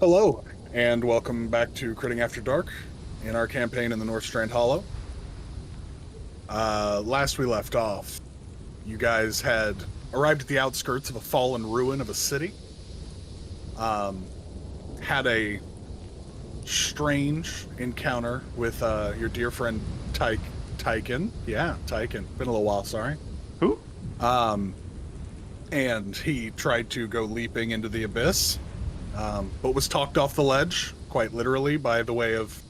Hello, and welcome back to Critting After Dark in our campaign in the Northstrand Hollow. Last we left off, you guys had arrived at the outskirts of a fallen ruin of a city. Had a strange encounter with your dear friend Tyken. Yeah, Tyken. Been a little while, sorry. Who? And he tried to go leaping into the abyss. But was talked off the ledge, quite literally, by the way of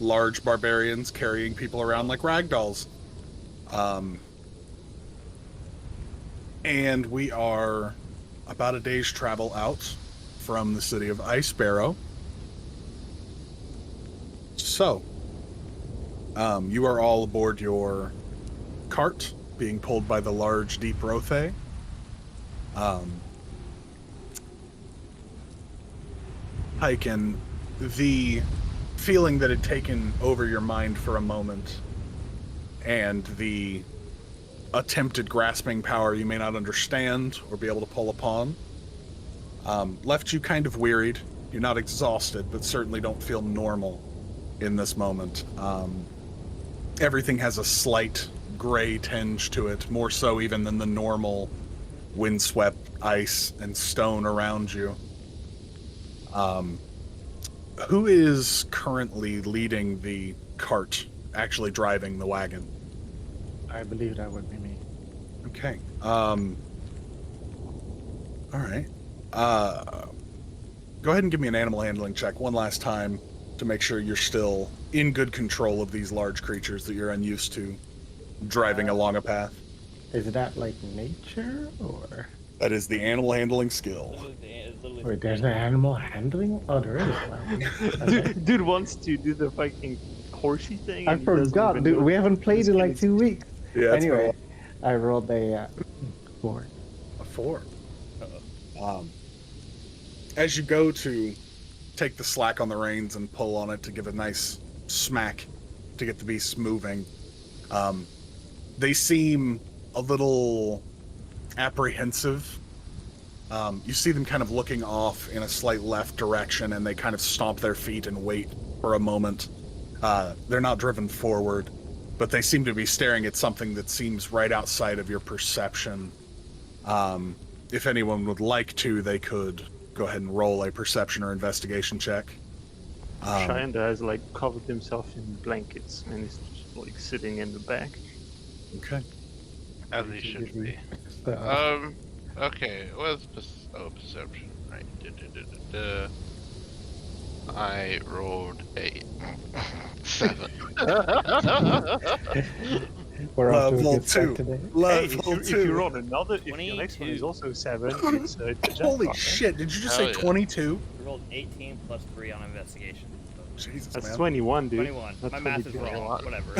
large barbarians carrying people around like ragdolls. And we are about a day's travel out from the city of Barrow. So, you are all aboard your cart, being pulled by the large, deep Rothe. Hyken, the feeling that had taken over your mind for a moment and the attempted grasping power you may not understand or be able to pull upon left you kind of wearied. You're not exhausted, but certainly don't feel normal in this moment. Everything has a slight gray tinge to it, more so even than the normal windswept ice and stone around you. Who is currently leading the cart, actually driving the wagon? I believe that would be me. Okay. All right. Go ahead and give me an animal handling check one last time to make sure you're still in good control of these large creatures that you're unused to driving along a path. Is that like nature or? That is the animal handling skill. Wait, there's an animal handling? Oh, there is. Wow. Okay. Dude wants to do the fucking horsey thing. I forgot, dude. We haven't played in like 2 weeks. Yeah. Anyway, I rolled a 4. A 4. As you go to take the slack on the reins and pull on it to give a nice smack to get the beasts moving, they seem a little apprehensive. You see them kind of looking off in a slight left direction, and they kind of stomp their feet and wait for a moment. They're not driven forward, but they seem to be staring at something that seems right outside of your perception. If anyone would like to, they could go ahead and roll a perception or investigation check. Shanda has like covered himself in blankets and is just like sitting in the back. Okay. As he should be. Okay, what's perception? Right. I rolled a 7. We're off to a Level good start 2. today. Level If 2. you roll another, if your next one is also 7, it's a Holy jackpot, shit, did you just Hell say yeah. 22? We rolled 18 plus 3 on investigation. So Jesus, That's man. 21, dude. 21. That's My math is pretty good. wrong. Whatever.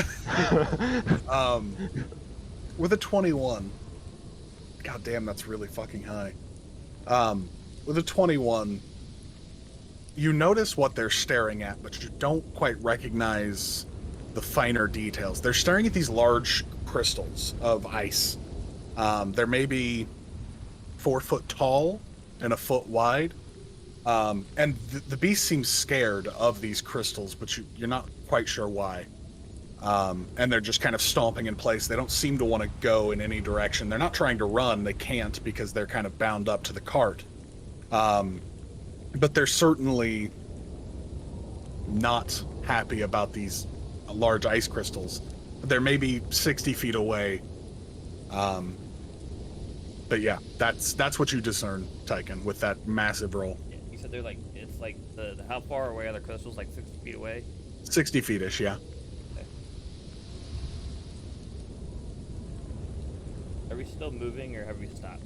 With a 21, god damn, that's really fucking high. With a 21, you notice what they're staring at, but you don't quite recognize the finer details. They're staring at these large crystals of ice. They're maybe 4 foot tall and a foot wide. And the beast seems scared of these crystals, but you're not quite sure why. And they're just kind of stomping in place. They don't seem to want to go in any direction. They're not trying to run. They can't because they're kind of bound up to the cart. But they're certainly not happy about these large ice crystals. They're maybe 60 feet away. But yeah, that's what you discern, Tyken, with that massive roll. Yeah, you said they're like, it's like the how far away are the crystals? Like 60 feet away? 60 feet-ish, yeah. Okay. Are we still moving or have we stopped?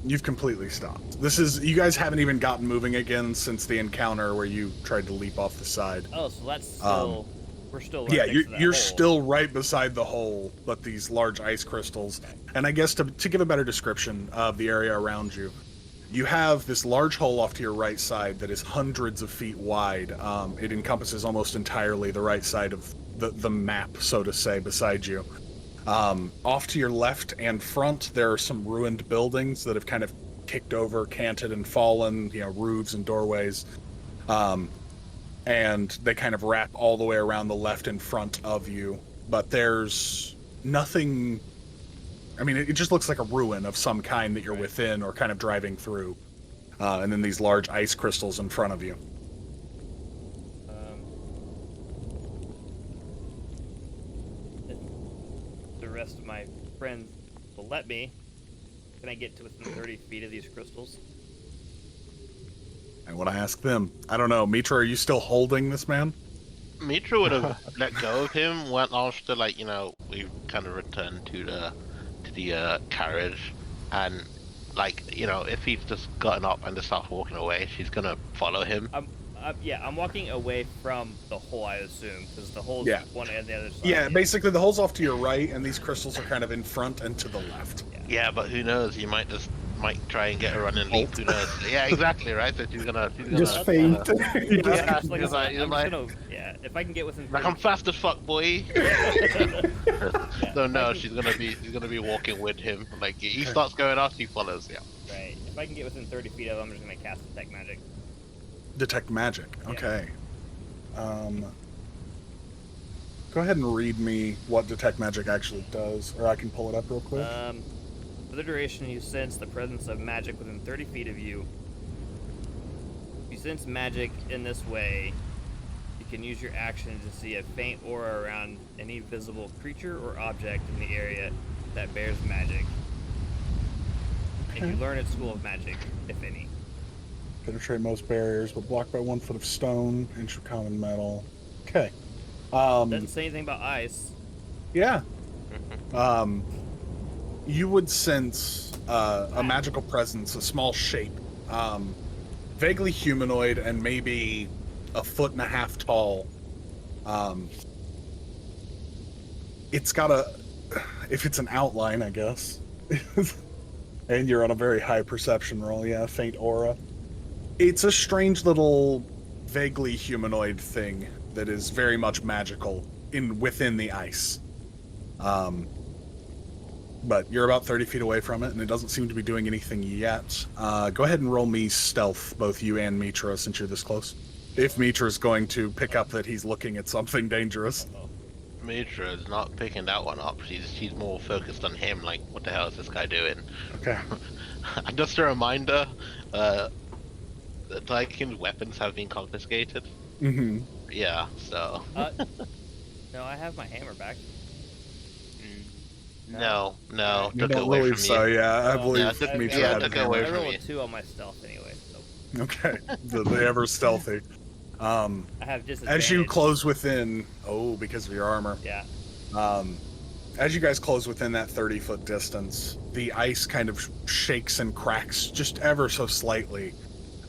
You've completely stopped. You guys haven't even gotten moving again since the encounter where you tried to leap off the side. Oh, so that's still, we're still right Yeah, next to that you're hole. still right beside the hole, but these large ice crystals. And I guess to give a better description of the area around you, you have this large hole off to your right side that is hundreds of feet wide. It encompasses almost entirely the right side of the map, so to say, beside you. Off to your left and front, there are some ruined buildings that have kind of kicked over, canted, and fallen, roofs and doorways. And they kind of wrap all the way around the left in front of you, but there's nothing. I mean, it just looks like a ruin of some kind that you're within or kind of driving through. And then these large ice crystals in front of you. If the rest of my friends will let me, can I get to within 30 feet of these crystals? I want to ask them. I don't know. Mitra, are you still holding this man? Mitra would have let go of him when after, like, we kind of returned to the carriage, and like, if he's just gotten up and just starts walking away, she's gonna follow him. I'm walking away from the hole, I assume, because the hole's one and the other side. Yeah, basically the hole's off to your right, and these crystals are kind of in front and to the left. Yeah, but who knows? You might try and get a running leap. Who knows? Yeah, exactly, right. So she's gonna Just faint. Yeah, like, if I can get within 30 like, I'm fast as fuck, boy. So no, she's gonna be walking with him. Like, he starts going off, she follows. Yeah. Right. If I can get within 30 feet of him, I'm just gonna cast Detect Magic. Detect magic. Yeah. Okay. Go ahead and read me what detect magic actually does, or I can pull it up real quick. For the duration, you sense the presence of magic within 30 feet of you. If you sense magic in this way, you can use your action to see a faint aura around any visible creature or object in the area that bears magic. And you learn at School of Magic, if any. Penetrate most barriers, but blocked by 1 foot of stone, inch of common metal. Okay. Doesn't say anything about ice. Yeah. You would sense a magical presence, a small shape, vaguely humanoid and maybe 1.5 feet tall. It's got if it's an outline, I guess. And you're on a very high perception roll, yeah, faint aura. It's a strange little, vaguely humanoid thing that is very much magical within the ice. But you're about 30 feet away from it, and it doesn't seem to be doing anything yet. Go ahead and roll me stealth, both you and Mitra, since you're this close. If Mitra's going to pick up that he's looking at something dangerous. Mitra is not picking that one up. She's more focused on him. Like, what the hell is this guy doing? Okay. And just a reminder, the Tycoon's weapons have been confiscated. Mm-hmm. Yeah, so. No, I have my hammer back. No, You took it don't away believe from so, you. yeah. I believe yeah, Mitra yeah, had took a it away I hammer. from rolled you. a 2 on my stealth anyway, so. Okay. The ever stealthy. I have disadvantage. As you close within... Oh, because of your armor. Yeah. As you guys close within that 30-foot distance, the ice kind of shakes and cracks just ever so slightly.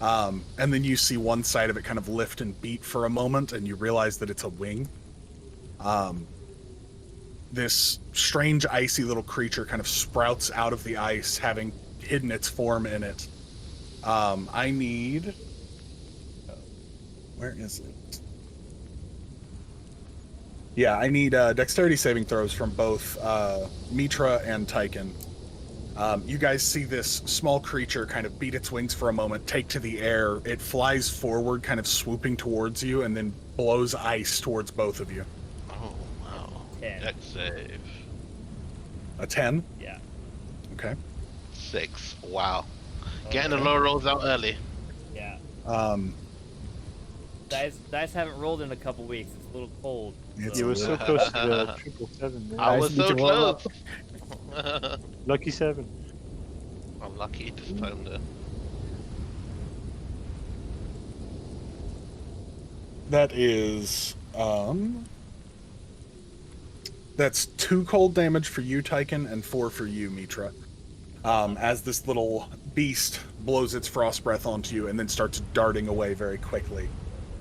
And then you see one side of it kind of lift and beat for a moment, and you realize that it's a wing. This strange, icy little creature kind of sprouts out of the ice, having hidden its form in it. I need... Where is it? Yeah, I need dexterity saving throws from both Mitra and Tyken. You guys see this small creature kind of beat its wings for a moment, take to the air. It flies forward, kind of swooping towards you, and then blows ice towards both of you. Oh, wow. 10. Dex save. A 10? Yeah. Okay. 6. Wow. Oh, Getting the low rolls out early. Yeah. Dice Dice haven't rolled in a couple weeks. It's a little cold. It's You a were so little- close to the 777, man. I was need so to roll close. Lucky 7. I'm lucky this time though. That is, that's 2 cold damage for you, Tyken, and 4 for you, Mitra. As this little beast blows its frost breath onto you and then starts darting away very quickly.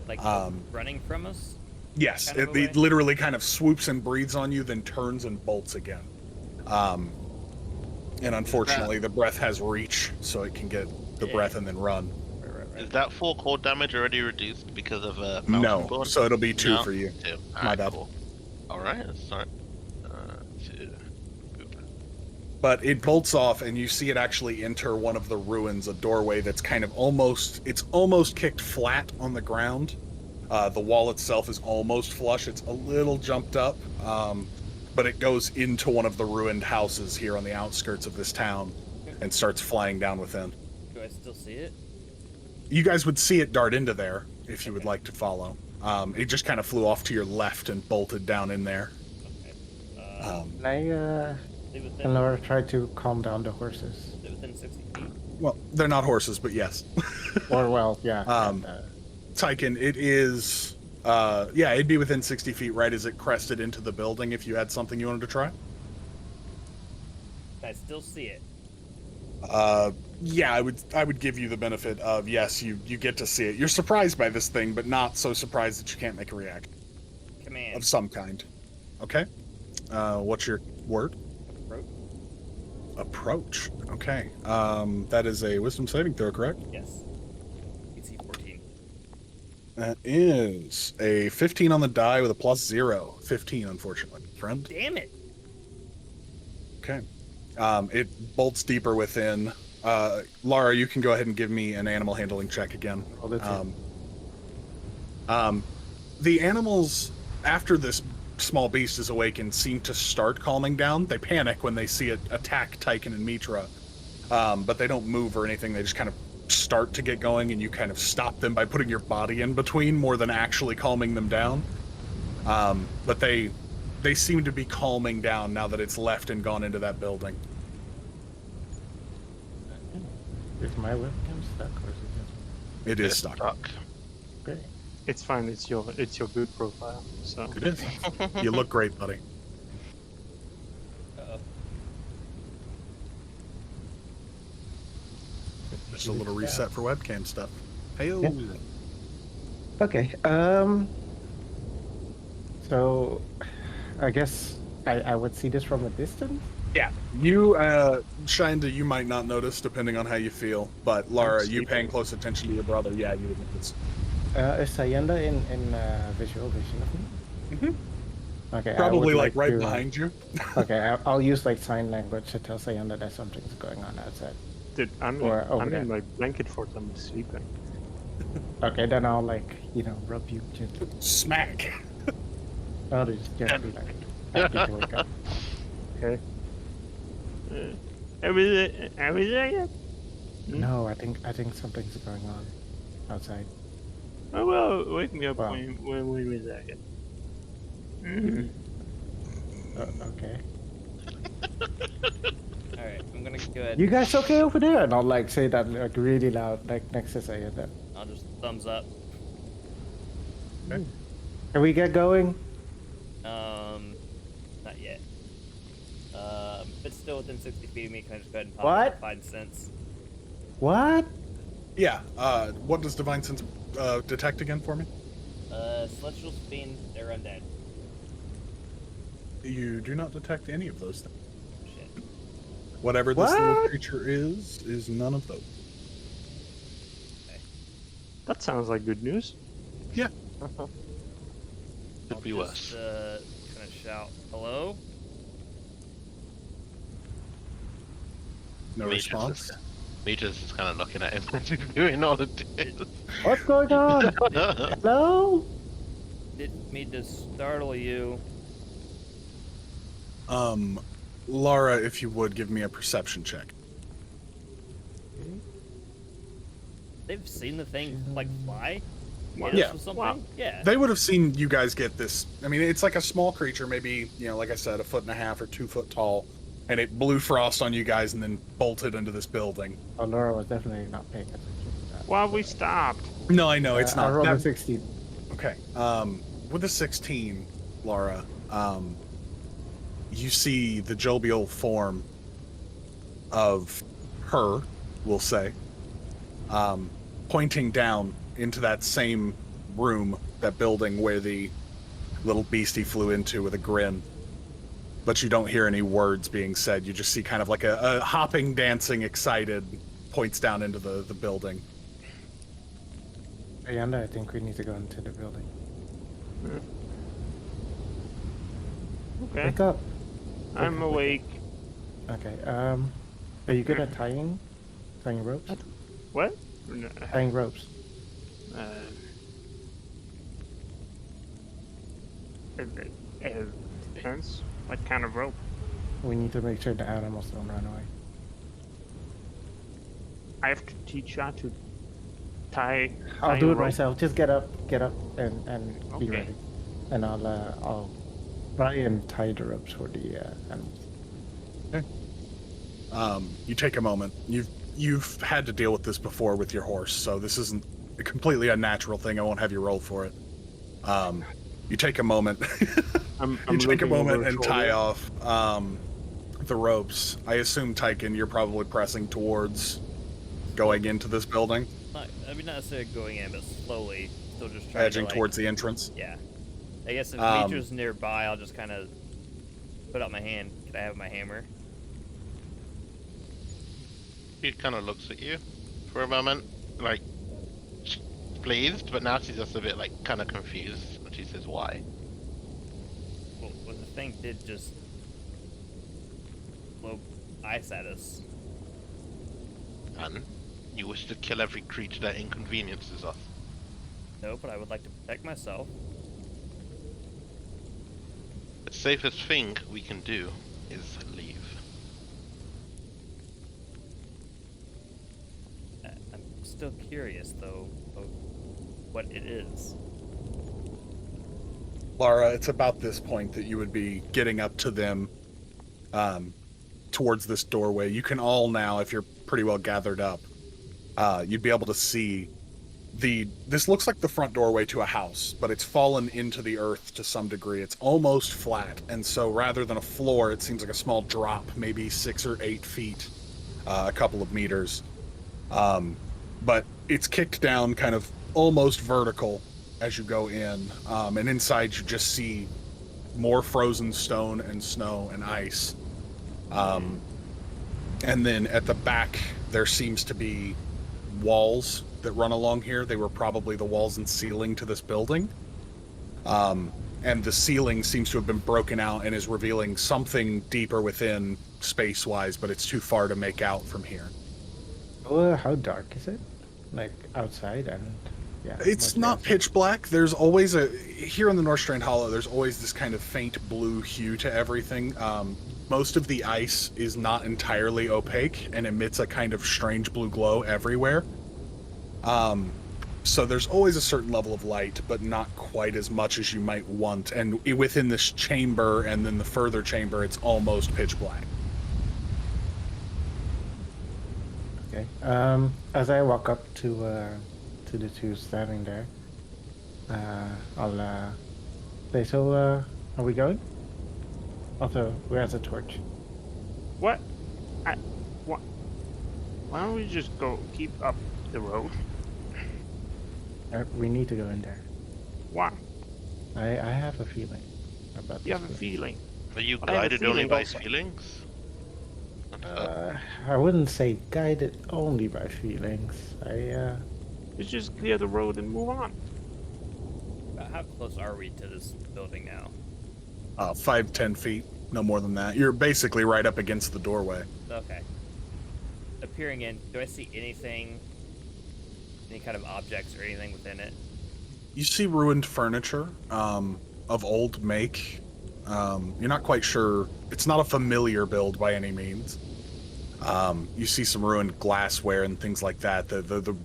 Like running from us? Yes, Kind of it away? literally kind of swoops and breathes on you, then turns and bolts again. And unfortunately, the breath has reach, so it can get the breath and then run. Right. Is that 4 cold damage already reduced because of Mountain No, Blood? so it'll be 2 No? for you. 2. My Alright, bad. cool. Alright, let's start. 2. Boop. but it bolts off, and you see it actually enter one of the ruins, a doorway that's kind of almost kicked flat on the ground. The wall itself is almost flush. It's a little jumped up, but it goes into one of the ruined houses here on the outskirts of this town and starts flying down within. Do I still see it? You guys would see it dart into there if you would like to follow. It just kind of flew off to your left and bolted down in there. Okay. Can I, Stay within, can Laura try to calm down the horses? stay within 60 feet. Well, they're not horses, but yes. Or, well, yeah. Tyken, it is, yeah, it'd be within 60 feet right as it crested into the building if you had something you wanted to try. I still see it. Yeah, I would give you the benefit of, yes, you get to see it. You're surprised by this thing, but not so surprised that you can't make a reaction Command. of some kind. Okay. What's your word? Approach. Approach. Okay. That is a wisdom saving throw, correct? Yes. DC 14. That is a 15 on the die with a +0. 15, unfortunately, friend. Damn it! Okay. It bolts deeper within. Lara, you can go ahead and give me an animal handling check again. Oh, that's The animals, after this small beast is awakened, seem to start calming down. They panic when they see it attack Tyken and Mitra, but they don't move or anything. They just kind of start to get going, and you kind of stop them by putting your body in between more than actually calming them down. But they seem to be calming down now that it's left and gone into that building. Is my webcam stuck or is it just... It is It's stuck. Okay. It's fine. It's your good profile. So It is. You look great, buddy. Uh-oh. Just a little reset for webcam stuff. Hey, Yeah. Okay. So, I guess I would see this from a distance. yeah. You, Shinda, you might not notice depending on how you feel, but Lara, you paying close attention to your brother, yeah, you would notice. Is Sayenda in visual vision of me? Mm-hmm. Okay. I Probably would like right to- behind you. Okay, I'll use like sign language to tell Sayenda that something's going on outside. dude, I'm over there. in my blanket fort. I'm sleeping. Okay, then I'll like rub you gently. Smack. I'll just gently like happy to wake up. Okay. Are we there yet? No, I think something's going on outside. Oh well, wake me up Wow. when we're there. Okay. Alright, I'm gonna go ahead. You guys okay over there? And I'll like say that like really loud, like next to Sayenda. I'll just thumbs up. Okay. Can we get going? Not yet. If it's still within 60 feet of me, can I just go ahead and pop What? out Divine Sense? What? Yeah, what does Divine Sense detect again for me? Celestial Fiend, they're undead. You do not detect any of those things. Shit. Whatever this little What? creature is none of those. That sounds like good news. Yeah. Could be worse. Kind of shout, hello? No response. Meter's just kind of looking at him as he's doing all of this. What's going on? Hello? Didn't mean to startle you. Lara, if you would, give me a perception check. They've seen the thing, like, fly? Wow. Yeah. Or something? Wow. Yeah. They would have seen you guys get this. I mean, it's like a small creature, maybe, like I said, 1.5 feet or 2 foot tall, and it blew frost on you guys and then bolted into this building. Oh, Laura was definitely not paying attention to that. Well, we stopped. No, I know, it's I not. rolled a That- 16. Okay. With a 16, Laura, you see the jovial form of her, we'll say, pointing down into that same room, that building where the little beastie flew into with a grin. But you don't hear any words being said. You just see kind of like a hopping, dancing, excited, points down into the building. Sayenda, I think we need to go into the building. Okay. Wake up. I'm awake. Okay. Are you good at tying ropes? What? No, Tying ropes. uh, it depends. What kind of rope? We need to make sure the animals don't run away. I have to teach you how to tie. I'll tie do a it rope. myself. Just get up, and be Okay. ready. And I'll try and tie the ropes for the animals. You take a moment. You've had to deal with this before with your horse, so this isn't a completely unnatural thing. I won't have you roll for it. You take a moment. I'm You take a looking over moment her and tie shoulder. off the ropes. I assume, Tyken, you're probably pressing towards going into this building, Not necessarily going in, but slowly. Still just trying edging to, like, towards the entrance. Yeah. I guess if Um, Mietra's nearby, I'll just kind of put out my hand. Can I have my hammer? She kind of looks at you for a moment, like pleased, but now she's just a bit like kind of confused. And she says, "Why?" Well, the thing did just blow ice at us. And you wish to kill every creature that inconveniences us. No, but I would like to protect myself. The safest thing we can do is leave. I'm still curious, though, of what it is. Lara, it's about this point that you would be getting up to them towards this doorway. You can all now, if you're pretty well gathered up, you'd be able to see this looks like the front doorway to a house, but it's fallen into the earth to some degree. It's almost flat, and so rather than a floor, it seems like a small drop, maybe 6 or 8 feet, a couple of meters. But it's kicked down kind of almost vertical as you go in, and inside you just see more frozen stone and snow and ice. And then at the back, there seems to be walls that run along here. They were probably the walls and ceiling to this building. And the ceiling seems to have been broken out and is revealing something deeper within space-wise, but it's too far to make out from here. How dark is it? Like outside and yeah. It's mostly not outside. pitch black. There's always here in the Northstrand Hollow, there's always this kind of faint blue hue to everything. Most of the ice is not entirely opaque and emits a kind of strange blue glow everywhere. So there's always a certain level of light, but not quite as much as you might want. And within this chamber and then the further chamber, it's almost pitch black. Okay. As I walk up to the two standing there, I'll say, "So, are we going?" Also, who has a torch? What? What? Why don't we just go keep up the road? We need to go in there. Why? I have a feeling about You this have a place. feeling. Are you I have a guided only feeling by also. feelings? I wouldn't say guided only by feelings. Let's just clear the road and move on. How close are we to this building now? 5-10 feet, no more than that. You're basically right up against the doorway. Okay. Appearing in, do I see anything, any kind of objects or anything within it? You see ruined furniture of old make. You're not quite sure. It's not a familiar build by any means. You see some ruined glassware and things like that. The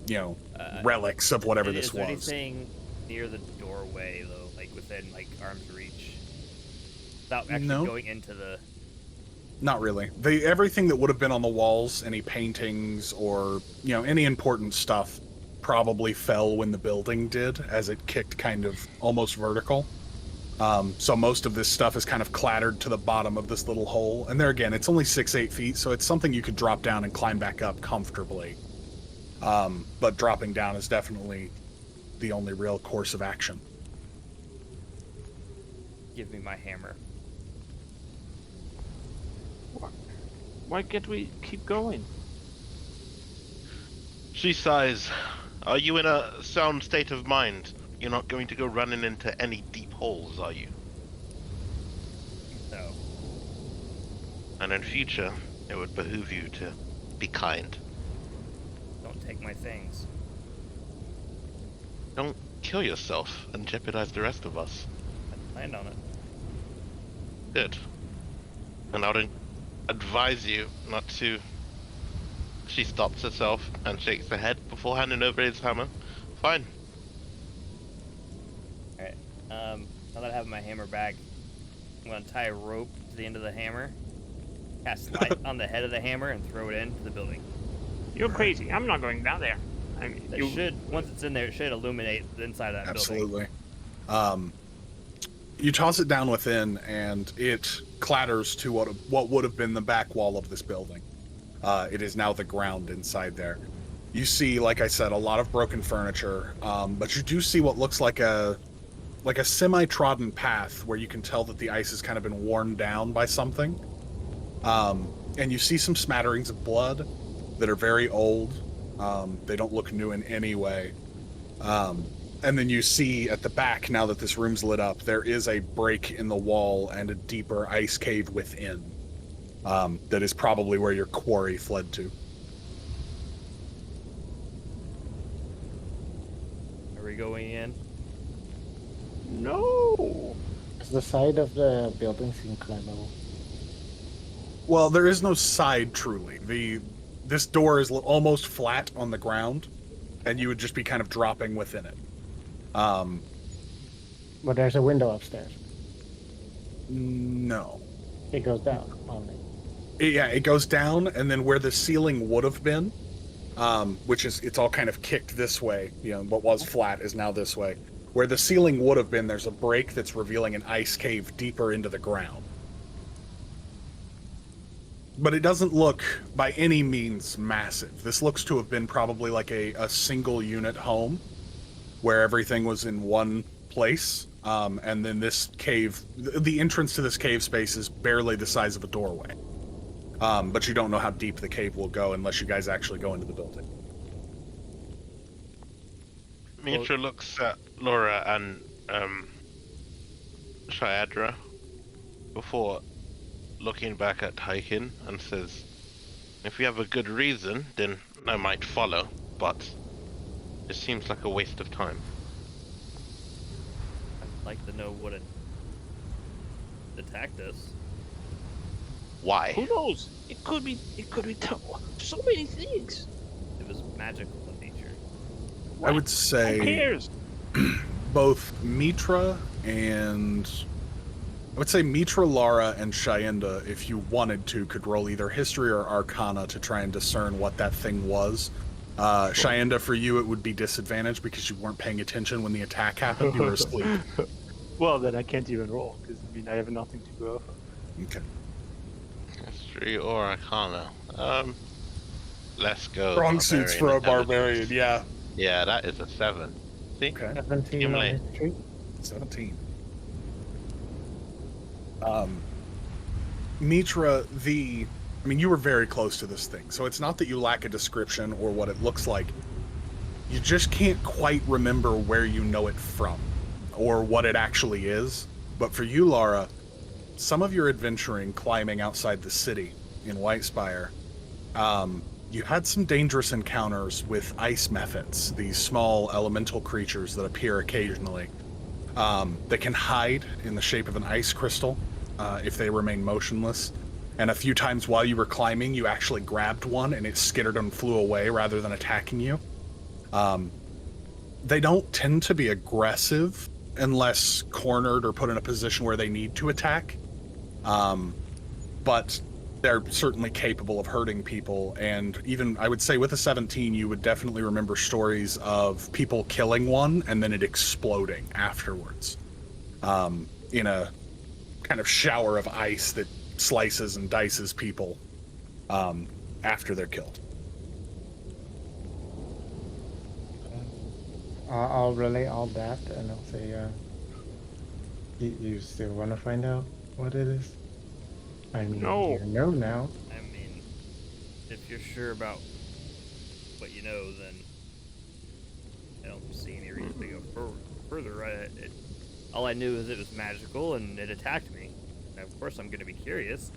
relics of whatever this Is there was. anything near the doorway though, like within like arm's reach, without actually No. going into the? Not really. Everything that would have been on the walls, any paintings or any important stuff, probably fell when the building did, as it kicked kind of almost vertical. So most of this stuff is kind of clattered to the bottom of this little hole. And there again, it's only 6-8 feet, so it's something you could drop down and climb back up comfortably. But dropping down is definitely the only real course of action. Give me my hammer. Why can't we keep going? She sighs. Are you in a sound state of mind? You're not going to go running into any deep holes, are you? No. And in future, It would behoove you to be kind. Don't take my things. Don't kill yourself and jeopardize the rest of us. I planned on it. Good. And I would advise you not to... She stops herself and shakes her head before handing over his hammer. Fine. Alright. Now that I have my hammer back, I'm gonna tie a rope to the end of the hammer, cast light on the head of the hammer, and throw it into the building. You're crazy. I'm not going down there. I mean, It should, once it's in there, it should illuminate the inside of that building. Absolutely. You toss it down within, and it clatters to what would have been the back wall of this building. It is now the ground inside there. You see, like I said, a lot of broken furniture, but you do see what looks like a semi-trodden path where you can tell that the ice has kind of been worn down by something. And you see some smatterings of blood that are very old. They don't look new in any way. And then you see at the back, now that this room's lit up, there is a break in the wall and a deeper ice cave within. That is probably where your quarry fled to. Are we going in? No. Does the side of the building seem climbable? Well, there is no side, truly. This door is almost flat on the ground, and you would just be kind of dropping within it. But there's a window upstairs. No. It goes down only. It goes down, and then where the ceiling would have been, which is, it's all kind of kicked this way, what was flat is now this way. Where the ceiling would have been, there's a break that's revealing an ice cave deeper into the ground. But it doesn't look, by any means, massive. This looks to have been probably like a single unit home, where everything was in one place, and then this cave, the entrance to this cave space is barely the size of a doorway. But you don't know how deep the cave will go unless you guys actually go into the building. Mitra looks at Laura and Shyadra before looking back at Taikin and says, if you have a good reason, then I might follow, but it seems like a waste of time. I'd like to know what attacked us. Why? Who knows? It could be so many things. It was magical in nature. I would Who say cares? both Mitra, Lara, and Shyenda, if you wanted to, could roll either History or Arcana to try and discern what that thing was. Shyenda, for you, it would be disadvantage because you weren't paying attention when the attack happened. You were asleep. Well, then I can't even roll, because I have nothing to go off of. Okay. History or Arcana? Let's go. Strong suits for a barbarian, yeah. Yeah, that is a 7. See? Okay. 17 on Accumulate. history. 17. Mitra, you were very close to this thing, so it's not that you lack a description or what it looks like. You just can't quite remember where you know it from, or what it actually is. But for you, Lara, some of your adventuring climbing outside the city in Whitespire, you had some dangerous encounters with ice mephits, these small elemental creatures that appear occasionally. That can hide in the shape of an ice crystal if they remain motionless. And a few times while you were climbing, you actually grabbed one and it skittered and flew away rather than attacking you. They don't tend to be aggressive unless cornered or put in a position where they need to attack. But they're certainly capable of hurting people, and even, I would say, with a 17, you would definitely remember stories of people killing one and then it exploding afterwards, in a kind of shower of ice that slices and dices people after they're killed. I'll relay all that, and I'll say, you still want to find out what it is? I mean, No. you know now. I mean, if you're sure about what you know, then I don't see any reason to go further. All I knew is it was magical and it attacked me. And of course, I'm going to be curious.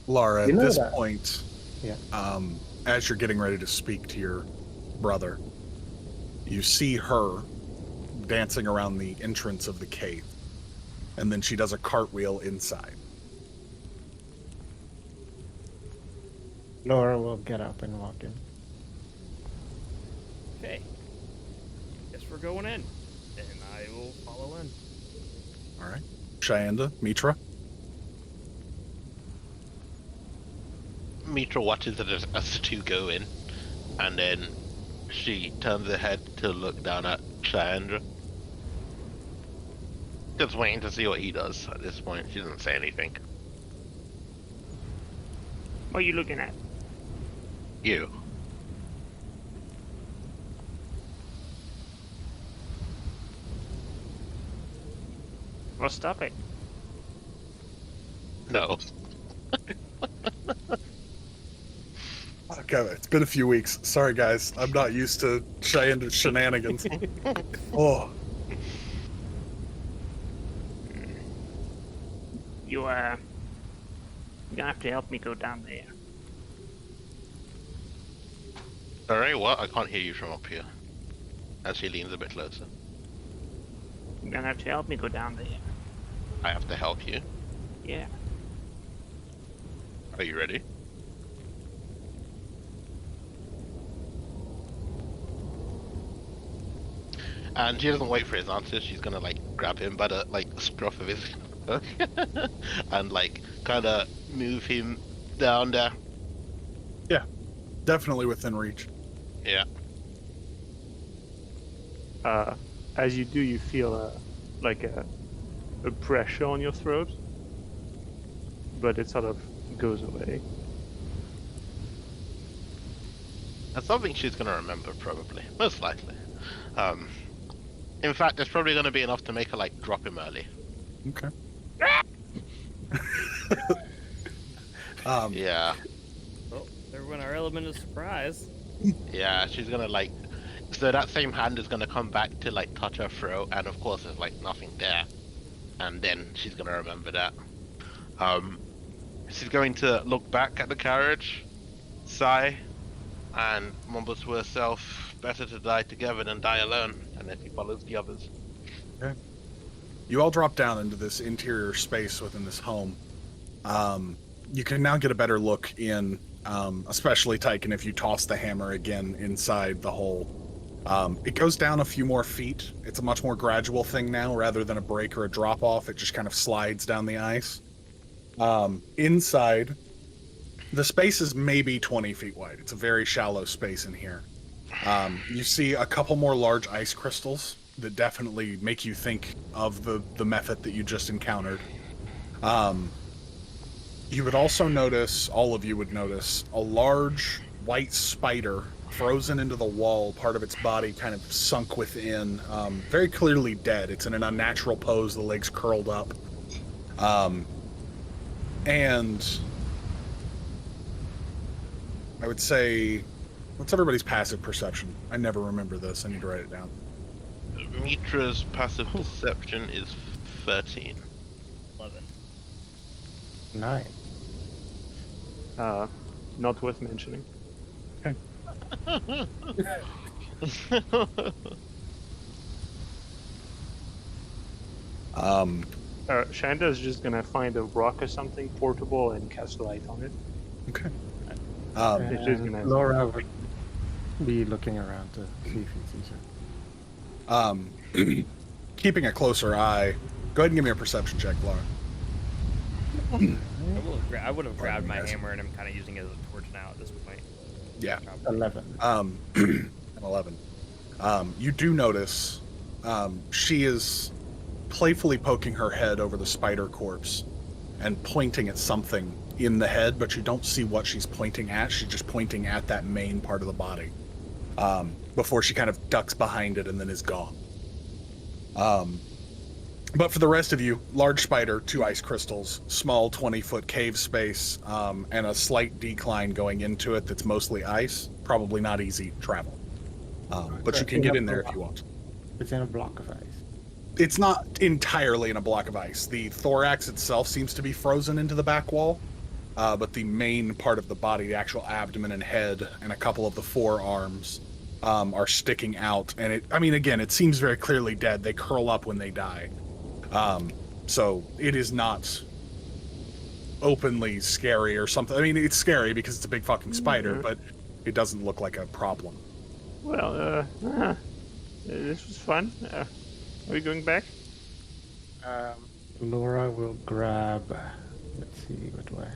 Laura, You at know this that- point, Yeah. as you're getting ready to speak to your brother, you see her dancing around the entrance of the cave. And then she does a cartwheel inside. Laura will get up and walk in. Okay. Guess we're going in. And I will follow in. All right. Shayanda, Mitra. Mitra watches it as the two go in, and then she turns her head to look down at Chandra. Just waiting to see what he does at this point. She doesn't say anything. What are you looking at? You. Well, stop it. No. Okay, it's been a few weeks. Sorry, guys. I'm not used to Cheyenne's shenanigans. Oh, You're gonna have to help me go down there. Alright, what? I can't hear you from up here. As she leans a bit closer. You're gonna have to help me go down there. I have to help you. Yeah. Are you ready? And she doesn't wait for his answer. She's gonna like grab him by the scruff of his hook and like kind of move him down there. definitely within reach. Yeah. As you do, you feel like a pressure on your throat, but it sort of goes away. That's something she's gonna remember, probably, most likely. In fact, it's probably gonna be enough to make her like drop him early. Okay. Yeah, Well, there went our element of surprise. yeah. She's gonna like. So that same hand is gonna come back to like touch her throat, and of course there's like nothing there. And then she's gonna remember that. She's going to look back at the carriage, sigh, and mumble to herself, "Better to die together than die alone." And then she follows the others. You all drop down into this interior space within this home. You can now get a better look in, especially Tyken if you toss the hammer again inside the hole. It goes down a few more feet. It's a much more gradual thing now rather than a break or a drop off. It just kind of slides down the ice. Inside, the space is maybe 20 feet wide. It's a very shallow space in here. You see a couple more large ice crystals that definitely make you think of the method that you just encountered. You would also notice, all of you would notice, a large white spider frozen into the wall, part of its body kind of sunk within, very clearly dead. It's in an unnatural pose, the legs curled up. And I would say, what's everybody's passive perception? I never remember this. I need to write it down. Mitra's passive perception is 13. 11. 9. Not worth mentioning. Shanda's just gonna find a rock or something portable and cast a light on it. Okay. It's just And gonna- Laura would be looking around to see if he sees her. Keeping a closer eye, go ahead and give me a perception check, Laura. I would have grabbed my guys. hammer and I'm kind of using it as a torch now at this point. Yeah. Probably. 11. An 11. You do notice she is playfully poking her head over the spider corpse and pointing at something in the head, but you don't see what she's pointing at. She's just pointing at that main part of the body before she kind of ducks behind it and then is gone. But for the rest of you, large spider, 2 ice crystals, small 20-foot cave space, and a slight decline going into it that's mostly ice. Probably not easy travel. But you can get in there if you want. It's in a block of ice. It's not entirely in a block of ice. The thorax itself seems to be frozen into the back wall, but the main part of the body, the actual abdomen and head, and a couple of the forearms are sticking out. And again, it seems very clearly dead. They curl up when they die. So it is not openly scary or something. I mean, it's scary because it's a big fucking spider, but it doesn't look like a problem. Well, this was fun. Are we going back? Laura will grab. Let's see, what do I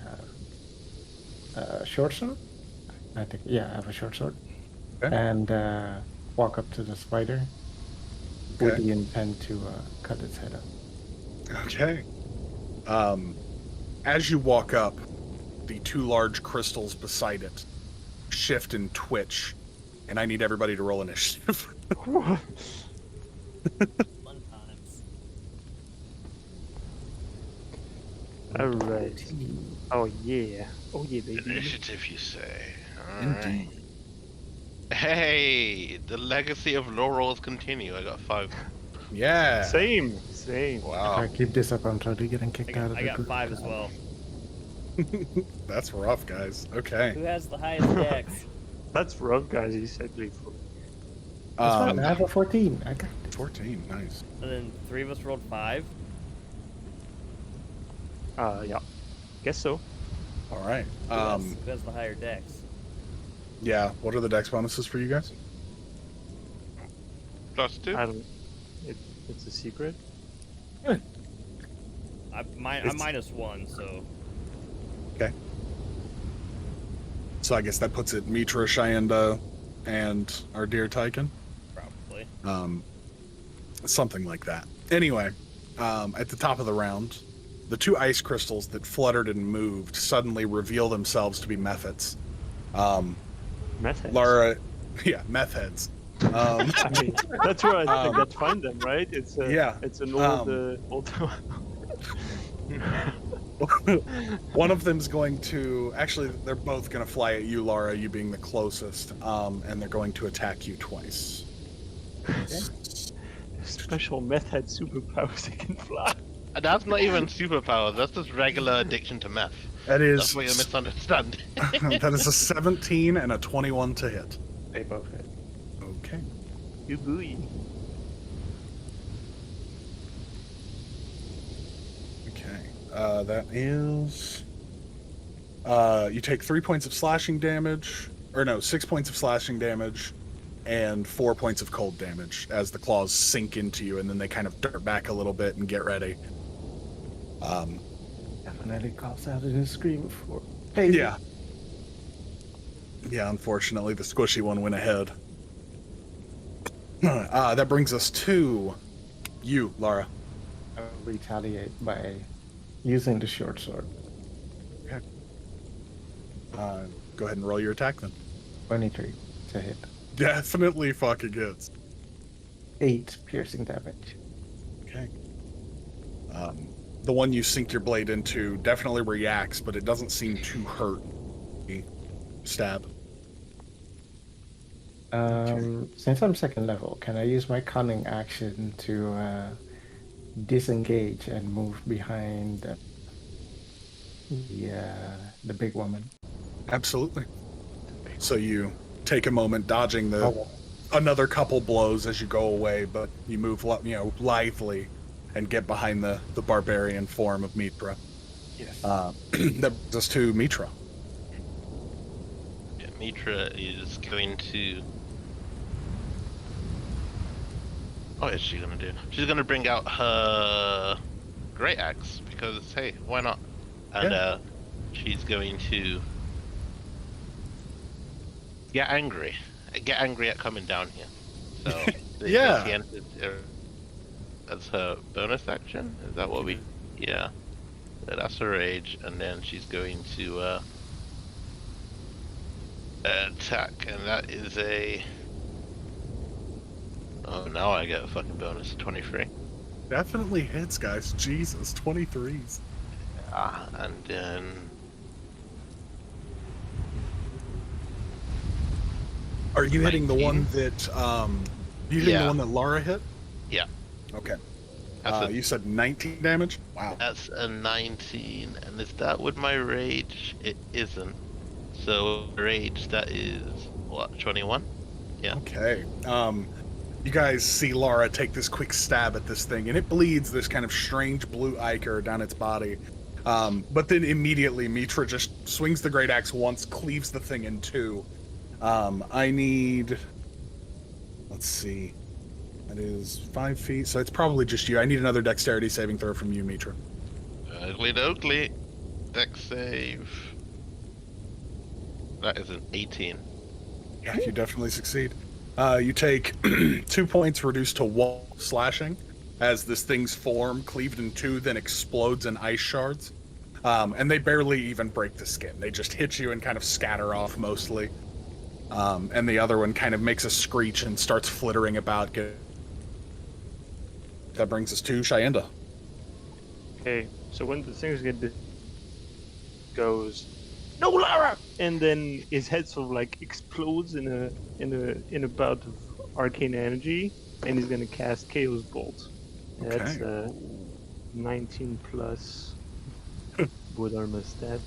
have? Short sword? I think, yeah, I have a short sword. Okay. And walk up to the spider with Okay. the intent to cut its head off. Okay. As you walk up, the two large crystals beside it shift and twitch, and I need everybody to roll initiative. Fun times. Alright. Oh yeah. Oh yeah, baby. Initiative, you say? Alright. Hey, the legacy of laurels continue. I got 5. Yeah. Same. If Wow. I keep this up, I'm totally getting kicked out of I the got group. 5 as well. That's rough, guys. Okay. Who has the highest dex? That's rough, guys. He said before. That's fine, I have a 14. I got this. 14. Nice. And then 3 of us rolled 5. Yeah. Guess so. All right. Who has the higher dex? Yeah. What are the dex bonuses for you guys? +2. I don't. It's a secret. I'm -1, so Okay. So I guess that puts it Mitra, Shyenda, and our dear Tyken. probably. Something like that. Anyway, at the top of the round, the 2 ice crystals that fluttered and moved suddenly reveal themselves to be meth Meth heads. Lara, yeah, meth heads. I mean, that's where I think I'd find them, right? It's yeah. It's an old old. One of them's going to actually, they're both going to fly at you, Lara, you being the closest, and they're going to attack you twice. Special meth head superpowers that can fly. And that's not even superpowers. That's just regular addiction to meth. That is That's what you're misunderstanding. that is a 17 and a 21 to hit. They both hit. Okay. You booey. Okay. That is. You take 3 points of slashing damage, or no, 6 points of slashing damage, and 4 points of cold damage as the claws sink into you, and then they kind of dart back a little bit and get ready. Definitely calls out in a scream for pain. Yeah. Yeah, unfortunately, the squishy one went ahead. That brings us to you, Lara. I will retaliate by using the short sword. Okay. Go ahead and roll your attack then. 23 to hit. Definitely fucking hits. 8 piercing damage. Okay. The one you sink your blade into definitely reacts, but it doesn't seem to hurt. Stab. Since I'm second level, can I use my cunning action to disengage and move behind the big woman? Absolutely. So you take a moment dodging the Oh, another couple blows as you go away, but you move lithely and get behind the barbarian form of Mitra. yes. That brings us to Mitra. Yeah, Mitra is going to. What is she gonna do? She's gonna bring out her great axe because hey, why not? And she's going to get angry. Get angry at coming down here. So Yeah. she entered as her bonus action. Is that what we? Yeah. So that's her rage, and then she's going to attack, and that is a. Oh, now I get a fucking bonus 23. Definitely hits, guys. Jesus, 23s. And then. Are you hitting the 19. one that you hitting the Yeah. one that Lara hit? Yeah. Okay. You said 19 damage? Wow. That's a 19, and is that with my rage? It isn't. So rage, that is what, 21? Yeah. Okay. You guys see Lara take this quick stab at this thing, and it bleeds this kind of strange blue ichor down its body. But then immediately Mitra just swings the great axe once, cleaves the thing in two. I need... Let's see. That is 5 feet, so it's probably just you. I need another dexterity saving throw from you, Mitra. Ugly dokley. Dex save. That is an 18. Yeah, you definitely succeed. You take 2 points reduced to 1 slashing as this thing's form, cleaved in two, then explodes in ice shards. And they barely even break the skin. They just hit you and kind of scatter off mostly. And the other one kind of makes a screech and starts flittering about. That brings us to Cheyenda. Okay, so when the things get goes, no, Lara, and then his head sort of like explodes in a bout of arcane energy, and he's gonna cast Chaos Bolt. That's Okay. 19 plus wood armor stat.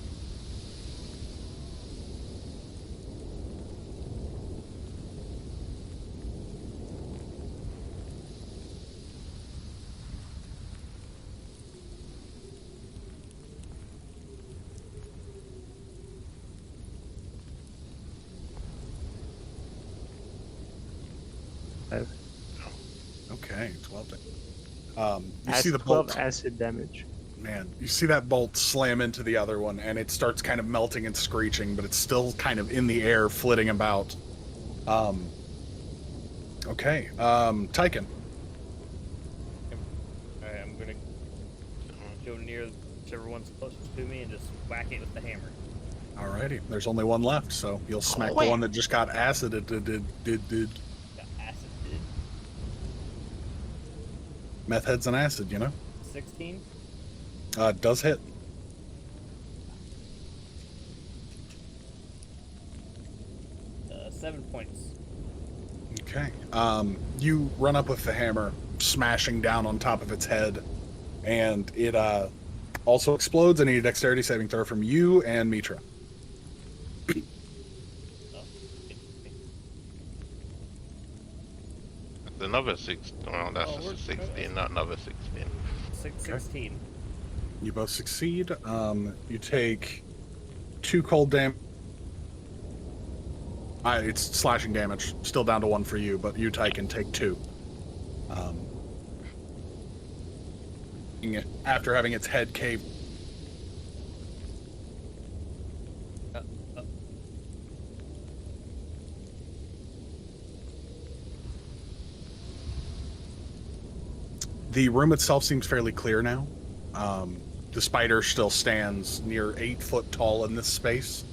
Okay, 12. You That's see the 12 bolt. acid damage. Man, you see that bolt slam into the other one, and it starts kind of melting and screeching, but it's still kind of in the air, flitting about. Okay, Tyken. Alright, I'm gonna go near whichever one's closest to me and just whack it with the hammer. Alrighty, there's only one left, so you'll smack the one that just got acided. Got acid. Meth heads and acid, you know? 16. Does hit. Uh, 7 points. Okay. You run up with the hammer, smashing down on top of its head, and it also explodes. I need a dexterity saving throw from you and Mitra. Oh, interesting. That's another 6. Well, that's Oh, just we're- a 16, not another 16. 16. You both succeed. You take 2 cold damage. It's slashing damage. Still down to 1 for you, but you, Tyken, take 2. After having its head caved. The room itself seems fairly clear now. The spider still stands near 8 foot tall in this space.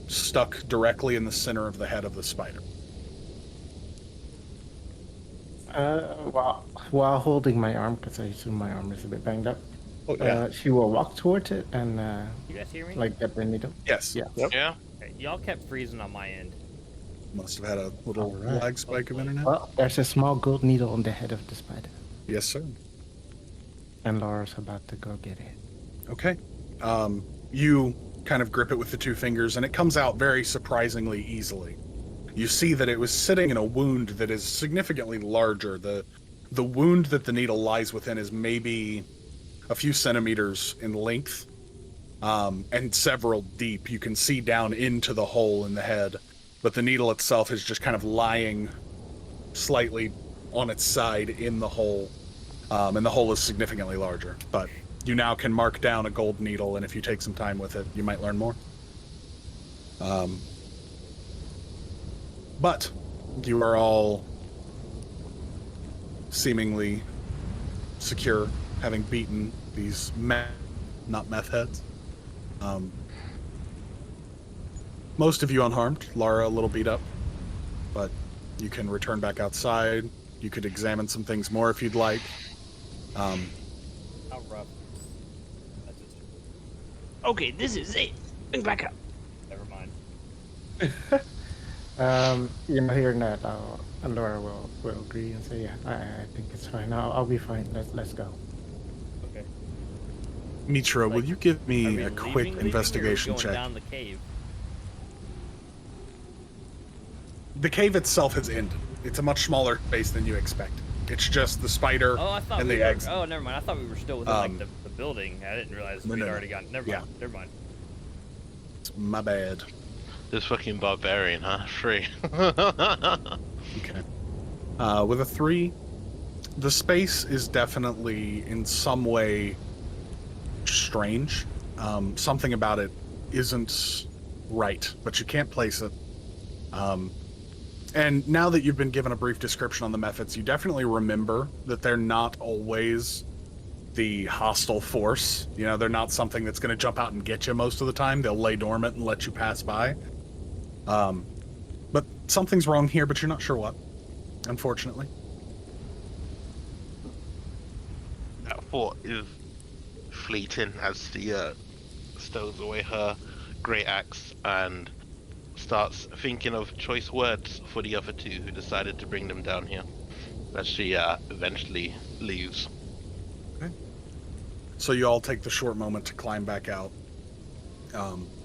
Stuck directly in the center of the head of the spider. While holding my arm, because I assume my arm is a bit banged up, Oh, she will walk towards it and You guys hear me? like get the needle. Yes. Yeah. Yeah? Okay, y'all kept freezing on my end. Must have had a little Alright. lag spike of internet. Well, there's a small gold needle on the head of the spider, Yes, sir. and Laura's about to go get it. Okay. You kind of grip it with the 2 fingers, and it comes out very surprisingly easily. You see that it was sitting in a wound that is significantly larger. The wound that the needle lies within is maybe a few centimeters in length, and several deep. You can see down into the hole in the head, but the needle itself is just kind of lying slightly on its side in the hole, and the hole is significantly larger. But you now can mark down a gold needle, and if you take some time with it, you might learn more. But you are all seemingly secure, having beaten these not meth heads. Most of you unharmed. Lara a little beat up, but You can return back outside. You could examine some things more if you'd like. How rough? That's just Okay, this is it. Bring back up. never mind. Hearing that, Laura will agree and say, yeah, I think it's fine. I'll be fine. Let's go. Okay. Mitra, will Like, you give Are me we a leaving, quick leaving, or investigation going check? down the cave? The cave itself has ended. It's a much smaller space than you expected. It's just the spider Oh, I thought and we the were. eggs. Oh, never mind. I thought we were still within Um, the building. I didn't realize no, we'd no, no. already gone. Never Yeah. mind. Never mind. My bad. This fucking barbarian, huh? Free. Okay. With a 3, the space is definitely in some way strange. Something about it isn't right, but you can't place it. And now that you've been given a brief description on the methods, you definitely remember that they're not always the hostile force. You know, they're not something that's going to jump out and get you most of the time. They'll lay dormant and let you pass by. But something's wrong here, but you're not sure what, unfortunately. That thought is fleeting as she stows away her great axe and starts thinking of choice words for the other two who decided to bring them down here. As she eventually leaves. So you all take the short moment to climb back out.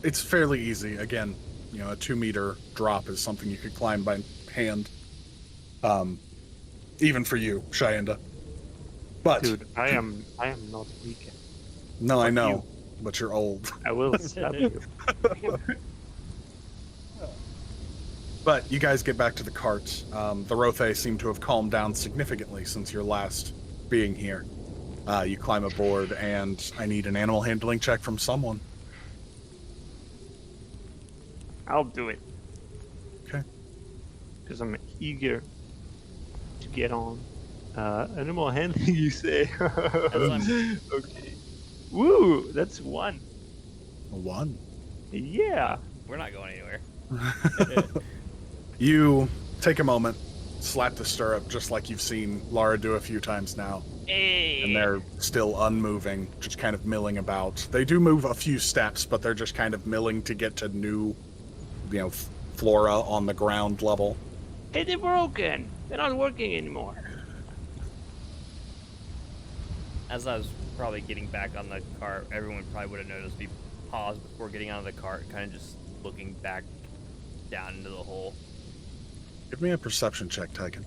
It's fairly easy. Again, you know, a 2-meter drop is something you could climb by hand. Even for you, Cheyenda. But Dude, I am not weak. no, I fuck know, you. but you're old. I will slap you. But you guys get back to the cart. The Rothe seem to have calmed down significantly since your last being here. You climb aboard, and I need an animal handling check from someone. I'll do it. Okay. Because I'm eager to get on. Animal handling, you say? I'm- Okay. Woo! That's 1. A 1. Yeah. We're not going anywhere. You take a moment, slap the stirrup, just like you've seen Lara do a few times now. And they're still unmoving, just kind of milling about. They do move a few steps, but they're just kind of milling to get to new, you know, flora on the ground level. Hey, they're broken. They're not working anymore. As I was probably getting back on the cart, everyone probably would have noticed me pause before getting out of the cart, kind of just looking back down into the hole. Give me a perception check, Tyken.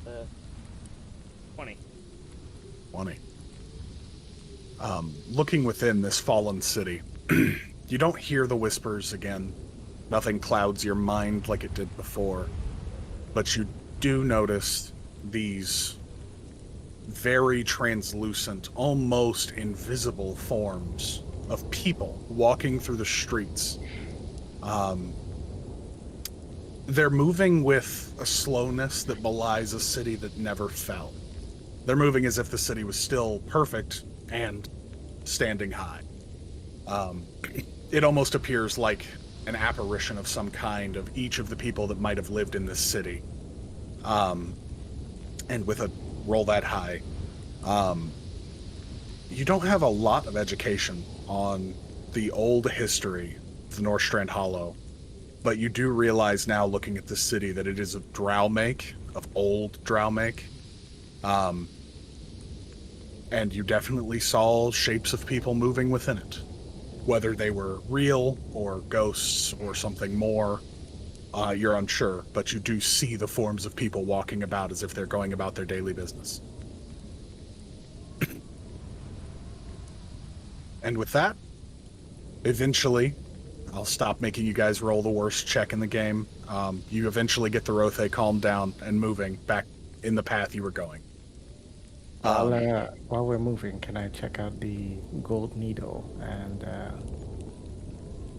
Uh, 20. 20. Looking within this fallen city, you don't hear the whispers again. Nothing clouds your mind like it did before. But you do notice these very translucent, almost invisible forms of people walking through the streets. They're moving with a slowness that belies a city that never fell. They're moving as if the city was still perfect and standing high. It almost appears like an apparition of some kind of each of the people that might have lived in this city. And with a roll that high, you don't have a lot of education on the old history of the Northstrand Hollow, but you do realize now, looking at this city, that it is of drow make, of old drow make. And you definitely saw shapes of people moving within it. Whether they were real or ghosts or something more, you're unsure, but you do see the forms of people walking about as if they're going about their daily business. And with that, eventually, I'll stop making you guys roll the worst check in the game. You eventually get the Rothe calmed down and moving back in the path you were going. While we're moving, can I check out the gold needle? And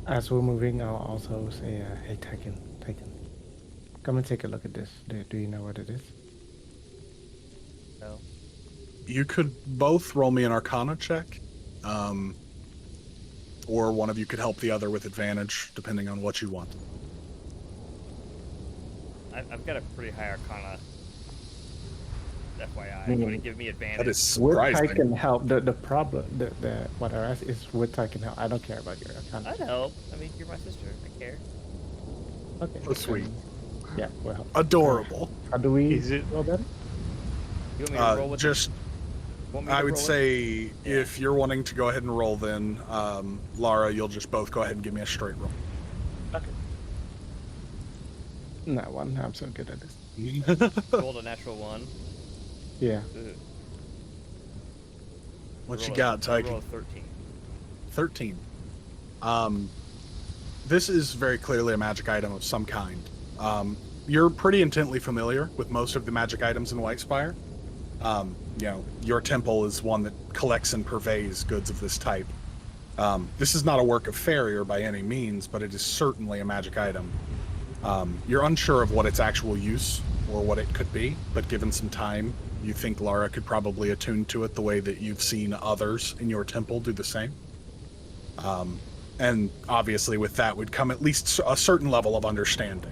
as we're moving, I'll also say, hey, Tekken, come and take a look at this. Do you know what it is? No. You could both roll me an Arcana check, or one of you could help the other with advantage, depending on what you want. I've got a pretty high Arcana. FYI, you want to give me advantage? That is Which I surprising. can help. The problem, the what I ask is which I can help. I don't care about your account. I'd help. I mean, you're my sister. I care. Okay. So sweet. Yeah, we'll help. Adorable. How do we Is it- roll that? You want me to roll with Just, want me to I would roll with- say, Yeah. if you're wanting to go ahead and roll, then Lara, you'll just both go ahead and give me a straight roll. No one. I'm so good at this. rolled a natural 1. Yeah. Ugh. What you Roll a- got, I Tyke? rolled a 13. 13. This is very clearly a magic item of some kind. You're pretty intently familiar with most of the magic items in Whitespire. Your temple is one that collects and purveys goods of this type. This is not a work of Farrier by any means, but it is certainly a magic item. You're unsure of what its actual use or what it could be, but given some time, you think Lara could probably attune to it the way that you've seen others in your temple do the same. And obviously with that would come at least a certain level of understanding.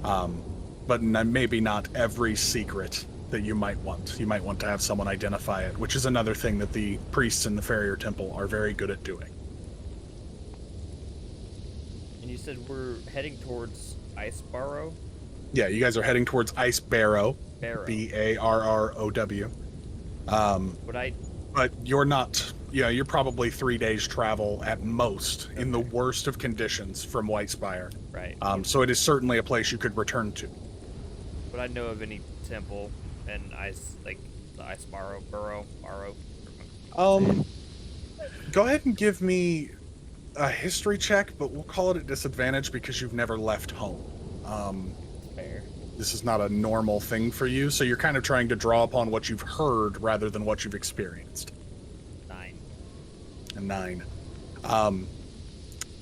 But maybe not every secret that you might want. You might want to have someone identify it, which is another thing that the priests in the Farrier Temple are very good at doing. And you said we're heading towards Ice Barrow? Yeah, you guys are heading towards Ice Barrow, Barrow. Barrow. Would I... But you're not, you're probably 3 days travel at most in the worst of conditions from Whitespire. Right. So it is certainly a place you could return to. Would I know of any temple and Ice, like the Ice Barrow? Go ahead and give me a history check, but we'll call it at disadvantage because you've never left home. Fair. This is not a normal thing for you, so you're kind of trying to draw upon what you've heard rather than what you've experienced. 9. A 9.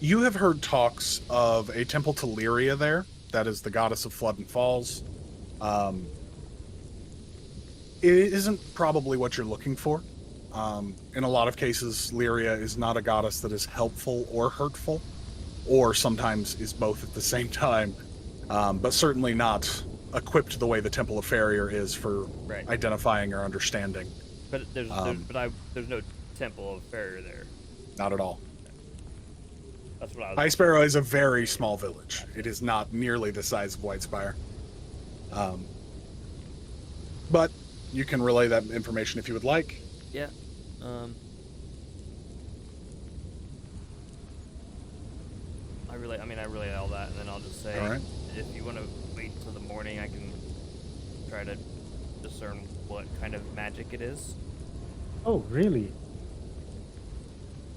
You have heard talks of a temple to Lyria there. That is the goddess of flood and falls. It isn't probably what you're looking for. In a lot of cases, Lyria is not a goddess that is helpful or hurtful, or sometimes is both at the same time, but certainly not equipped the way the Temple of Farrier is for Right. identifying or understanding. But there's no temple of Farrier there. Not at all. That's what I was... Ice Barrow is a very small village. It is not nearly the size of Whitespire. But you can relay that information if you would like. Yeah. I relay all that, and then I'll just say, All right. if you want to wait until the morning, I can try to discern what kind of magic it is. Oh, really?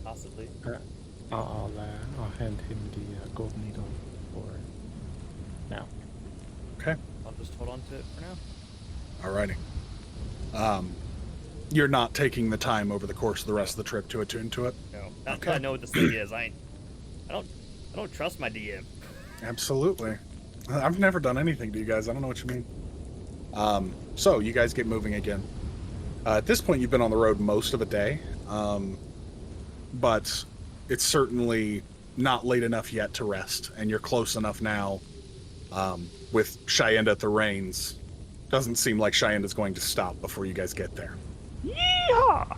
Possibly. I'll hand him the gold needle for now. Okay. I'll just hold on to it for now. Alrighty. You're not taking the time over the course of the rest of the trip to attune to it? No, not until Okay. I know what this thing is. I don't trust my DM. Absolutely. I've never done anything to you guys. I don't know what you mean. So you guys get moving again. At this point, you've been on the road most of the day, but it's certainly not late enough yet to rest, and you're close enough now with Cheyenne at the reins. Doesn't seem like Cheyenne is going to stop before you guys get there. Yeehaw!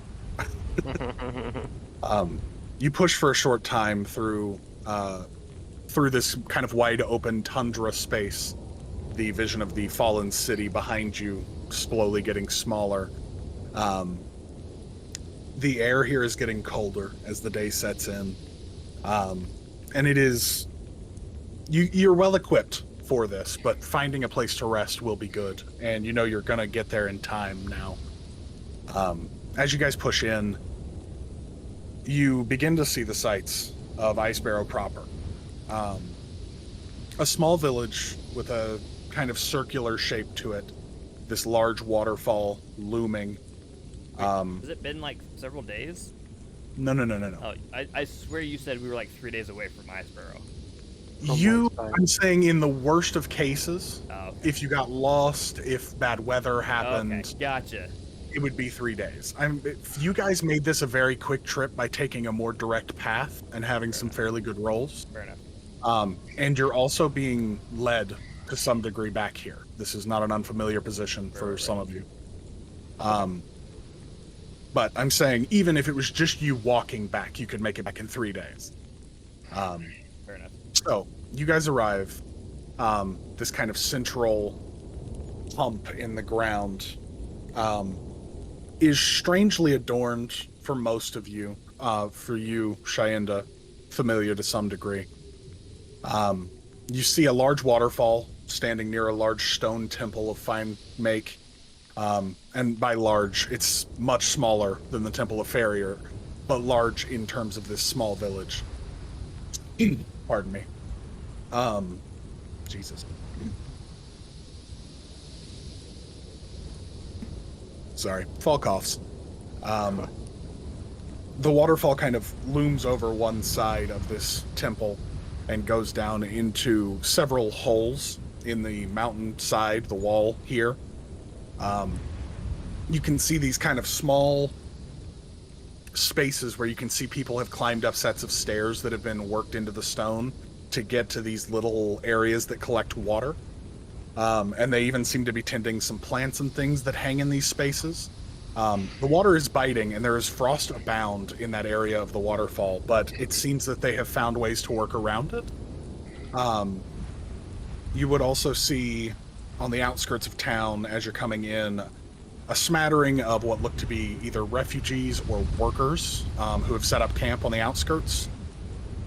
You push for a short time through this kind of wide open tundra space, the vision of the fallen city behind you slowly getting smaller. The air here is getting colder as the day sets in, and it is you're well equipped for this, but finding a place to rest will be good, and you know you're gonna get there in time now. As you guys push in, you begin to see the sights of Ice Barrow proper. A small village with a kind of circular shape to it, this large waterfall looming. Has it been like several days? No. Oh, I swear you said we were like 3 days away from Ice Barrow. I'm saying in the worst of cases, Oh, okay. if you got lost, if bad weather happened, Okay, gotcha. it would be 3 days. If you guys made this a very quick trip by taking a more direct path and having some fairly good rolls. Fair enough. And you're also being led to some degree back here. This is not an unfamiliar position for some of you. But I'm saying, even if it was just you walking back, you could make it back in 3 days. Fair enough. So, you guys arrive. This kind of central hump in the ground is strangely adorned for most of you. For you, Shaenda, familiar to some degree. You see a large waterfall standing near a large stone temple of fine make. And by large, it's much smaller than the Temple of Farrier, but large in terms of this small village. Pardon me. Jesus. Sorry, fall coughs. The waterfall kind of looms over one side of this temple and goes down into several holes in the mountainside, the wall here. You can see these kind of small spaces where you can see people have climbed up sets of stairs that have been worked into the stone to get to these little areas that collect water. And they even seem to be tending some plants and things that hang in these spaces. The water is biting, and there is frost abound in that area of the waterfall, but it seems that they have found ways to work around it. You would also see on the outskirts of town, as you're coming in, a smattering of what look to be either refugees or workers who have set up camp on the outskirts.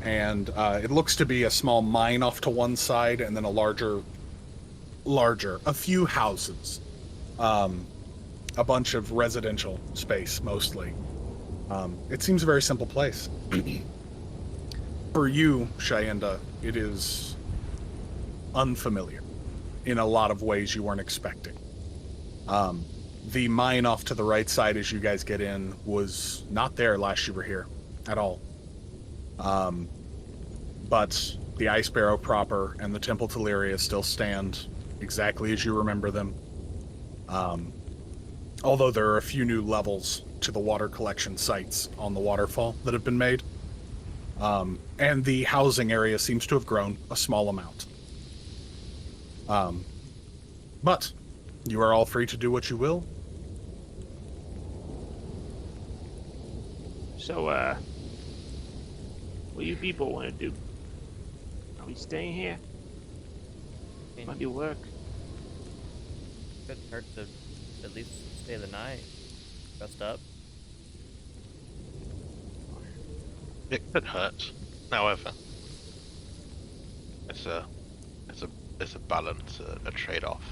And it looks to be a small mine off to one side, and then a few houses. A bunch of residential space, mostly. It seems a very simple place. For you, Shaenda, it is unfamiliar in a lot of ways you weren't expecting. The mine off to the right side as you guys get in was not there last you were here at all. But the Ice Barrow proper and the Temple Teleria still stand exactly as you remember them. Although there are a few new levels to the water collection sites on the waterfall that have been made. And the housing area seems to have grown a small amount. But you are all free to do what you will. So, what do you people want to do? Are we staying here? Might be work. Couldn't hurt to at least stay the night. Rest up. It could hurt. However, it's a balance, a trade-off.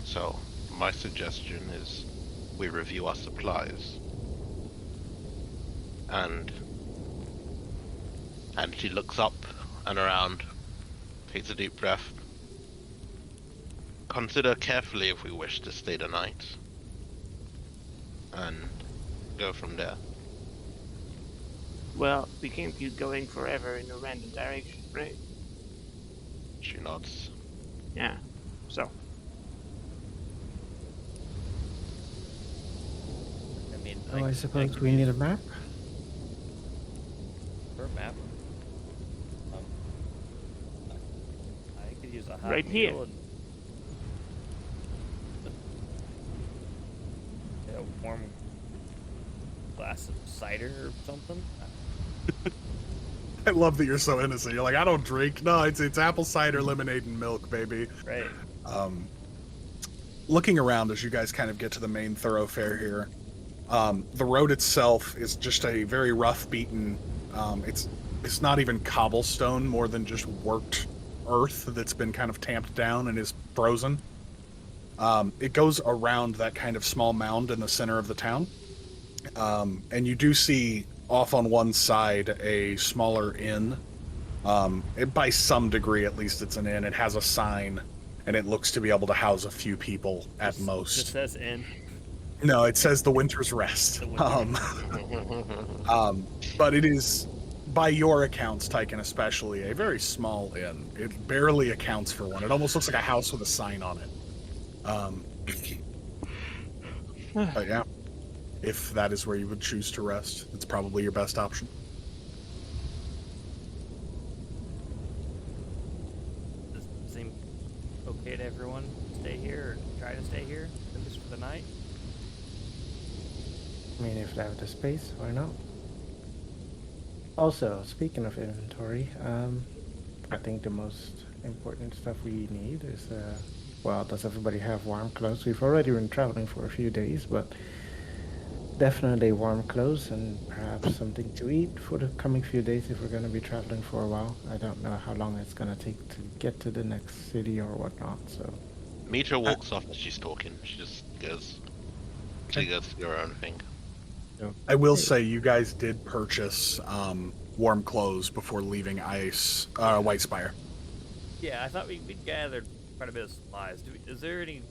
So, my suggestion is we review our supplies. And she looks up and around, takes a deep breath. Consider carefully if we wish to stay the night. And go from there. Well, we can't keep going forever in a random direction, right? She nods. Yeah. So. I mean, Oh, I suppose we need a map? For a map. I could use a hot Right here. meal and a warm glass of cider or something. I love that you're so innocent. You're like, I don't drink. No, it's apple cider, lemonade, and milk, baby. Right. Looking around as you guys kind of get to the main thoroughfare here, the road itself is just a very rough, beaten. It's not even cobblestone, more than just worked earth that's been kind of tamped down and is frozen. It goes around that kind of small mound in the center of the town, and you do see off on one side a smaller inn. By some degree, at least, it's an inn. It has a sign, and it looks to be able to house a few people at most. It says inn. No, it says the Winter's Rest. But it is, by your accounts, Tyken especially, a very small inn. It barely accounts for one. It almost looks like a house with a sign on it. But yeah, if that is where you would choose to rest, it's probably your best option. Does it seem okay to everyone to stay here or try to stay here, at least for the night? I mean, if they have the space, why not? Also, speaking of inventory, I think the most important stuff we need is, well, does everybody have warm clothes? We've already been traveling for a few days, but definitely warm clothes and perhaps something to eat for the coming few days if we're going to be traveling for a while. I don't know how long it's going to take to get to the next city or whatnot, so. Mitra walks off as she's talking. She just goes. She goes to do her own thing. I will say you guys did purchase warm clothes before leaving White Spire. Yeah, I thought we gathered quite a bit of supplies. Is there any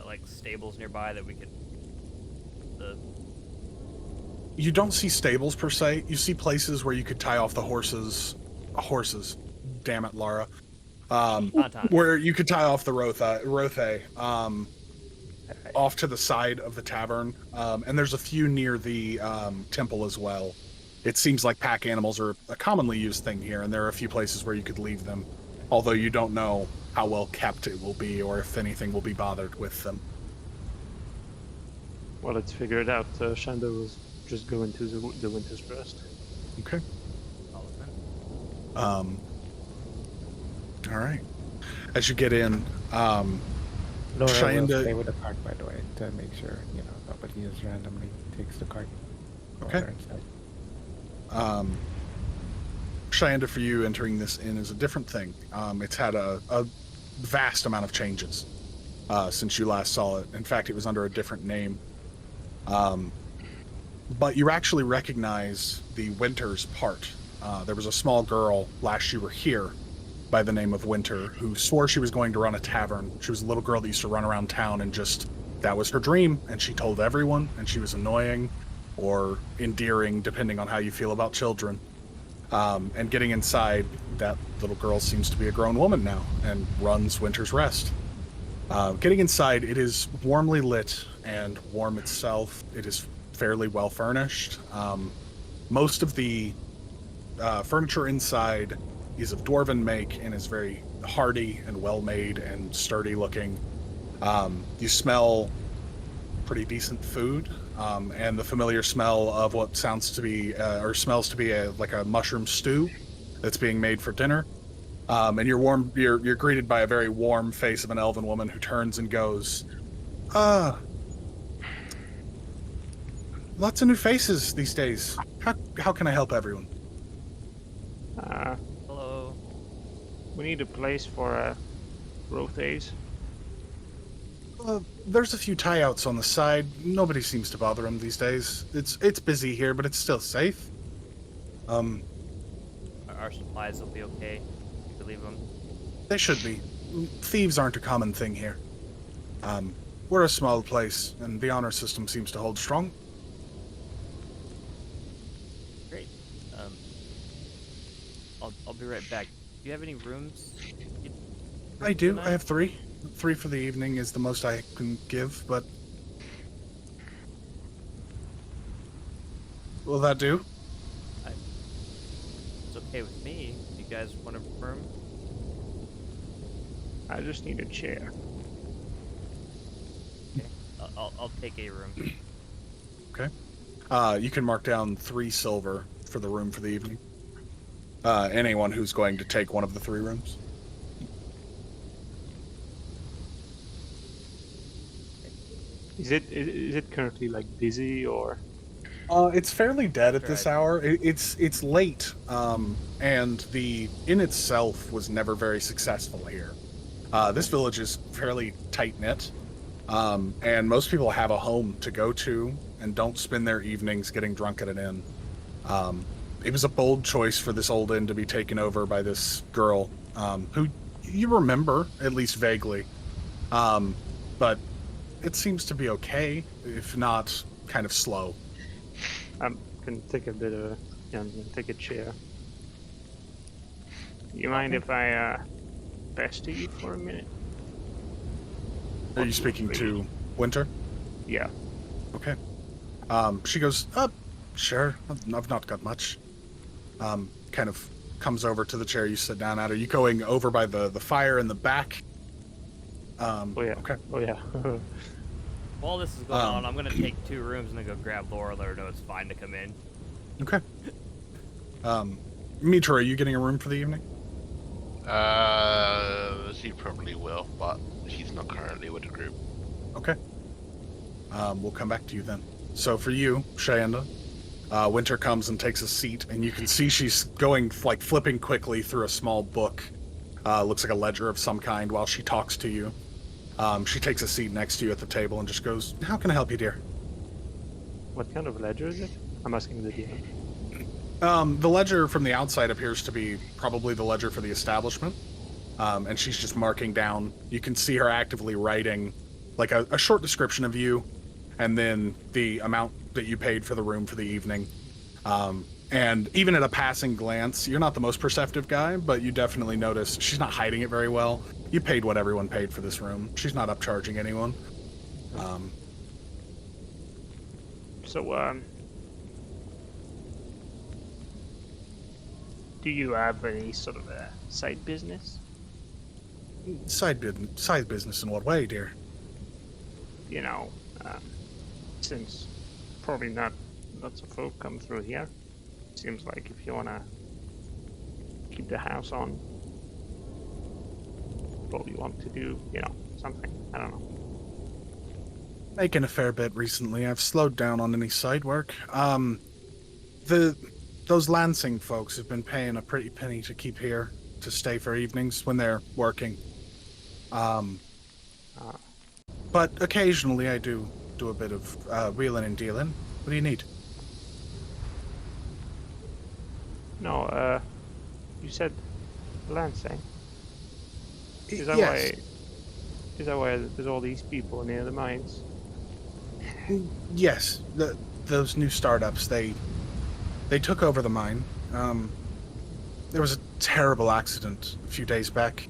like stables nearby that we could? You don't see stables per se. You see places where you could tie off the horses. Damn it, Lara. Where you could tie off the Rothe off to the side of the tavern. And there's a few near the temple as well. It seems like pack animals are a commonly used thing here, and there are a few places where you could leave them. Although you don't know how well kept it will be, or if anything will be bothered with them. Well, let's figure it out. Shanda will just go into the Winter's Rest. Okay. All right. As you get in, Laura will Shanda... stay with the cart, by the way, to make sure, nobody just randomly takes the cart. Okay. Shanda, for you, entering this inn is a different thing. It's had a vast amount of changes since you last saw it. In fact, it was under a different name. But you actually recognize the Winter's part. There was a small girl last you were here by the name of Winter who swore she was going to run a tavern. She was a little girl that used to run around town and that was her dream, and she told everyone, and she was annoying or endearing, depending on how you feel about children. And getting inside, that little girl seems to be a grown woman now and runs Winter's Rest. Getting inside, it is warmly lit and warm itself. It is fairly well furnished. Most of the furniture inside is of dwarven make and is very hardy and well made and sturdy looking. You smell pretty decent food, and the familiar smell of what sounds to be smells to be like a mushroom stew that's being made for dinner. And you're greeted by a very warm face of an elven woman who turns and goes, lots of new faces these days. How can I help everyone? Hello. We need a place for Rothes. There's a few tie-outs on the side. Nobody seems to bother them these days. It's busy here, but it's still safe. Our supplies will be okay. You can leave them. They should be. Thieves aren't a common thing here. We're a small place, and the honor system seems to hold strong. Great. I'll be right back. Do you have any rooms? I do. I have 3. 3 for the evening is the most I can give, but... Will that do? It's okay with me. You guys want a room? I just need a chair. Okay. I'll take a room. Okay. You can mark down 3 silver for the room for the evening. Anyone who's going to take one of the 3 rooms. Is it currently like busy or? It's fairly dead at this hour. It's late, and the inn itself was never very successful here. This village is fairly tight-knit, and most people have a home to go to and don't spend their evenings getting drunk at an inn. It was a bold choice for this old inn to be taken over by this girl, who you remember, at least vaguely. But it seems to be okay, if not kind of slow. I'm gonna take a bit of, I'm gonna take a chair. You mind if I pass to you for a minute? Are you speaking to Winter? Yeah. Okay. She goes, sure. I've not got much. Kind of comes over to the chair you sit down at. Are you going over by the fire in the back? Oh yeah. Okay. Oh yeah. While this is going on, I'm gonna take 2 rooms and then go grab Laura, let her know it's fine to come in. Okay. Mitra, are you getting a room for the evening? She probably will, but she's not currently with the group. Okay. We'll come back to you then. So for you, Shayanda, Winter comes and takes a seat, and you can see she's going, like, flipping quickly through a small book. Looks like a ledger of some kind while she talks to you. She takes a seat next to you at the table and just goes, how can I help you, dear? What kind of ledger is it? I'm asking the DM. The ledger from the outside appears to be probably the ledger for the establishment. And she's just marking down. You can see her actively writing, like, a short description of you, and then the amount that you paid for the room for the evening. And even at a passing glance, you're not the most perceptive guy, but you definitely notice she's not hiding it very well. You paid what everyone paid for this room. She's not upcharging anyone. So, do you have any sort of a side business? Side business in what way, dear? You know, since probably not lots of folk come through here, seems like if you wanna keep the house on, probably want to do, you know, something. I don't know. Making a fair bit recently. I've slowed down on any side work. Those Lansing folks have been paying a pretty penny to keep here to stay for evenings when they're working. But occasionally I do a bit of wheeling and dealing. What do you need? No, you said Lansing. Is that Yes. why? Is that why there's all these people near the mines? Yes. Those new startups, they took over the mine. There was a terrible accident a few days back.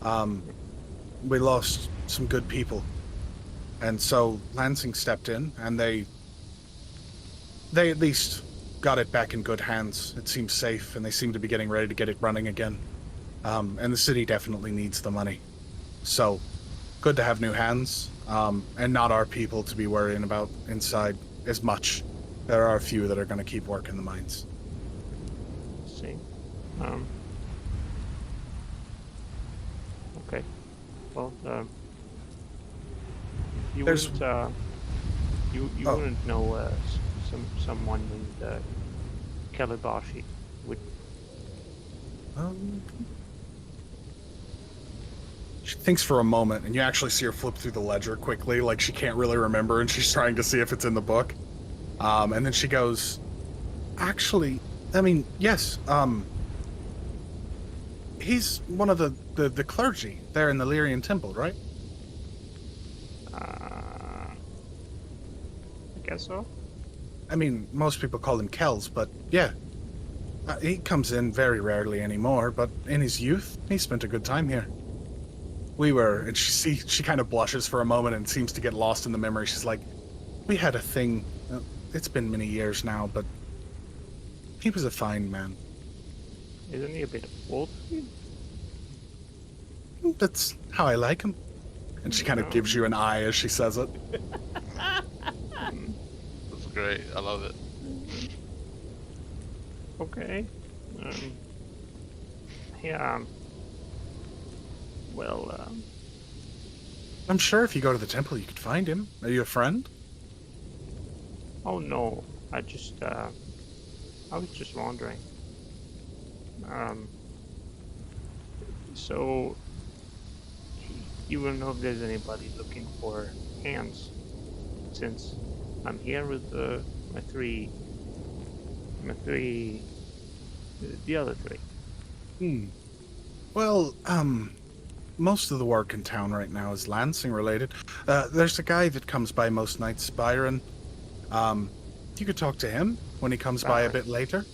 We lost some good people. And so Lansing stepped in, and they at least got it back in good hands. It seems safe, and they seem to be getting ready to get it running again. And the city definitely needs the money. So, good to have new hands, and not our people to be worrying about inside as much. There are a few that are going to keep working the mines. Let's see. Okay. Well, you There's- wouldn't you Oh. wouldn't know someone named Calabashi, would She thinks for a moment, and you actually see her flip through the ledger quickly, like she can't really remember, and she's trying to see if it's in the book. And then she goes, actually, I mean, yes, he's one of the clergy there in the Lyrian Temple, right? I guess so. I mean, most people call him Kells, but yeah. He comes in very rarely anymore, but in his youth, he spent a good time here. And she kind of blushes for a moment and seems to get lost in the memory. She's like, we had a thing. It's been many years now, but he was a fine man. Isn't he a bit old? That's how I like him. And she kind of gives you an eye as she says it. That's great. I love it. Okay. Yeah. Well, I'm sure if you go to the temple, you could find him. Are you a friend? oh no, I was just wondering. So, you will know if there's anybody looking for hands, since I'm here with the other three. Well, most of the work in town right now is Lansing related. There's a guy that comes by most nights, Byron. You could talk to him when he comes by a bit later.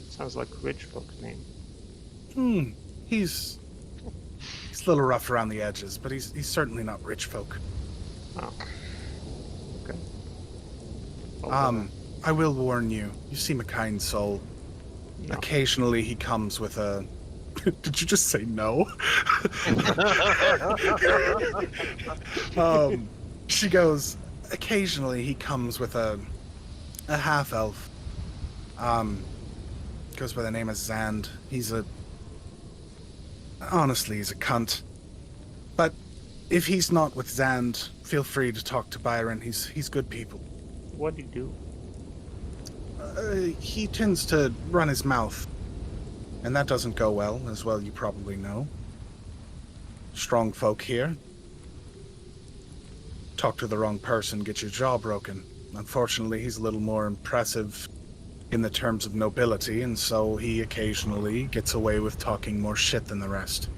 Sounds like a rich folk's name. He's a little rough around the edges, but he's certainly not rich folk. Oh. Okay. I will warn you. You seem a kind soul. No. Occasionally he comes with a... Did you just say no? She goes, occasionally he comes with a half-elf. Goes by the name of Zand. Honestly, he's a cunt. But if he's not with Zand, feel free to talk to Byron. He's good people. What do you do? He tends to run his mouth. And that doesn't go well, as well you probably know. Strong folk here. Talk to the wrong person, get your jaw broken. Unfortunately, he's a little more impressive in the terms of nobility, and so he occasionally gets away with talking more shit than the rest.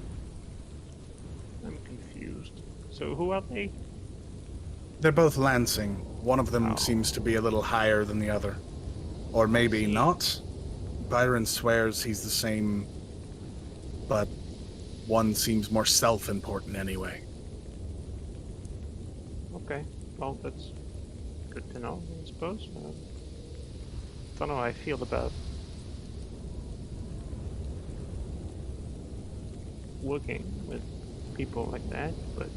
I'm confused. So who are they? They're both Lansing. One of them Oh. seems to be a little higher than the other. Or maybe See. not. Byron swears he's the same, but one seems more self-important anyway. Okay, well, that's good to know, I suppose. Don't know how I feel about working with people like that, but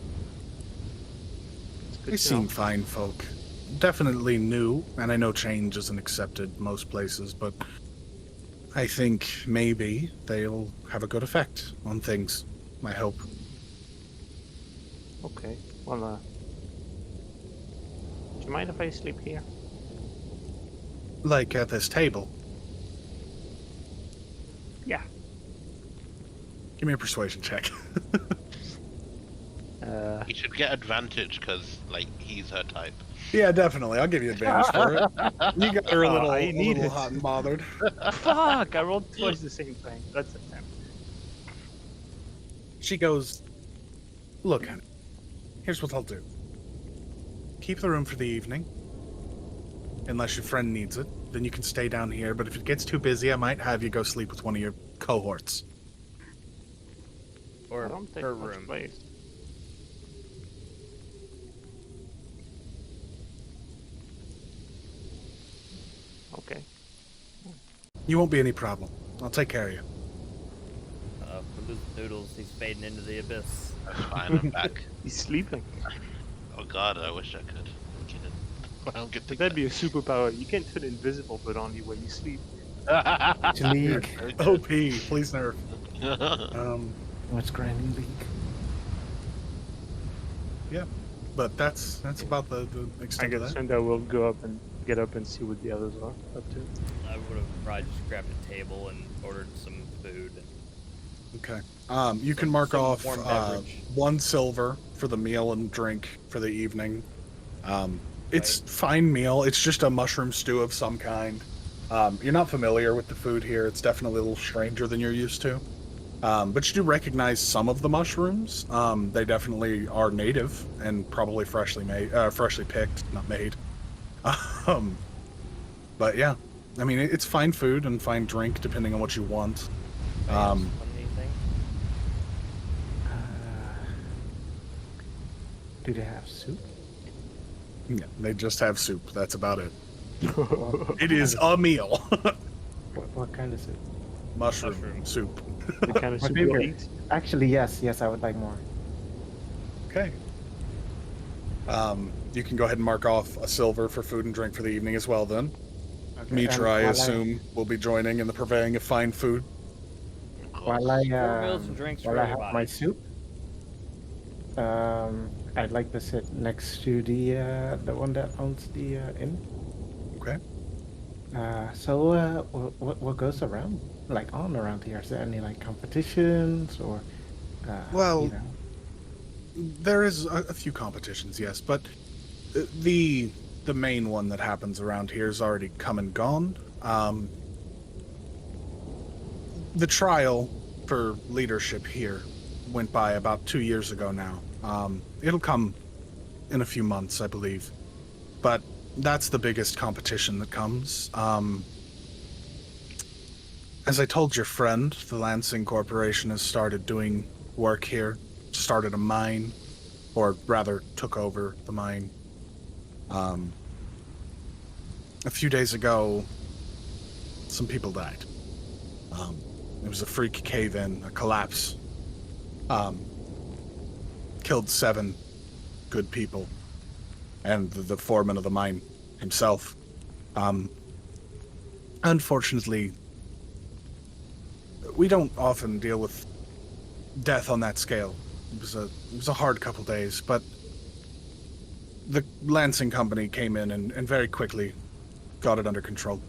it's good They to seem know. fine folk. Definitely new, and I know change isn't accepted most places, but I think maybe they'll have a good effect on things. I hope. Okay, well, do you mind if I sleep here? Like at this table. Yeah. Give me a persuasion check. He should get advantage because, like, he's her type. Yeah, definitely. I'll give you advantage for it. You got her a Oh, little, I need it. hot and bothered. Fuck! I rolled twice the same thing. That's a 10. She goes, look, honey, here's what I'll do. Keep the room for the evening. Unless your friend needs it, then you can stay down here, but if it gets too busy, I might have you go sleep with one of your cohorts. Or I don't take her much room. place. Okay. You won't be any problem. I'll take care of you. For Loose Noodles, he's fading into the abyss. That's fine, I'm back. He's sleeping. Oh god, I wish I could. I'm kidding. I don't get to That'd be a superpower. You can turn invisible, but only when you sleep. League. OP, please nerf. What's grinding league? Yeah, but that's about the I extent of guess that. and I will go up and get up and see what the others are up to. I would have probably just grabbed a table and ordered some food. Okay. You can Some- mark some off warm beverage. 1 silver for the meal and drink for the evening. It's fine meal. It's just a mushroom stew of some kind. You're not familiar with the food here. It's definitely a little stranger than you're used to. But you do recognize some of the mushrooms. They definitely are native and probably freshly picked, not made. But yeah, I mean, it's fine food and fine drink depending on what you want. Anything? Do they have soup? Yeah, they just have soup. That's about it. It is a meal. What kind of soup? Mushroom soup. The kind of My soup you favorite. eat. Actually, yes, I would like more. Okay. You can go ahead and mark off a silver for food and drink for the evening as well then. Okay, Mitra, I while assume, will be joining in the purveying of fine food. While I, Four meals and drinks while for I have everybody. my soup, I'd like to sit next to the one that owns the inn. Okay. So what goes around, like on around here? Is there any like competitions or? Well, you know? There is a few competitions, yes, but the main one that happens around here is already come and gone. The trial for leadership here went by about 2 years ago now. It'll come in a few months, I believe. But that's the biggest competition that comes. As I told your friend, the Lansing Corporation has started doing work here. Started a mine, or rather took over the mine. a few days ago, some people died. It was a freak cave-in, a collapse. Killed 7 good people, and the foreman of the mine himself. Unfortunately, we don't often deal with death on that scale. It was a hard couple days, but the Lansing Company came in and very quickly got it under control.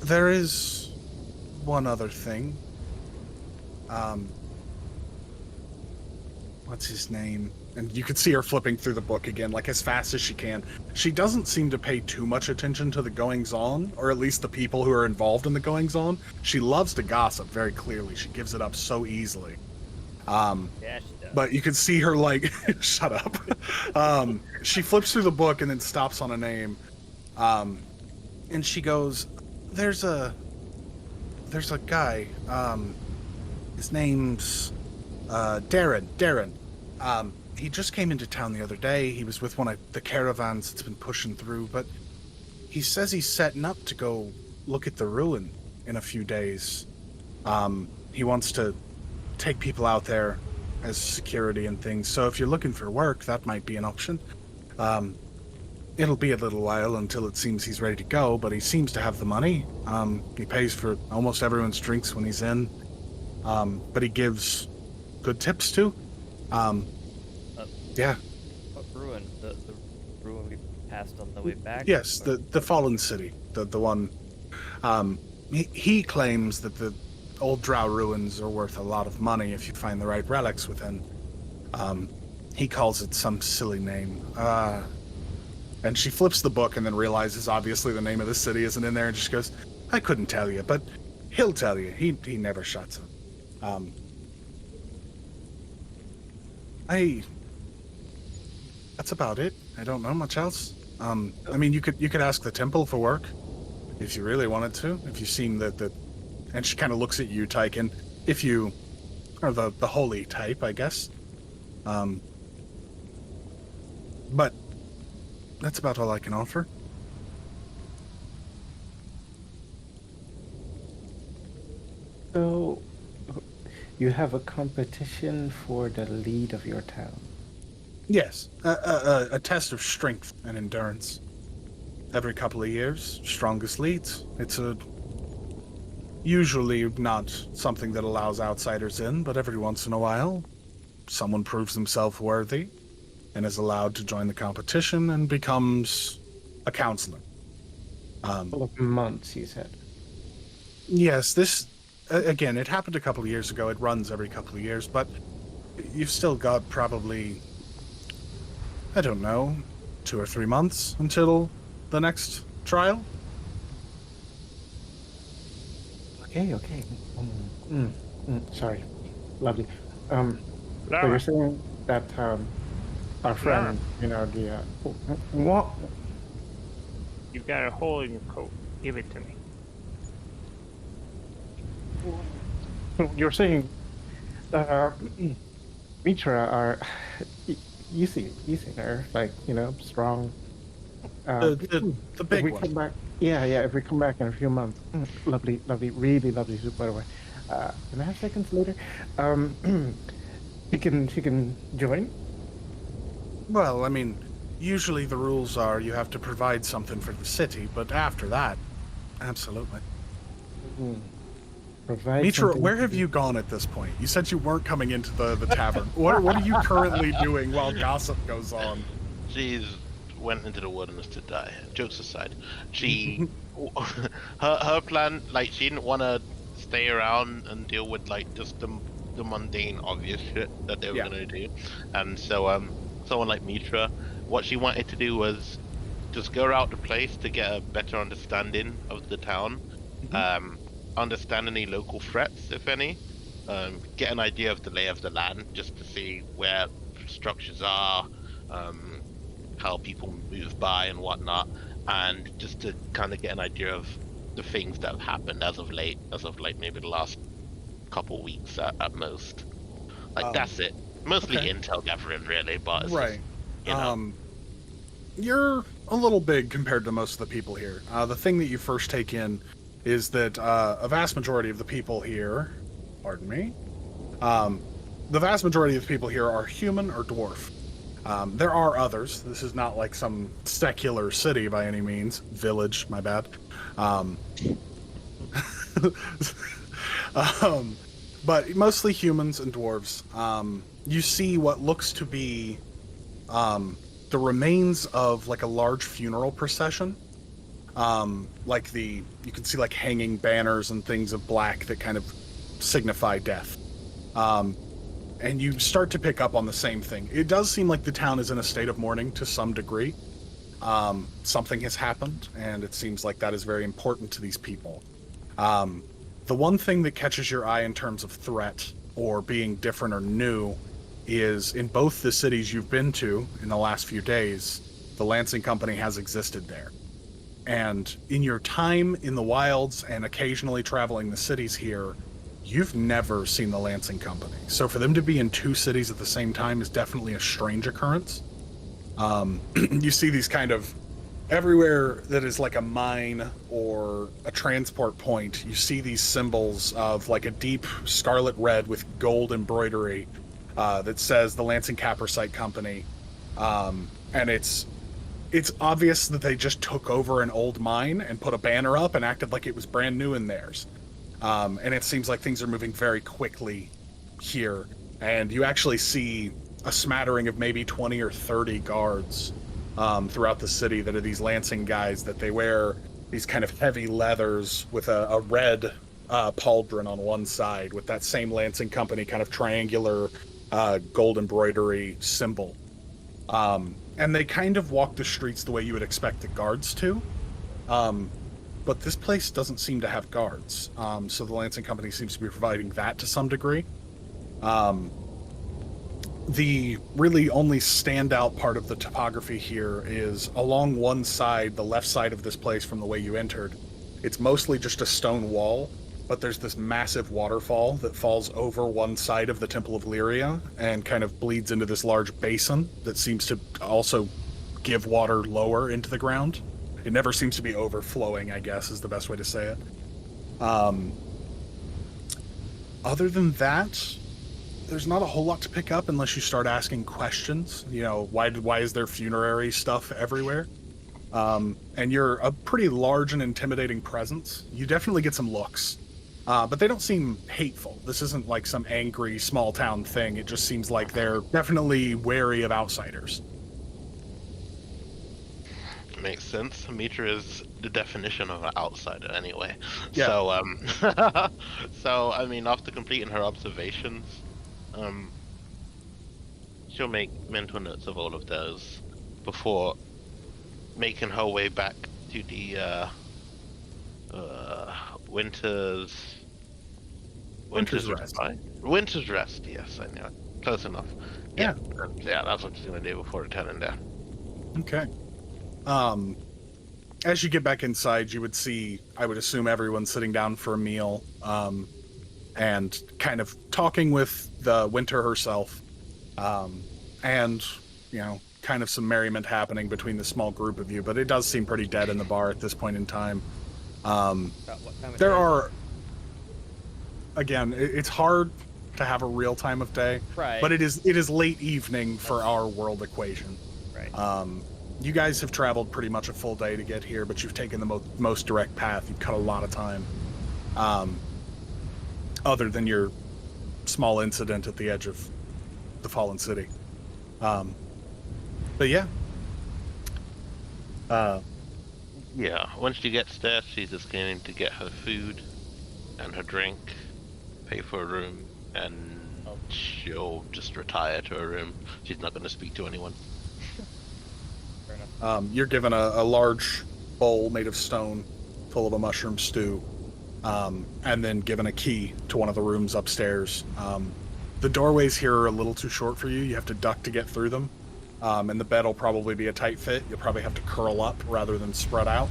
There is one other thing. What's his name? And you could see her flipping through the book again, like as fast as she can. She doesn't seem to pay too much attention to the goings-on, or at least the people who are involved in the goings-on. She loves to gossip, very clearly. She gives it up so easily. Yeah, she does. But you can see her, like, shut up. She flips through the book and then stops on a name. And she goes, there's a guy, his name's Darren. He just came into town the other day. He was with one of the caravans that's been pushing through, but he says he's setting up to go look at the ruin in a few days. He wants to take people out there as security and things, so if you're looking for work, that might be an option. It'll be a little while until it seems he's ready to go, but he seems to have the money. He pays for almost everyone's drinks when he's in, but he gives good tips too. Yeah. What ruin? The ruin we passed on the way back? Yes, Or- the fallen city, the one. He claims that the old drow ruins are worth a lot of money if you find the right relics within. He calls it some silly name. And she flips the book and then realizes obviously the name of the city isn't in there and just goes, I couldn't tell you, but he'll tell you. He never shuts up. That's about it. I don't know much else. I mean, you could ask the temple for work if you really wanted to. If you've seen the and she kind of looks at you, Tyken. If you are the holy type, I guess. But that's about all I can offer. So, you have a competition for the lead of your town. Yes, a test of strength and endurance. Every couple of years, strongest leads. It's usually not something that allows outsiders in, but every once in a while, someone proves themselves worthy and is allowed to join the competition and becomes a counselor. Couple of months, you said. Yes, this, again, it happened a couple of years ago. It runs every couple of years, but you've still got probably, I don't know, 2 or 3 months until the next trial. Okay. Sorry. Lovely. So Lara, you're saying that our friend, the what? you've got a hole in your coat. Give it to me. You're saying Mitra are you see her like strong. The If big we one. come back, yeah. If we come back in a few months, lovely, really lovely soup, by the way. Can I have seconds later? She can join. Well, I mean, usually the rules are you have to provide something for the city, but after that, absolutely. Provide Mitra, something where to have do. you gone at this point? You said you weren't coming into the tavern. What are you currently doing while gossip goes on? She's went into the wilderness to die. Jokes aside, she her plan, like, she didn't want to stay around and deal with like just the mundane obvious shit that they were Yeah. gonna do, and so someone like Mitra, what she wanted to do was just go out the place to get a better understanding of the town, understand any local threats, if any, get an idea of the lay of the land, just to see where structures are, how people move by and whatnot, and just to kind of get an idea of the things that have happened as of late, maybe the last couple weeks at most. Like, that's it. Mostly okay. intel gathering, really, but it's Right. You know. You're a little big compared to most of the people here. The thing that you first take in is that a vast majority of the people here, pardon me, the vast majority of the people here are human or dwarf. There are others. This is not like some secular city by any means. Village, my bad. But mostly humans and dwarves. You see what looks to be the remains of like a large funeral procession. You can see like hanging banners and things of black that kind of signify death. And you start to pick up on the same thing. It does seem like the town is in a state of mourning to some degree. Something has happened, and it seems like that is very important to these people. The one thing that catches your eye in terms of threat or being different or new is in both the cities you've been to in the last few days, the Lansing Company has existed there. And in your time in the wilds and occasionally traveling the cities here, you've never seen the Lansing Company. So for them to be in two cities at the same time is definitely a strange occurrence. You see these kind of everywhere that is like a mine or a transport point, you see these symbols of like a deep scarlet red with gold embroidery that says the Lansing Capricite Company. And it's obvious that they just took over an old mine and put a banner up and acted like it was brand new in theirs. And it seems like things are moving very quickly here. And you actually see a smattering of maybe 20 or 30 guards throughout the city that are these Lansing guys that they wear these kind of heavy leathers with a red pauldron on one side with that same Lansing Company kind of triangular gold embroidery symbol. And they kind of walk the streets the way you would expect the guards to. But this place doesn't seem to have guards. So the Lansing Company seems to be providing that to some degree. The really only standout part of the topography here is along one side, the left side of this place from the way you entered. It's mostly just a stone wall, but there's this massive waterfall that falls over one side of the Temple of Lyria and kind of bleeds into this large basin that seems to also give water lower into the ground. It never seems to be overflowing, I guess, is the best way to say it. Other than that, there's not a whole lot to pick up unless you start asking questions. You know, why is there funerary stuff everywhere? And you're a pretty large and intimidating presence. You definitely get some looks. But they don't seem hateful. This isn't like some angry small town thing. It just seems like they're definitely wary of outsiders. Makes sense. Mitra is the definition of an outsider anyway. Yeah. So, so I mean, after completing her observations, she'll make mental notes of all of those before making her way back to the Winter's Rest. Right? Winter's Rest, yes, I know. Close enough. Yeah. Yeah, that's what she's gonna do before returning there. Okay. As you get back inside, you would see, I would assume, everyone sitting down for a meal, and kind of talking with the Winter herself, and, you know, kind of some merriment happening between the small group of you, but it does seem pretty dead in the bar at this point in time. About what time of There day? are, again, it's hard to have a real time of day, Right. but it is late evening for our world equation. Right. You guys have traveled pretty much a full day to get here, but you've taken the most direct path. You've cut a lot of time. Other than your small incident at the edge of the fallen city. But yeah. Yeah, once she gets there, she's just going to get her food and her drink, pay for a room, and she'll just retire to her room. She's not going to speak to anyone. Fair enough. You're given a large bowl made of stone full of a mushroom stew, and then given a key to one of the rooms upstairs. The doorways here are a little too short for you. You have to duck to get through them. And the bed will probably be a tight fit. You'll probably have to curl up rather than spread out,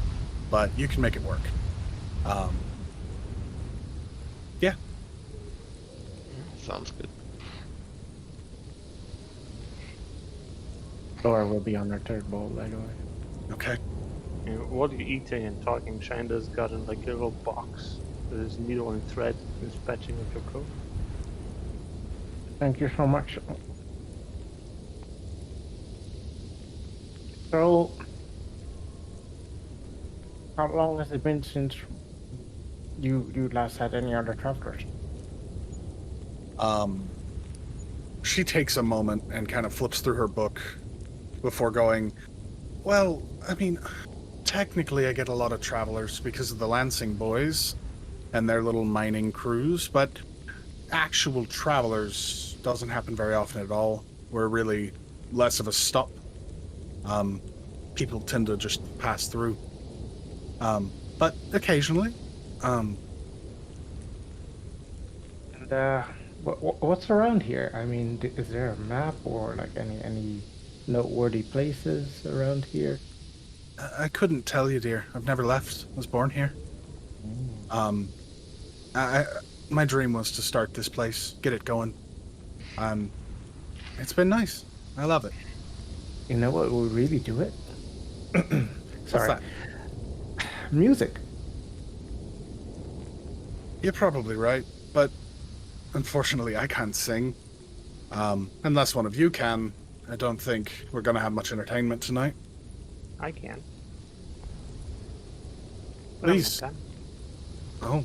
but you can make it work. Yeah. Sounds good. Laura will be on her third bowl, by the way. Okay. While you're eating and talking, Shanda's got in like a little box with his needle and thread and is patching up your coat. Thank you so much. So, how long has it been since you last had any other travelers? She takes a moment and kind of flips through her book before going, well, I mean, technically I get a lot of travelers because of the Lansing boys and their little mining crews, but actual travelers doesn't happen very often at all. We're really less of a stop. People tend to just pass through. But occasionally. And what's around here? I mean, is there a map or like any noteworthy places around here? I couldn't tell you, dear. I've never left. I was born here. My dream was to start this place, get it going. It's been nice. I love it. You know what would really do it? Sorry. What's that? Music. You're probably right, but unfortunately I can't sing. Unless one of you can, I don't think we're gonna have much entertainment tonight. I can. But I'm Please. not done. Oh.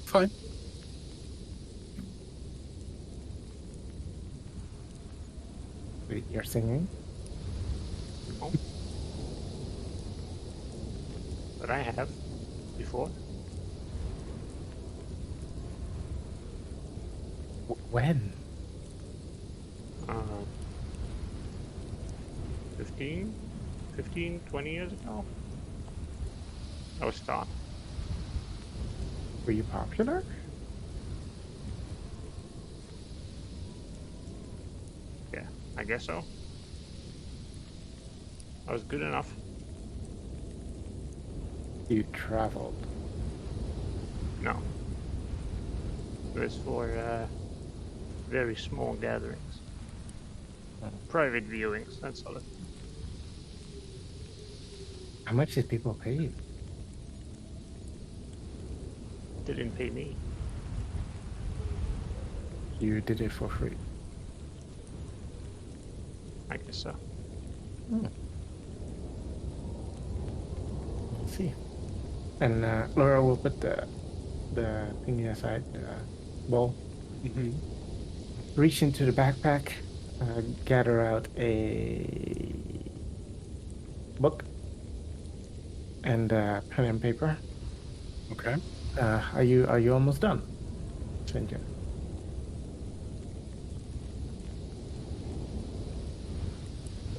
Fine. You're singing? No. But I have before. When? 15, 20 years ago. I was taught. Were you popular? Yeah, I guess so. I was good enough. You traveled. No. It was for very small gatherings. Private viewings, that's all. How much did people pay you? They didn't pay me. You did it for free. I guess so. Let's see. And Laura will put the thingy aside, the bowl. Mm-hmm. Reach into the backpack, gather out a book and pen and paper. Okay. Are you almost done, Sinja?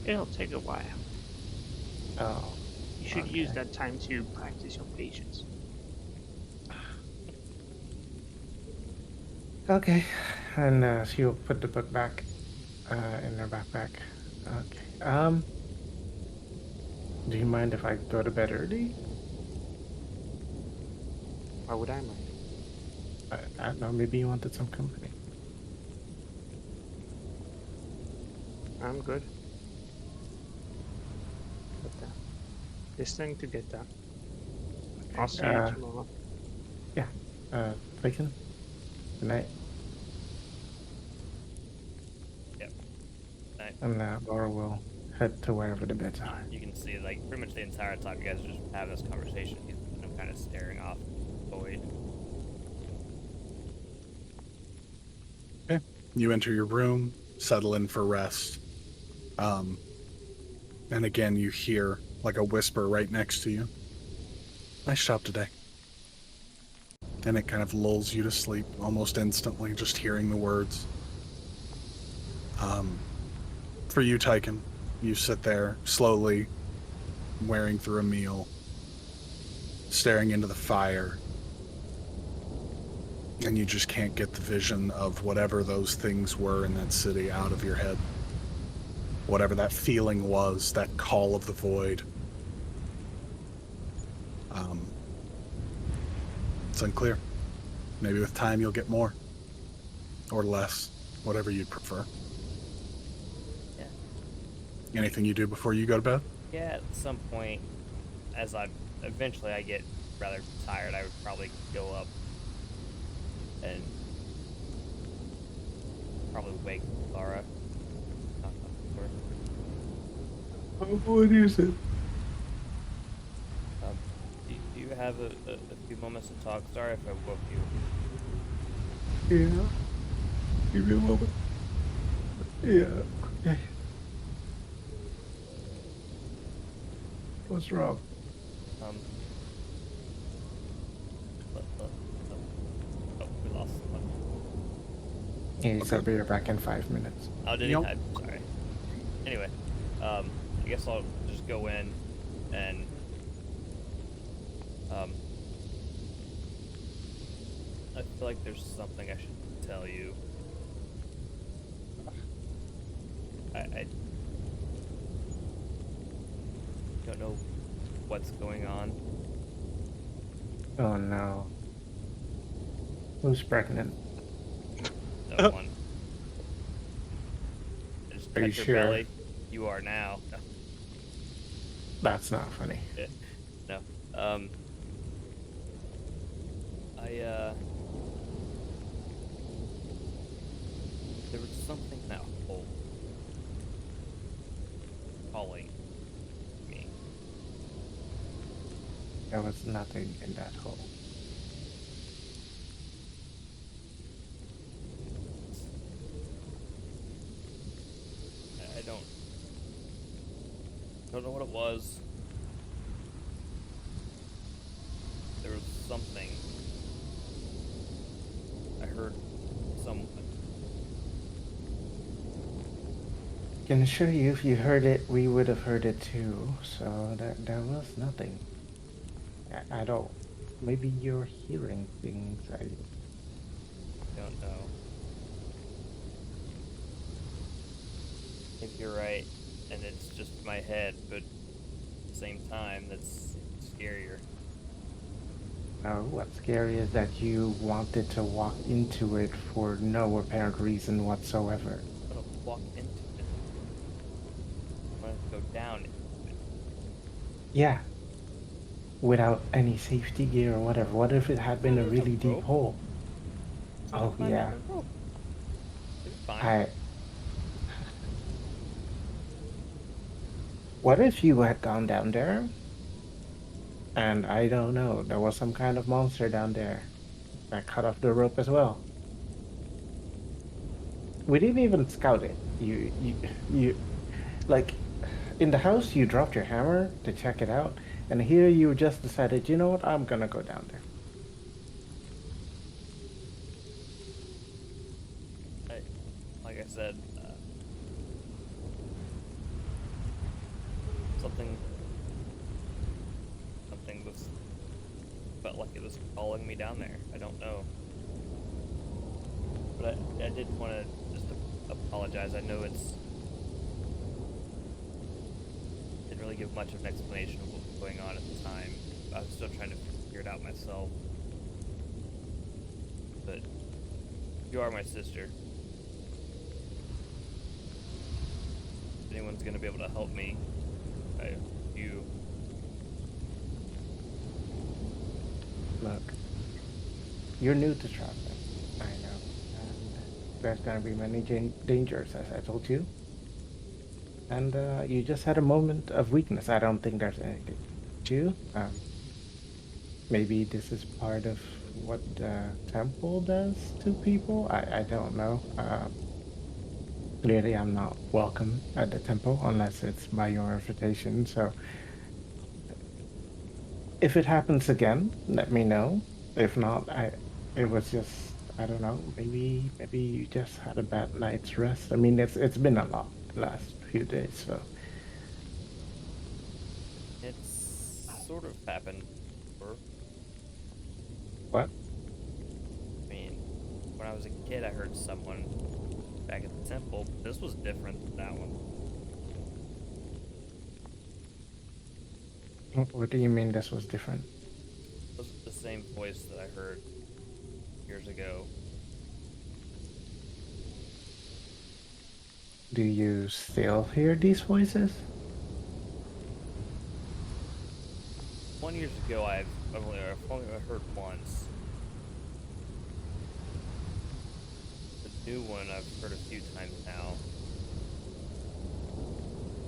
It'll take a while. Oh. You should use Okay. that time to practice your patience. Okay. And she'll put the book back in her backpack. Okay. Do you mind if I go to bed early? Why would I mind? I don't know. Maybe you wanted some company. I'm good. But this thing to get done. I'll see you tomorrow. Yeah. Bacon. Good night. Yep. Night. And Laura will head to wherever the beds are. You can see, like, pretty much the entire time you guys are just having this conversation. He's kind of staring off the void. Okay. You enter your room, settle in for rest. And again, you hear like a whisper right next to you. Nice job today. And it kind of lulls you to sleep almost instantly, just hearing the words. For you, Tyken, you sit there slowly, wearing through a meal, staring into the fire, and you just can't get the vision of whatever those things were in that city out of your head. Whatever that feeling was, that call of the void. It's unclear. Maybe with time you'll get more. Or less. Whatever you'd prefer. Yeah. Anything you do before you go to bed? Yeah, at some point, as I eventually I get rather tired, I would probably go up and probably wake Laura. Knock on the door. What is it? Do you have a few moments to talk? Sorry if I woke you. Yeah. Give me a moment. Yeah. Okay. What's wrong? Um, oh, we lost someone. He's I'll be back in 5 minutes. Oh, did he? Yep. I'm sorry. Anyway, I guess I'll just go in and I feel like there's something I should tell you. I don't know what's going on. Oh no. Who's pregnant? No one. I just Are you touch your sure? belly. You are now. No. That's not funny. No. I there was something in that hole calling me. There was nothing in that hole. I don't know what it was. There was something. I heard someone. I can assure you, if you heard it, we would have heard it too. So there was nothing. I don't. Maybe you're hearing things. I Don't know. If you're right, and it's just my head, but at the same time, that's scarier. know. What's scary is that you wanted to walk into it for no apparent reason whatsoever. I'm gonna walk into it. I'm gonna go down into it. Yeah, without any safety gear or whatever. What if it had been a There's a really deep rope. hole? Just gonna Oh climb yeah, down the rope. It's fine. I. What if you had gone down there and I don't know, there was some kind of monster down there that cut off the rope as well? We didn't even scout it. You, like, in the house, you dropped your hammer to check it out, and here you just decided, you know what, I'm gonna go down there. Like I said, something was felt like it was calling me down there. I don't know, but I did want to just apologize. I know it's didn't really give much of an explanation of what was going on at the time. I was still trying to figure it out myself, but you are my sister. If anyone's gonna be able to help me, you. Look, you're new to traveling, I know, and there's gonna be many dangers, as I told you. And you just had a moment of weakness. I don't think there's anything to you. Maybe this is part of what the temple does to people. I don't know. Clearly, I'm not welcome at the temple unless it's by your invitation. So, if it happens again, let me know. If not, it was just, I don't know. Maybe you just had a bad night's rest. I mean, it's been a lot the last few days. So, It's sort of happened before. what? I mean, when I was a kid, I heard someone back at the temple. But this was different than that one. What do you mean this was different? It was the same voice that I heard years ago. Do you still hear these voices? 1 years ago, I've only heard once. The new one I've heard a few times now.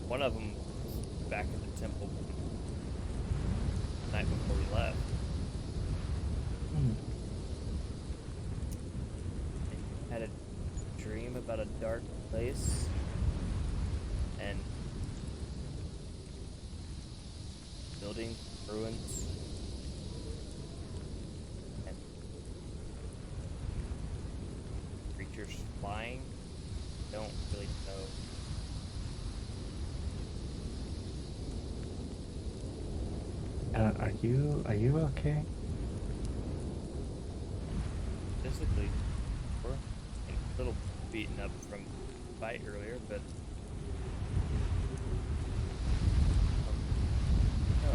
One of them was back at the temple the night before we left. Hmm. I had a dream about a dark place and building ruins and creatures flying. Don't really know. Are you okay? Physically, or a little beaten up from the fight earlier, but no.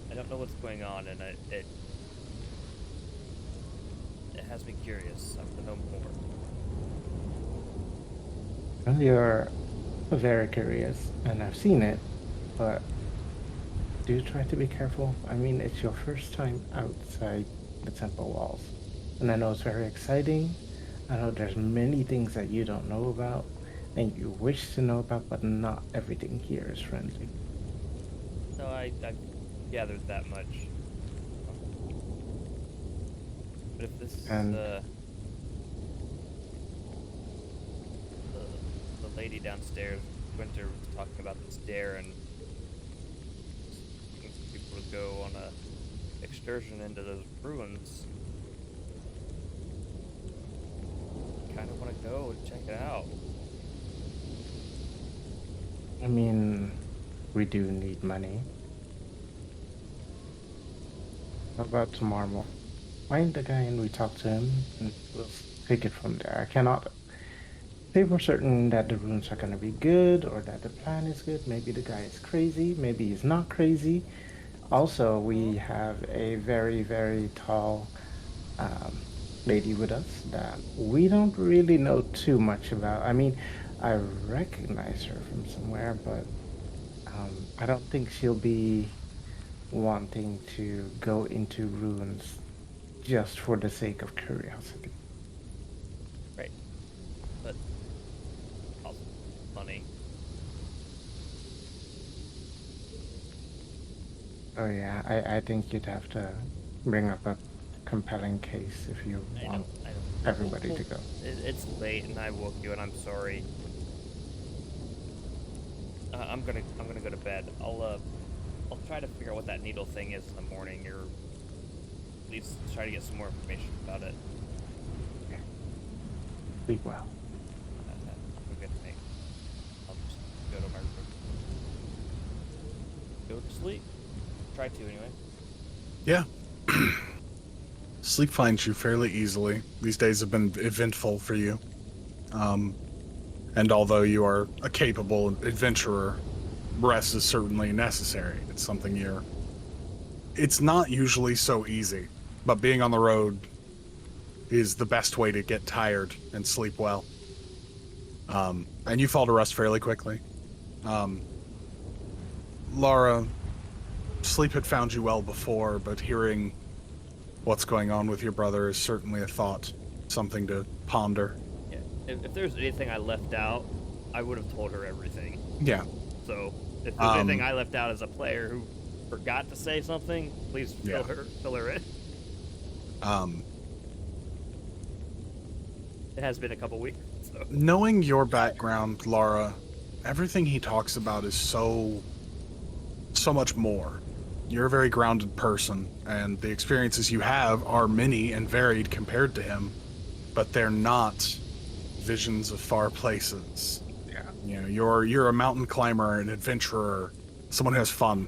I don't know what's going on, and it has me curious. I want to know more. Well, you're very curious, and I've seen it, but do try to be careful. I mean, it's your first time outside the temple walls, and I know it's very exciting. I know there's many things that you don't know about, and you wish to know about, but not everything here is friendly. No, I gathered that much. But if this is And the lady downstairs, Winter was talking about this dare and people would go on a excursion into those ruins. Kind of want to go and check it out. I mean, we do need money. How about tomorrow? Find the guy and we talk to him, and we'll take it from there. I cannot say for certain that the runes are gonna be good or that the plan is good. Maybe the guy is crazy, maybe he's not crazy. Also, we have a very, very tall um, lady with us that we don't really know too much about. I mean, I recognize her from somewhere, but I don't think she'll be wanting to go into ruins just for the sake of curiosity. Right. But also money. Oh yeah, I think you'd have to bring up a compelling case if you want I don't. everybody to go. It's late and I woke you and I'm sorry. I'm gonna go to bed. I'll try to figure out what that needle thing is in the morning, or at least try to get some more information about it. Okay. Sleep well. Have a good night. I'll just go to my room. Go to sleep. Try to anyway. Yeah. Sleep finds you fairly easily. These days have been eventful for you. And although you are a capable adventurer, rest is certainly necessary. It's something it's not usually so easy, but being on the road is the best way to get tired and sleep well. And you fall to rest fairly quickly. Laura, sleep had found you well before, but hearing what's going on with your brother is certainly a thought, something to ponder. Yeah. If there's anything I left out, I would have told her everything. Yeah. So if there's anything I left out as a player who forgot to say something, please fill her in. It has been a couple weeks. So. Knowing your background, Laura, everything he talks about is so much more. You're a very grounded person, and the experiences you have are many and varied compared to him, but they're not visions of far places. Yeah. You know, you're a mountain climber, an adventurer, someone who has fun.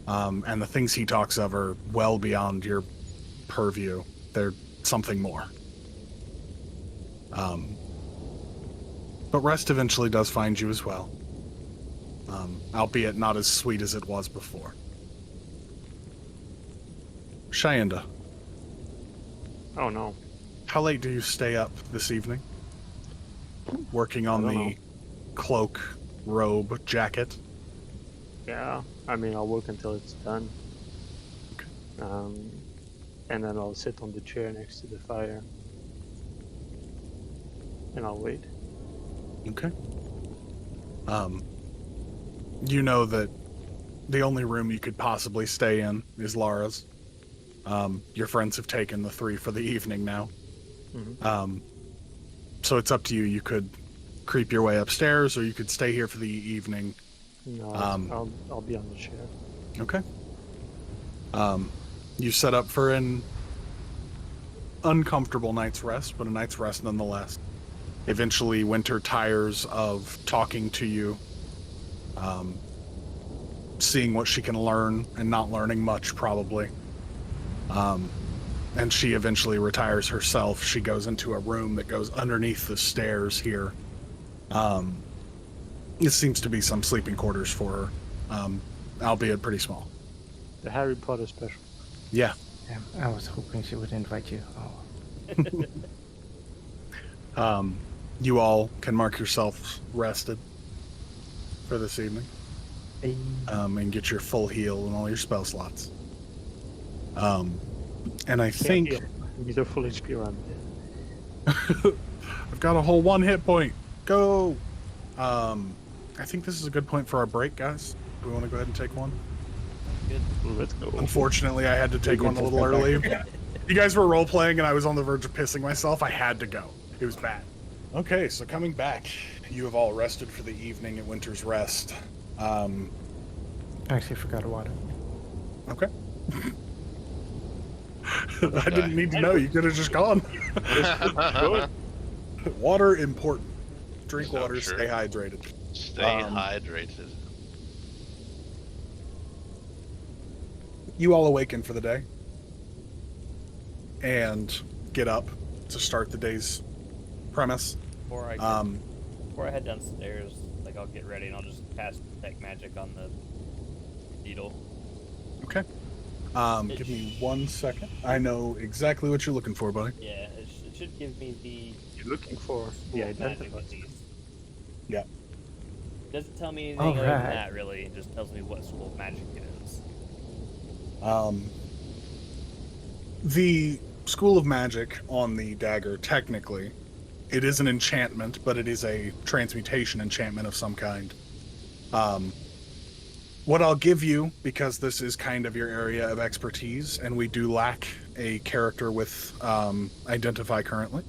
And the things he talks of are well beyond your purview. They're something more. But rest eventually does find you as well. Albeit not as sweet as it was before. Shayenda. Oh no. How late do you stay up this evening? Working on I don't the cloak, robe, jacket. Yeah, I mean, I'll work until it's done. Okay. And then I'll sit on the chair next to the fire. And I'll wait. Okay. You know that the only room you could possibly stay in is Lara's. Your friends have taken the 3 for the evening now. Mhm. So it's up to you. You could creep your way upstairs, or you could stay here for the evening. No, I'll be on the chair. Okay. You set up for an uncomfortable night's rest, but a night's rest nonetheless. Eventually, Winter tires of talking to you, seeing what she can learn and not learning much, probably. And she eventually retires herself. She goes into a room that goes underneath the stairs here. It seems to be some sleeping quarters for her, albeit pretty small. The Harry Potter special. Yeah. I was hoping she would invite you. Oh. You all can mark yourselves rested for this evening, Hey. and get your full heal and all your spell slots. And I Can't think heal. These are full HP around I've got a whole 1 hit point. Go. I think this is a good point for our break, guys. Do we want to go ahead and take one? Good. Let's go. Unfortunately, I had to take one a little early. You guys were role playing, and I was on the verge of pissing myself. I had to go. It was bad. Okay, so coming back, you have all rested for the evening at Winter's Rest. I actually forgot water. Okay. I didn't need to know. You could have just gone. Water important. Drink So water. true. Stay hydrated. Stay hydrated. You all awaken for the day and get up to start the day's premise. Before I head downstairs, like I'll get ready and I'll just cast detect magic on the needle. Okay. Give me 1 second. I know exactly what you're looking for, buddy. Yeah, it should give me the You're looking for the school of magic identifier. at least. Yeah. Doesn't tell me anything other than Alright. that really. It just tells me what school of magic it is. The School of Magic on the dagger, technically, it is an enchantment, but it is a transmutation enchantment of some kind. What I'll give you, because this is kind of your area of expertise, and we do lack a character with identify currently,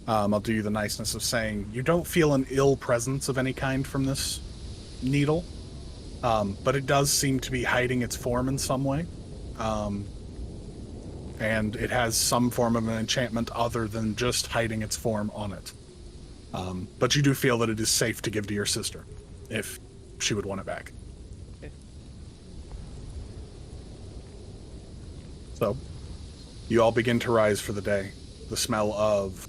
I'll do you the niceness of saying you don't feel an ill presence of any kind from this needle, but it does seem to be hiding its form in some way. And it has some form of an enchantment other than just hiding its form on it. But you do feel that it is safe to give to your sister, if she would want it back. Okay. So, you all begin to rise for the day. The smell of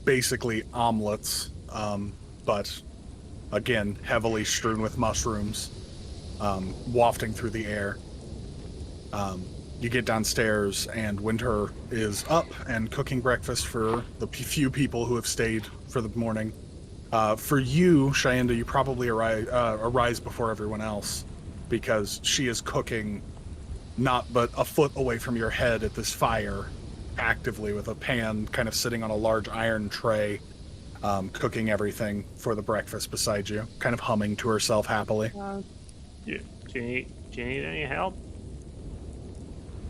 basically omelets, but again, heavily strewn with mushrooms, wafting through the air. You get downstairs, and Winter is up and cooking breakfast for the few people who have stayed for the morning. For you, Cheyenda, you probably arise before everyone else, because she is cooking not but a foot away from your head at this fire, actively with a pan kind of sitting on a large iron tray, cooking everything for the breakfast beside you, kind of humming to herself happily. Do you need any help?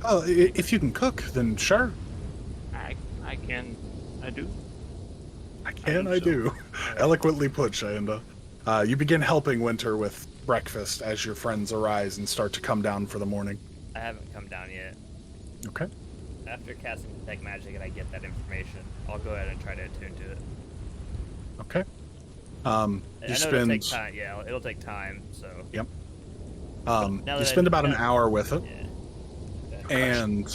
Oh, if you can cook, then sure. I can. I do. I can, I I think do. Eloquently put, Cheyenda. You begin helping Winter with breakfast as your friends arise and start to come down for the morning. I haven't come down yet. Okay. After casting detect magic and I get that information, I'll go ahead and try to attune to it. Okay. And You I know spend it'll take time. Yeah, it'll take time. So Yep. now You that spend about an yeah. hour with it, Yeah. and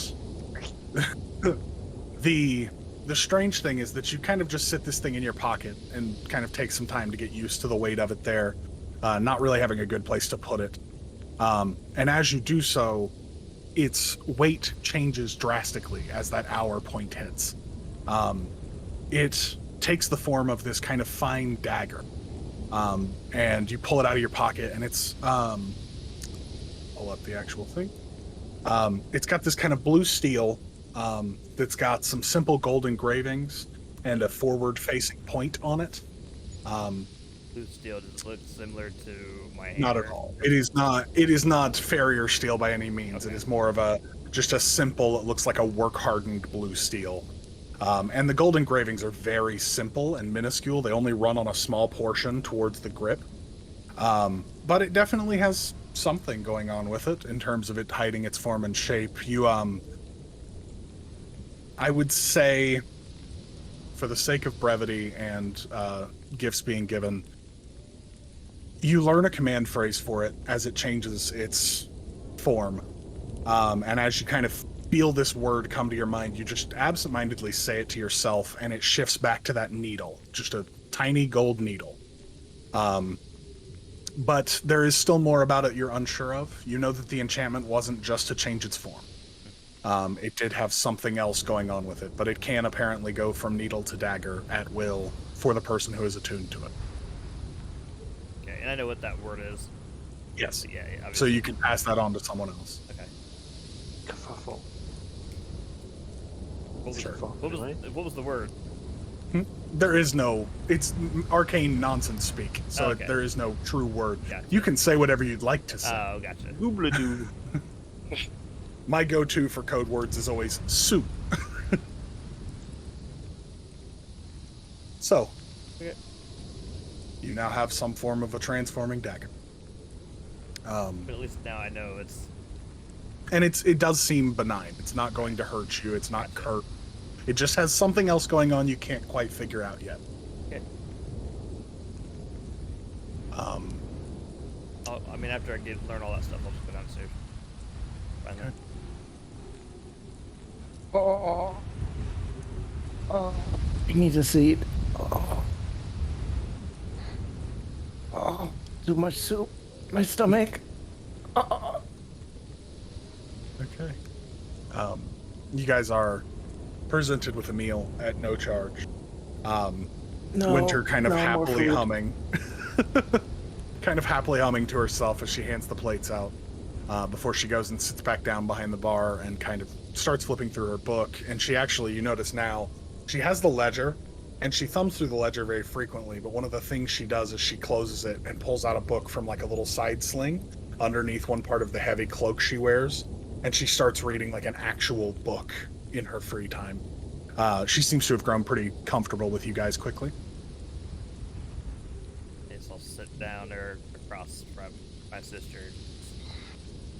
the strange thing is that you kind of just sit this thing in your pocket and kind of take some time to get used to the weight of it there, not really having a good place to put it. And as you do so, its weight changes drastically as that hour point hits. It takes the form of this kind of fine dagger. And you pull it out of your pocket, and it's pull up the actual thing. It's got this kind of blue steel that's got some simple gold engravings and a forward-facing point on it. Blue steel, does it look similar to my hammer? Not at all. It is not. It is not farrier steel by any means. Okay. It is more of just a simple. It looks like a work-hardened blue steel. And the gold engravings are very simple and minuscule. They only run on a small portion towards the grip. But it definitely has something going on with it in terms of it hiding its form and shape. I would say, for the sake of brevity and gifts being given, you learn a command phrase for it as it changes its form. And as you kind of feel this word come to your mind, you just absentmindedly say it to yourself, and it shifts back to that needle, just a tiny gold needle. But there is still more about it you're unsure of. You know that the enchantment wasn't just to change its form. It did have something else going on with it, but it can apparently go from needle to dagger at will for the person who is attuned to it. Okay, and I know what that word is. Yes. Yeah, So you can pass that on to someone else. Okay. Kerfuffle. Sure. What was the word? There is no. It's arcane nonsense speak, so Okay. there is no true word. Gotcha. You can say whatever you'd like to say. Oh, gotcha. Oobladoo. My go-to for code words is always soup. So, Okay. you now have some form of a transforming dagger. But at least now I know it's. And it does seem benign. It's not going to hurt you. It's not curt. It just has something else going on you can't quite figure out yet. Okay. I mean, after I learn all that stuff, I'll just go downstairs. Find that. You need a seat. Too much soup. My stomach. Okay. You guys are presented with a meal at no charge. No, Winter kind of no more happily food. humming. Kind of happily humming to herself as she hands the plates out before she goes and sits back down behind the bar and kind of starts flipping through her book. And she actually, you notice now, she has the ledger and she thumbs through the ledger very frequently, but one of the things she does is she closes it and pulls out a book from like a little side sling underneath one part of the heavy cloak she wears, and she starts reading like an actual book in her free time. She seems to have grown pretty comfortable with you guys quickly. Okay, so I'll sit down there across from my sister,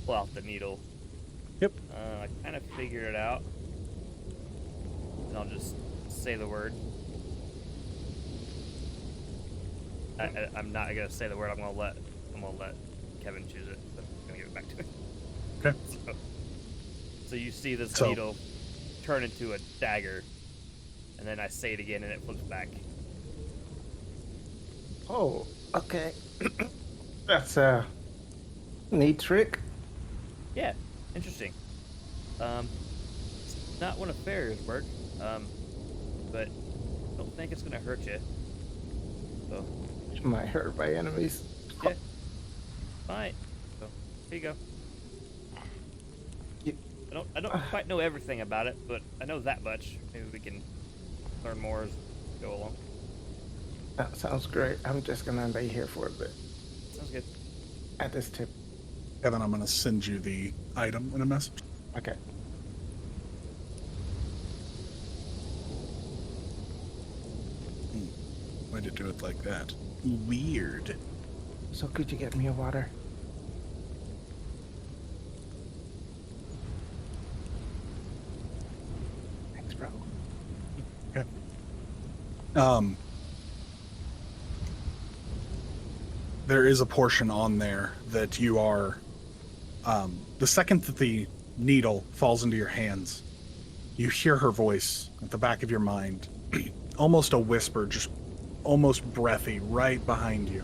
pull out the needle. Yep. I kind of figured it out, and I'll just say the word. I'm not gonna say the word. I'm gonna let Kevin choose it. But I'm gonna give it back to him. Okay. So you see this So- needle turn into a dagger, and then I say it again, and it flips back. Oh, okay. That's a neat trick. Yeah, interesting. It's not one of Farrier's work, but I don't think it's gonna hurt you. So, Might hurt my enemies. yeah, fine. So, here you go. You- I don't quite know everything about it, but I know that much. Maybe we can learn more as we go along. That sounds great. I'm just gonna lay here for a bit Sounds good. at this tip. Kevin, I'm going to send you the item in a message. Okay. Why'd it do it like that? Weird. So could you get me a water? Thanks, bro. There is a portion on there that you are, the second that the needle falls into your hands, you hear her voice at the back of your mind, almost a whisper, just almost breathy, right behind you.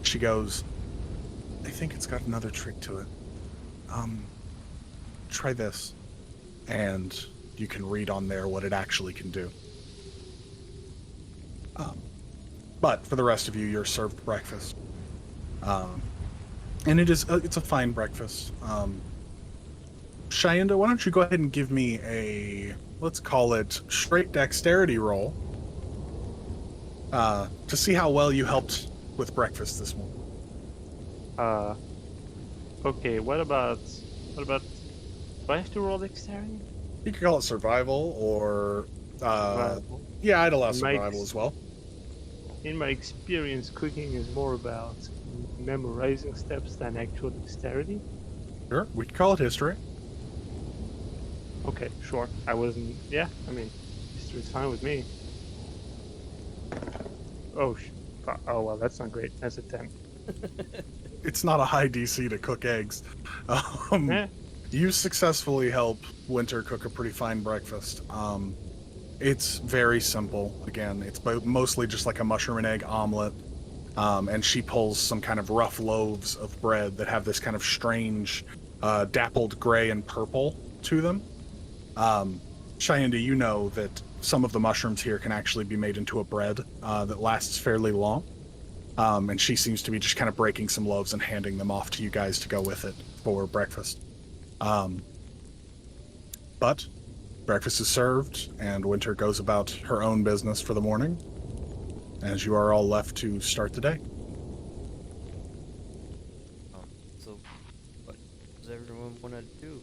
She goes, I think it's got another trick to it. Try this. And you can read on there what it actually can do. But for the rest of you, you're served breakfast. And it's a fine breakfast. Shainda, why don't you go ahead and give me a, let's call it, straight dexterity roll to see how well you helped with breakfast this morning. Okay, what about do I have to roll dexterity? You could call it survival or Survival. yeah, I'd allow In my survival as well. In my experience, cooking is more about memorizing steps than actual dexterity. Sure, we could call it history. Okay, sure. I wasn't. Yeah, I mean, history's fine with me. Oh, oh well, that's not great. That's a 10. It's not a high DC to cook eggs. Yeah. You successfully help Winter cook a pretty fine breakfast. It's very simple. Again, it's mostly just like a mushroom and egg omelet. And she pulls some kind of rough loaves of bread that have this kind of strange dappled gray and purple to them. Shainda, you know that some of the mushrooms here can actually be made into a bread that lasts fairly long. And she seems to be just kind of breaking some loaves and handing them off to you guys to go with it for breakfast. But breakfast is served, and Winter goes about her own business for the morning, as you are all left to start the day. So, what does everyone want to do?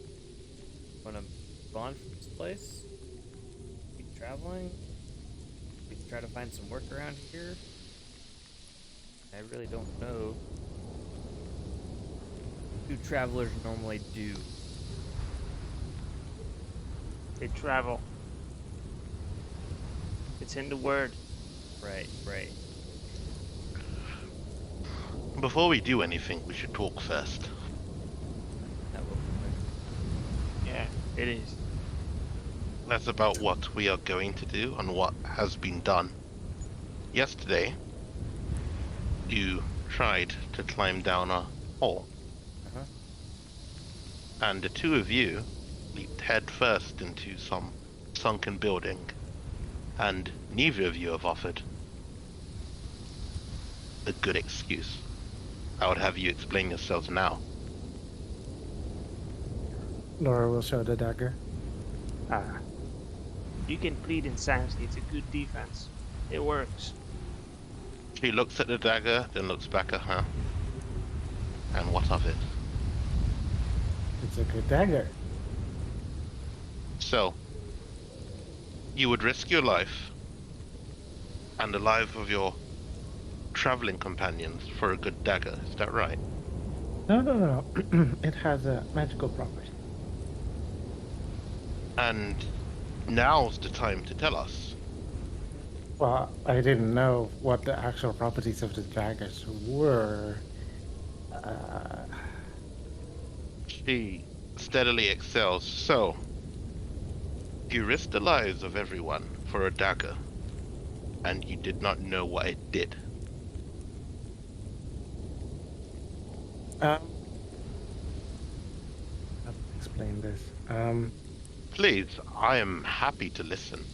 Want to move on from this place? Keep traveling? We try to find some work around here? I really don't know. What do travelers normally do? They travel. It's in the word. Right, right. Before we do anything, we should talk first. That will Yeah, it is. That's about what we are going to do and what has been done. Yesterday, you tried to climb down a hole. Uh-huh. And the two of you leaped headfirst into some sunken building, and neither of you have offered a good excuse. I would have you explain yourselves now. Laura will show the dagger. You can plead insanity. It's a good defense. It works. She looks at the dagger, then looks back at her. And what of it? It's a good dagger. So, you would risk your life and the life of your traveling companions for a good dagger, is that right? No. It has a magical property. And now's the time to tell us. Well, I didn't know what the actual properties of the daggers were. She steadily excels. So, you risked the lives of everyone for a dagger, and you did not know what it did. How to explain this? Please, I am happy to listen.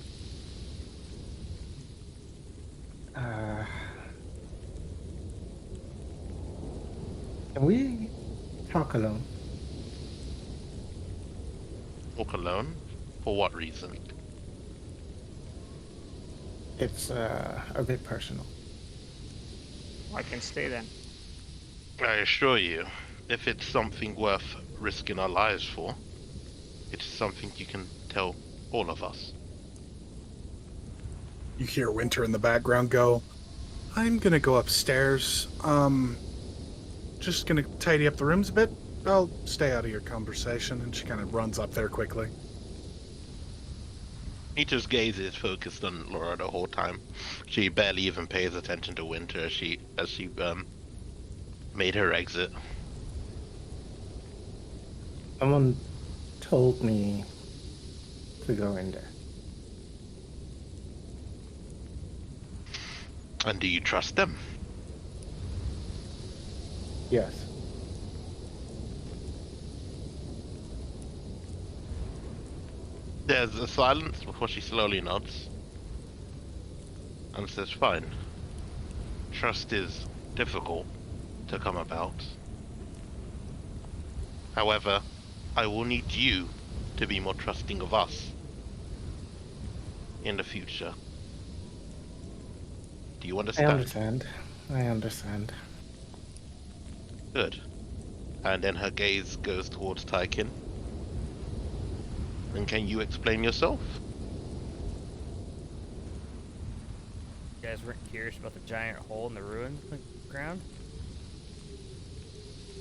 Can we talk alone? Walk alone? For what reason? It's a bit personal. I can stay then. I assure you, if it's something worth risking our lives for, it's something you can tell all of us. You hear Winter in the background go, I'm gonna go upstairs. Just gonna tidy up the rooms a bit. I'll stay out of your conversation. And she kind of runs up there quickly. Nita's gaze is focused on Laura the whole time. She barely even pays attention to Winter as she made her exit. Someone told me to go in there. And do you trust them? Yes. There's a silence before she slowly nods. and says, "Fine. Trust is difficult to come about. However, I will need you to be more trusting of us in the future. Do you I understand?" understand. I understand. Good. And then her gaze goes towards Taikin. And can you explain yourself? You guys weren't curious about the giant hole in the ruins in the ground?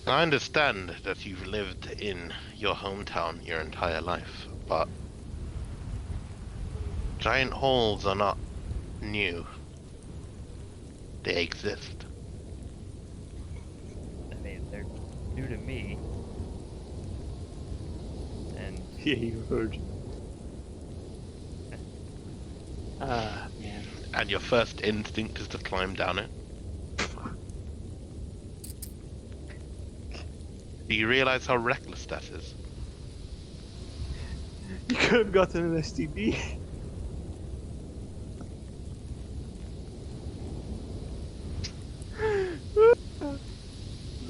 I understand that you've lived in your hometown your entire life, but giant holes are not new. They exist. I mean, they're new to me. And Yeah, you heard. Ah, man. And your first instinct is to climb down it. Do you realize how reckless that is? You could have gotten an STD.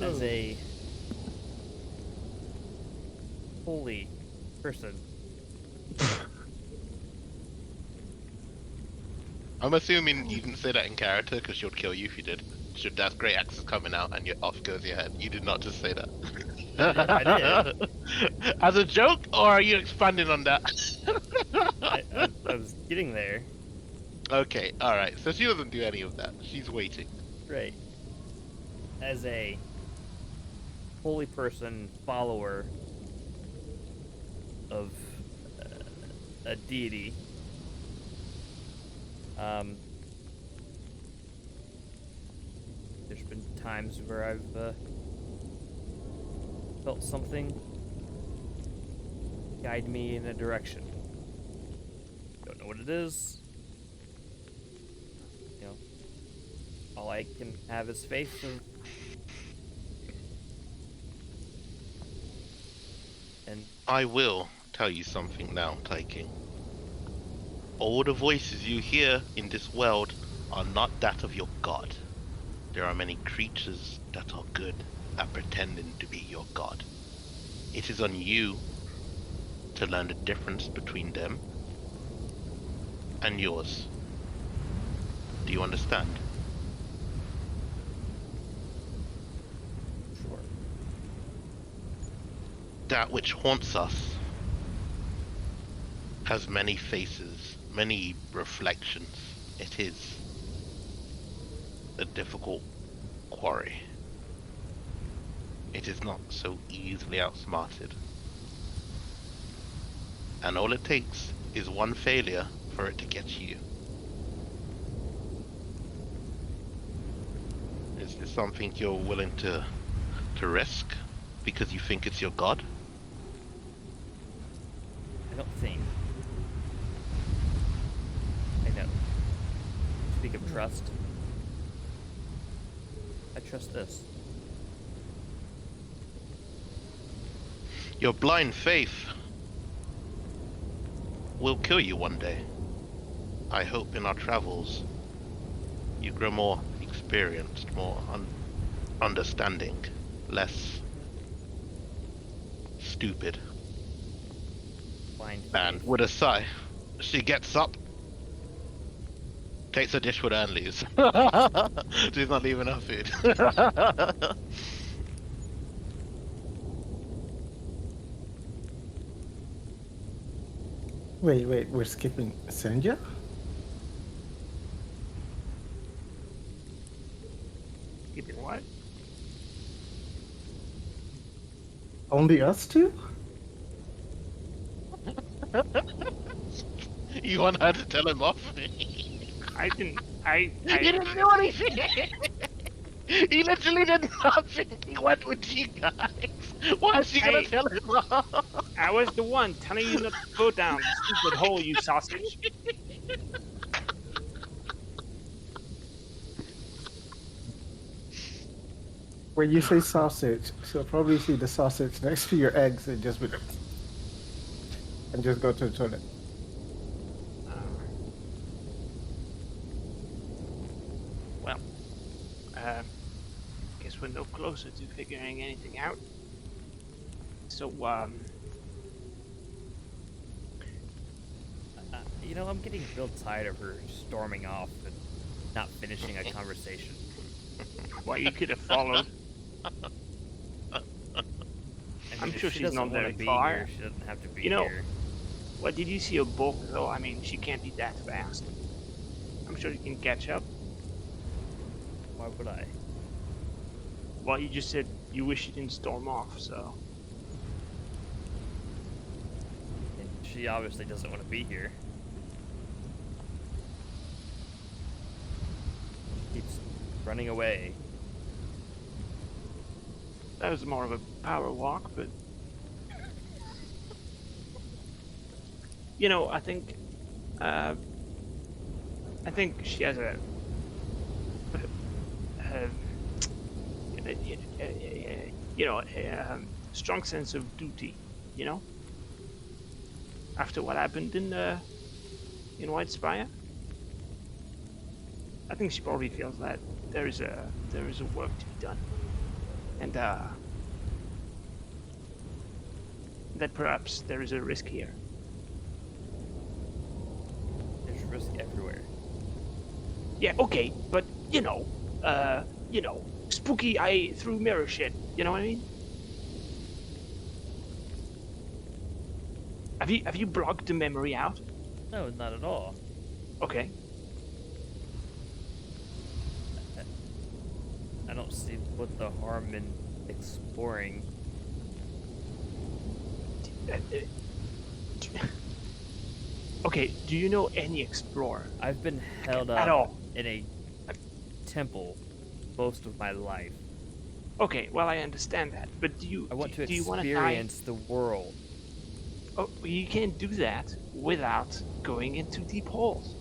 as a holy person, I'm assuming you didn't say that in character because she'll kill you if you did. Should that great axe is coming out and off goes your head. You did not just say that. I did. As a joke, or are you expanding on that? I was getting there. Okay, alright. So she doesn't do any of that. She's waiting. Right. As a holy person, follower of a deity, there's been times where I've felt something guide me in a direction. Don't know what it is. You know, all I can have is faith of, and I will tell you something now, Taiking. All the voices you hear in this world are not that of your god. There are many creatures that are good at pretending to be your god. It is on you to learn the difference between them and yours. Do you understand? sure. That which haunts us has many faces, many reflections. It is a difficult quarry. It is not so easily outsmarted. And all it takes is one failure for it to get you. Is this something you're willing to risk because you think it's your god? I don't think. I know. Speak of trust. I trust this. Your blind faith will kill you one day. I hope in our travels you grow more experienced, more understanding, less stupid. Blind And faith. with a sigh, she gets up, takes a dish with her and leaves. She's not leaving her food. Wait, we're skipping Senja? Keeping what? Only us two? You want her to tell him off? I didn't. He didn't do anything! He literally did nothing! He went with you guys! Why is she gonna Hey. tell him off? I was the one telling you not to go down the stupid hole, you sausage. When you say sausage, she'll probably see the sausage next to your eggs and just be and just go to the toilet. closer to figuring anything out. So, You know, I'm getting real tired of her storming off and not finishing a conversation. well, you could have followed. I mean, I'm if sure she she's doesn't not wanna very be far. here, she doesn't have to be You know, here. Well, did you see a book, though? I mean, she can't be that fast. I'm sure you can catch up. Why would I? Well, you just said you wish you didn't storm off, so... She obviously doesn't want to be here. She keeps running away. That was more of a power walk, but... You know, I think she has a strong sense of duty, you know? After what happened in White Spire. I think she probably feels that there is a work to be done. And that perhaps there is a risk here. There's risk everywhere. Yeah, okay, but spooky eye through mirror shit. You know what I mean? Have you blocked the memory out? No, not at all. Okay. I don't see what the harm in exploring. Okay, do you know any explorer? I've been held At up all? in a temple most of my life. Okay, well I understand that, but I want to do you want to die? experience the world. Oh, you can't do that without going into deep holes.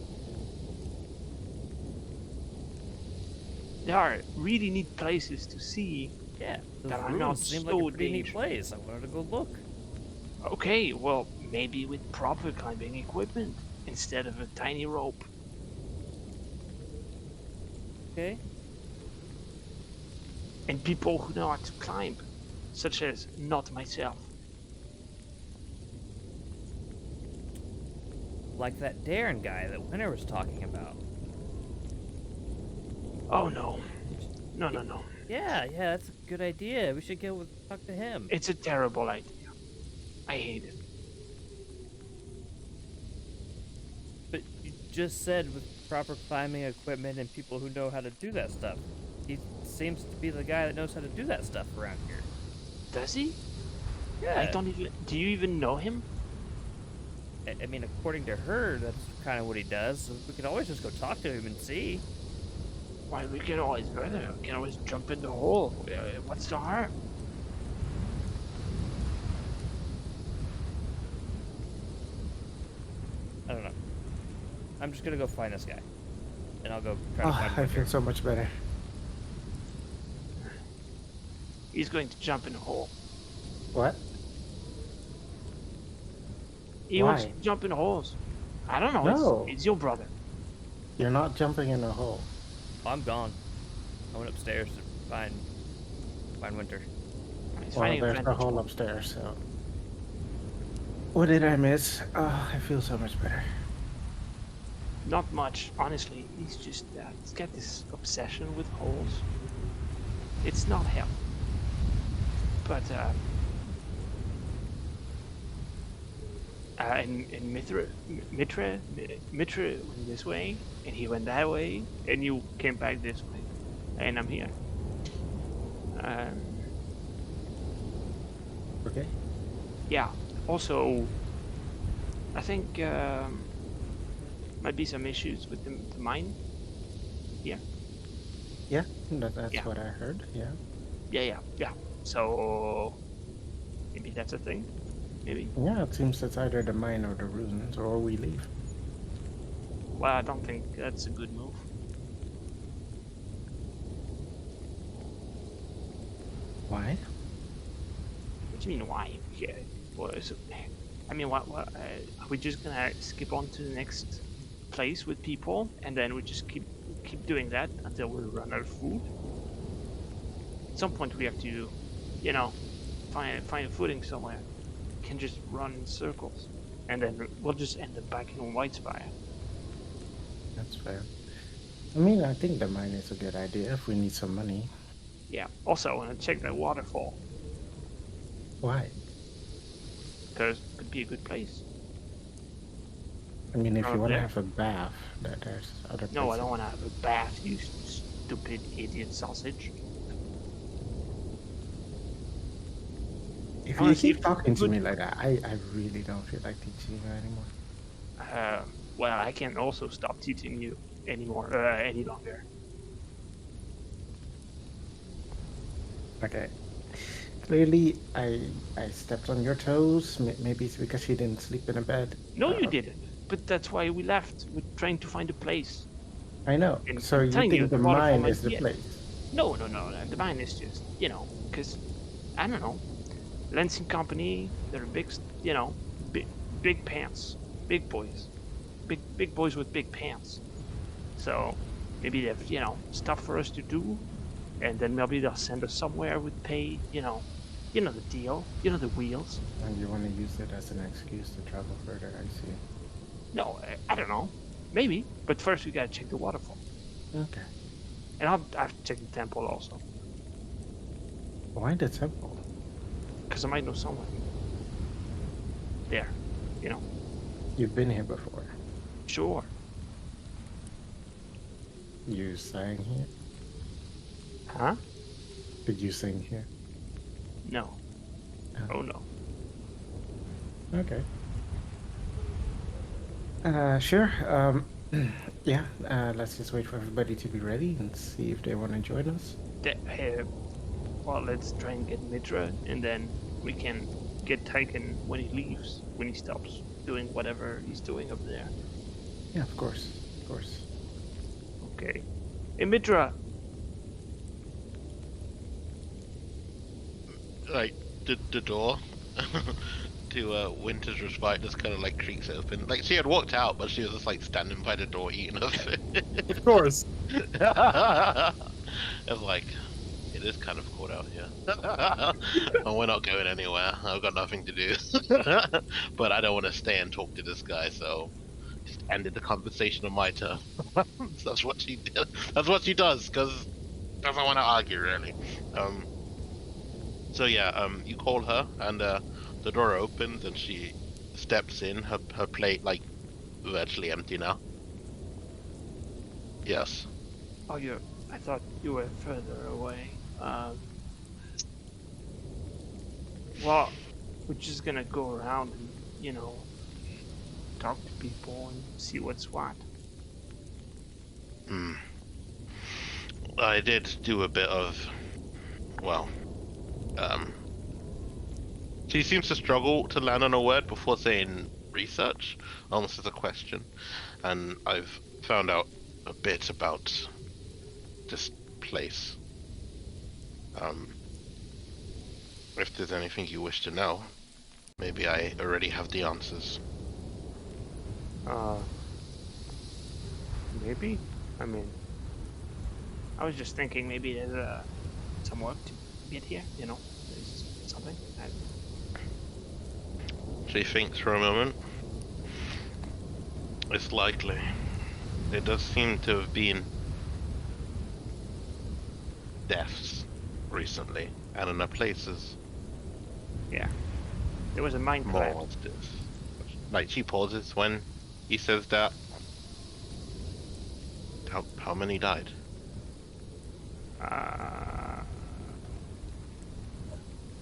There are really neat places to see. Yeah, those That are ruins not seem so like a pretty neat dangerous. place. I wanted to go look. Okay, well, maybe with proper climbing equipment instead of a tiny rope. Okay. And people who know how to climb, such as not myself. Like that Darren guy that Winter was talking about. Oh no. No. Yeah, that's a good idea. We should go talk to him. It's a terrible idea. I hate it. But you just said with proper climbing equipment and people who know how to do that stuff. He seems to be the guy that knows how to do that stuff around here. Does he? Yeah. I don't even... Do you even know him? I mean, according to her, that's kind of what he does. So we could always just go talk to him and see. Why, we can always go there. We can always jump in the hole. What's the harm? I don't know. I'm just gonna go find this guy. And I'll go try to Oh, find I him. feel so much better. He's going to jump in the hole. What? He wants Why? to jump in holes. I don't know. No. It's your brother. You're not jumping in a hole. Oh, I'm gone. I went upstairs to find Winter. He's Well, finding a there's friend. a hole upstairs, so... What did I miss? Oh, I feel so much better. Not much, honestly. He's just he's got this obsession with holes. It's not healthy. But and Mitra went this way, and he went that way, and you came back this way, and I'm here. Okay. Yeah. Also, I think might be some issues with the mine. Yeah, that's Yeah. what I heard, yeah. Yeah. So maybe that's a thing. Maybe. Yeah, it seems it's either the mine or the ruins, or we leave. Well, I don't think that's a good move. Why? What do you mean, why? Yeah. Well, I mean, what? Are we just gonna skip on to the next place with people, and then we just keep doing that until we run out of food? some point we have to, you know, find a footing somewhere. We can just run in circles, and then we'll just end up back in Whitespire. That's fair. I mean, I think the mine is a good idea if we need some money. Yeah. Also, I want to check that waterfall Why? because it could be a good place. I mean, if Not you want to there. have a bath, there's other places. No, I don't want to have a bath, you stupid idiot sausage. If I wanna you see keep if talking to good- me like that, I really don't feel like teaching you anymore. Well, I can also stop teaching you anymore, any longer. Okay. Clearly, I stepped on your toes. Maybe it's because you didn't sleep in a bed. No, you Uh, didn't. But that's why we left. We're trying to find a place. I know. And So I'm you telling think the waterfall mine might is the be it. place? No. The mine is just, because, I don't know, Lansing Company, they're big, big pants. Big boys. Big boys with big pants. So maybe they have, stuff for us to do. And then maybe they'll send us somewhere with pay, the deal. The wheels. And you want to use it as an excuse to travel further, I see. No, I don't know. Maybe. But first we gotta check the waterfall. Okay. And I'll have to check the temple also. Why the temple? Because I might know someone. There. You've been here before. Sure. You sang here? Huh? Did you sing here? No. Oh no. Okay. Sure. Yeah, let's just wait for everybody to be ready and see if they want to join us. Well, let's try and get Mitra, and then we can get Tyken when he leaves, when he stops doing whatever he's doing up there. Yeah, of course. Of course. Okay. Hey, Mitra. Like the door to Winter's Respite just kind of like creaks open. Like she had walked out, but she was just like standing by the door eating her food. Of course. It's like, it is kind of cold out here. And we're not going anywhere. I've got nothing to do. But I don't want to stay and talk to this guy, so just ended the conversation on my turn. That's what she did. That's what she does, because doesn't want to argue, really. So yeah, you call her, and the door opens, and she steps in. Her plate, like, virtually empty now. Yes. Oh, I thought you were further away. Well, we're just gonna go around and, talk to people and see what's what. I did do a bit of, well, she seems to struggle to land on a word before saying research, almost as a question, and I've found out a bit about this place. If there's anything you wish to know, maybe I already have the answers. Maybe? I mean, I was just thinking maybe there's some work to get here, there's something. She thinks for a moment. It's likely. There does seem to have been deaths recently, and in other places Yeah. There was a mine more collapse. deaths. Like, she pauses when he says that. How many died?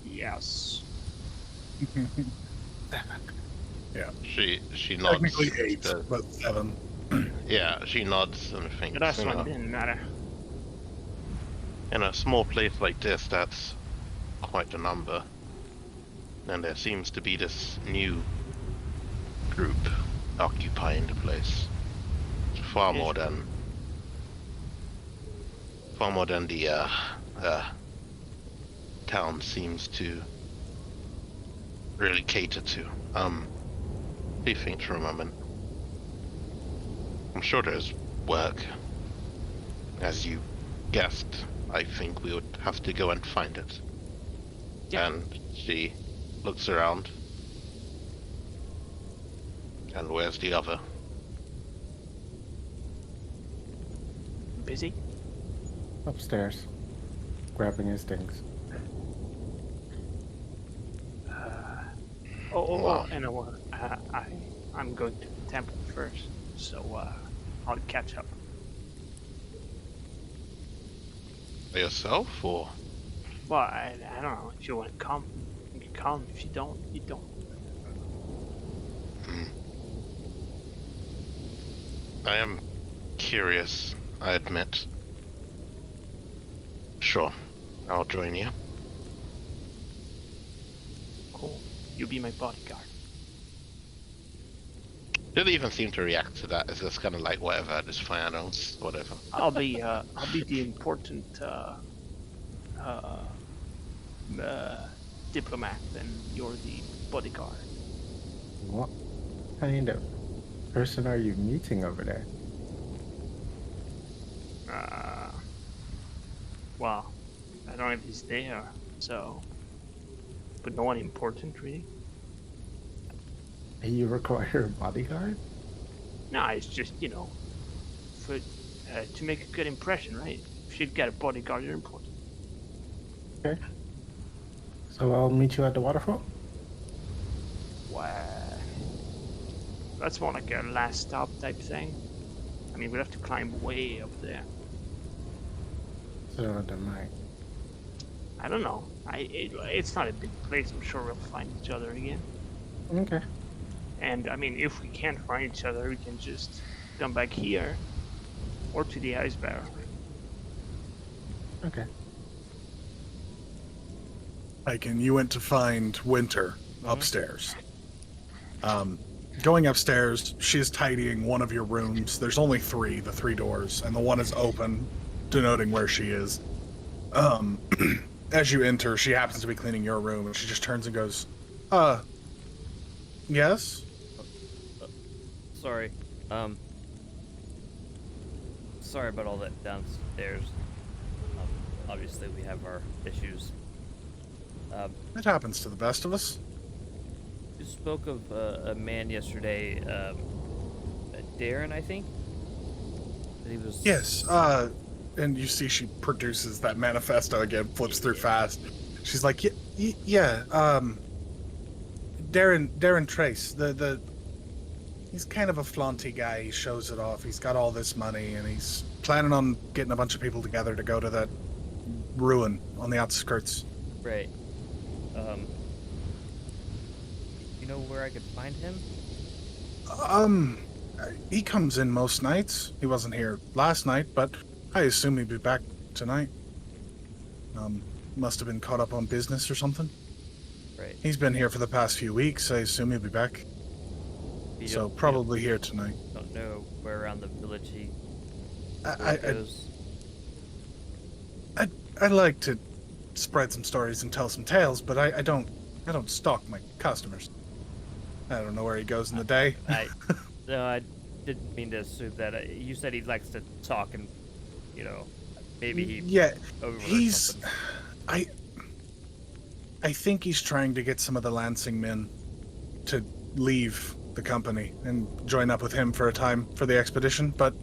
Yes. Yeah. She nods. Technically 8, Says- but 7. yeah, she nods and thinks. The last you one know, didn't matter. in a small place like this, that's quite a number. And there seems to be this new group occupying the place. Far more than the town seems to really cater to. He thinks for a moment. I'm sure there's work. As you guessed, I think we would have to go and find it. Yeah. And she looks around. And where's the other? Busy? Upstairs, grabbing his things. Wow. You know what? I'm going to the temple first, so I'll catch up. By yourself, or? Well, I don't know. If you want to come, you can come. If you don't, you don't. I am curious, I admit. Sure, I'll join you. Cool. You be my bodyguard. Didn't even seem to react to that. It's just kind of like, whatever, just fine, whatever. I'll be the important diplomat, and you're the bodyguard. What kind of person are you meeting over there? Well, I don't know if he's there, so. But no one important, really. You require a bodyguard? No, it's just, for to make a good impression, right? If you've got a bodyguard, you're important. Okay. So I'll meet you at the waterfall? Wow. That's more like a last stop type thing. I mean, we'd have to climb way up there. So there might. I don't know. It's not a big place. I'm sure we'll find each other again. Okay. And I mean, if we can't find each other, we can just come back here or to the ice barrel. Okay. Like, and you went to find Winter upstairs. Going upstairs, she's tidying one of your rooms. There's only three, the three doors, and the one is open, denoting where she is. As you enter, she happens to be cleaning your room, and she just turns and goes, yes? Sorry. Sorry about all that downstairs. Obviously, we have our issues. It happens to the best of us. You spoke of a man yesterday, Darren, I think? That he was... Yes, and you see she produces that manifesto again, flips through fast. She's like, yeah, Darren Trace, he's kind of a flaunty guy. He shows it off. He's got all this money, and he's planning on getting a bunch of people together to go to that ruin on the outskirts. Right. You know where I could find him? He comes in most nights. He wasn't here last night, but I assume he'd be back tonight. Must have been caught up on business or something. Right. He's been here for the past few weeks. I assume he'll be back. So probably here tonight. Don't know where around the village he goes. I'd like to spread some stories and tell some tales, but I don't stalk my customers. I don't know where he goes in the day. No, I didn't mean to assume that. You said he likes to talk, and maybe he overheard something. I think he's trying to get some of the Lansing men to leave the company and join up with him for a time for the expedition, but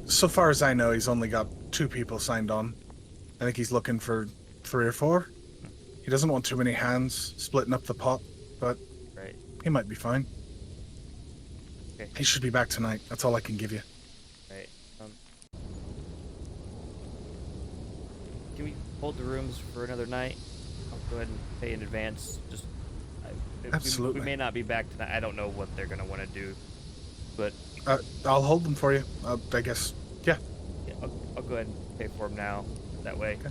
so far as I know, he's only got 2 people signed on. I think he's looking for 3 or 4. He doesn't want too many hands splitting up the pot, but Right. he might be fine. Okay. He should be back tonight. That's all I can give you. Right. Can we hold the rooms for another night? I'll go ahead and pay in advance. Absolutely. We may not be back tonight. I don't know what they're gonna want to do, but I'll hold them for you. I guess. Yeah. I'll go ahead and pay for them now. That way. Okay.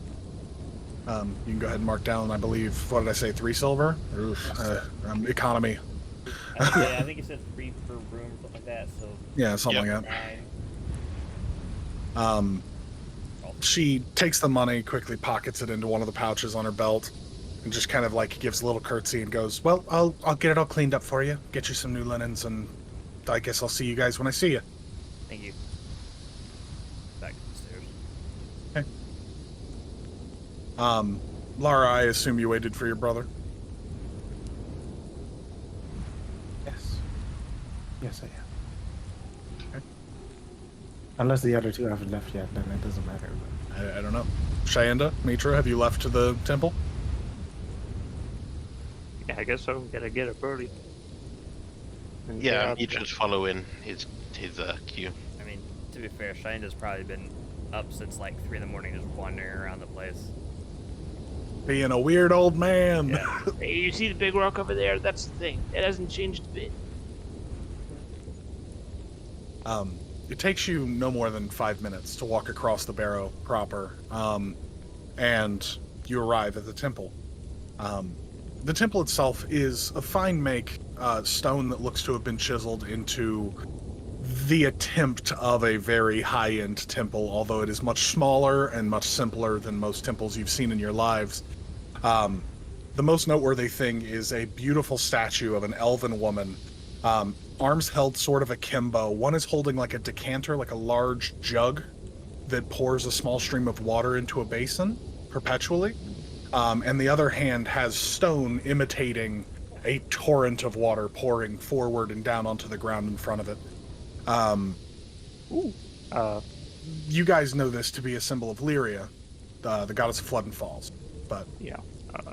You can go ahead and mark down, I believe, what did I say, 3 silver? Economy. I think it said 3 per room, something like that. So Yeah, something like 9. that. She takes the money, quickly pockets it into one of the pouches on her belt, and just kind of like gives a little curtsy and goes, well, I'll get it all cleaned up for you, get you some new linens, and I guess I'll see you guys when I see you. Thank you. Back to the stairs. Okay. Lara, I assume you waited for your brother? Yes. Yes, I am. Okay. Unless the other two haven't left yet, then it doesn't matter. But... I don't know. Shayenda, Mitra, have you left to the temple? Yeah, I guess so. Gotta get up early. And get Yeah, out you there. just following his queue. I mean, to be fair, Shinda's probably been up since like 3 in the morning, just wandering around the place. Being a weird old man. Yeah. Hey, you see the big rock over there? That's the thing. It hasn't changed a bit. It takes you no more than 5 minutes to walk across the Barrow proper, and you arrive at the temple. The temple itself is a fine make stone that looks to have been chiseled into the attempt of a very high-end temple, although it is much smaller and much simpler than most temples you've seen in your lives. The most noteworthy thing is a beautiful statue of an elven woman, arms held sort of akimbo. One is holding like a decanter, like a large jug that pours a small stream of water into a basin perpetually. And the other hand has stone imitating a torrent of water pouring forward and down onto the ground in front of it. You guys know this to be a symbol of Lyria, the goddess of flood and falls, but Yeah.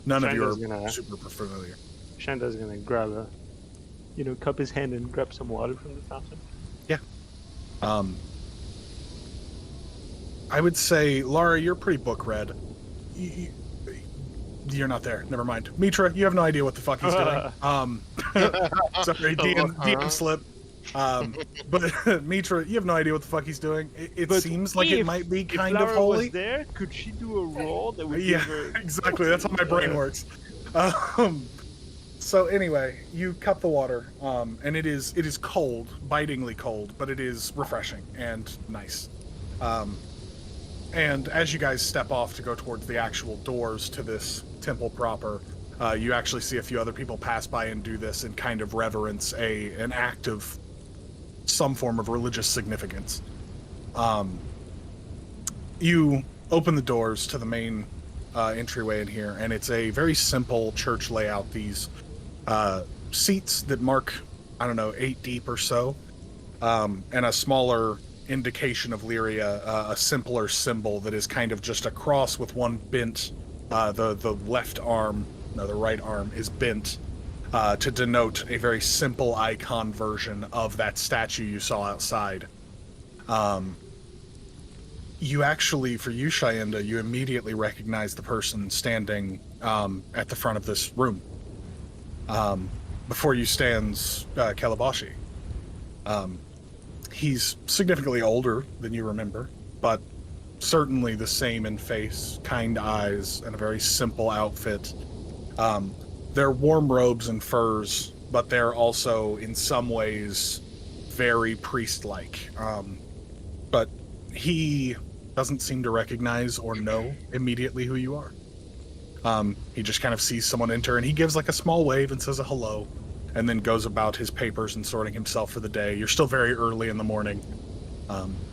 none of you Shanda's are gonna super familiar. Shanda's gonna grab a, cup his hand and grab some water from the fountain. Yeah. I would say, Lara, you're pretty book read. You're not there. Never mind. Mitra, you have no idea what the fuck he's doing. Sorry, DM slip. But Mitra, you have no idea what the fuck he's doing. It But seems like it if- might be If kind of Lara holy. was there, could she do a roll that would Yeah, give her... exactly. That's how my brain works. So anyway, you cup the water, and it is cold, bitingly cold, but it is refreshing and nice. And as you guys step off to go towards the actual doors to this temple proper, you actually see a few other people pass by and do this in kind of reverence, an act of some form of religious significance. You open the doors to the main entryway in here, and it's a very simple church layout. These seats that mark, 8 deep or so, and a smaller indication of Lyria, a simpler symbol that is kind of just a cross with one bent, the left arm, no, the right arm is bent, to denote a very simple icon version of that statue you saw outside. You actually, for you, Shayenda, you immediately recognize the person standing at the front of this room. Before you stands Kalabashi. He's significantly older than you remember, but certainly the same in face, kind eyes, and a very simple outfit. They're warm robes and furs, but they're also, in some ways, very priest-like. But he doesn't seem to recognize or know immediately who you are. He just kind of sees someone enter, and he gives like a small wave and says a hello, and then goes about his papers and sorting himself for the day. You're still very early in the morning,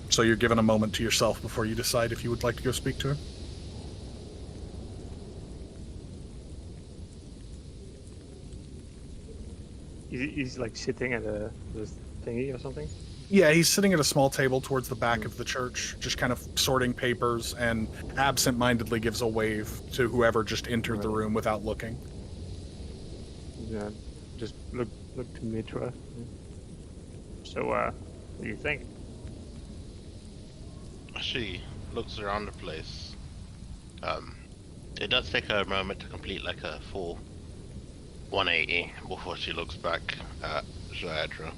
so you're given a moment to yourself before you decide if you would like to go speak to him. He's like sitting at this thingy or something. Yeah, he's sitting at a small table towards the back of the church, just kind of sorting papers, and absent-mindedly gives a wave to whoever just entered the room without looking. Yeah, just look to Mitra. So, what do you think? She looks around the place. It does take her a moment to complete like a full 180 before she looks back at Jadra.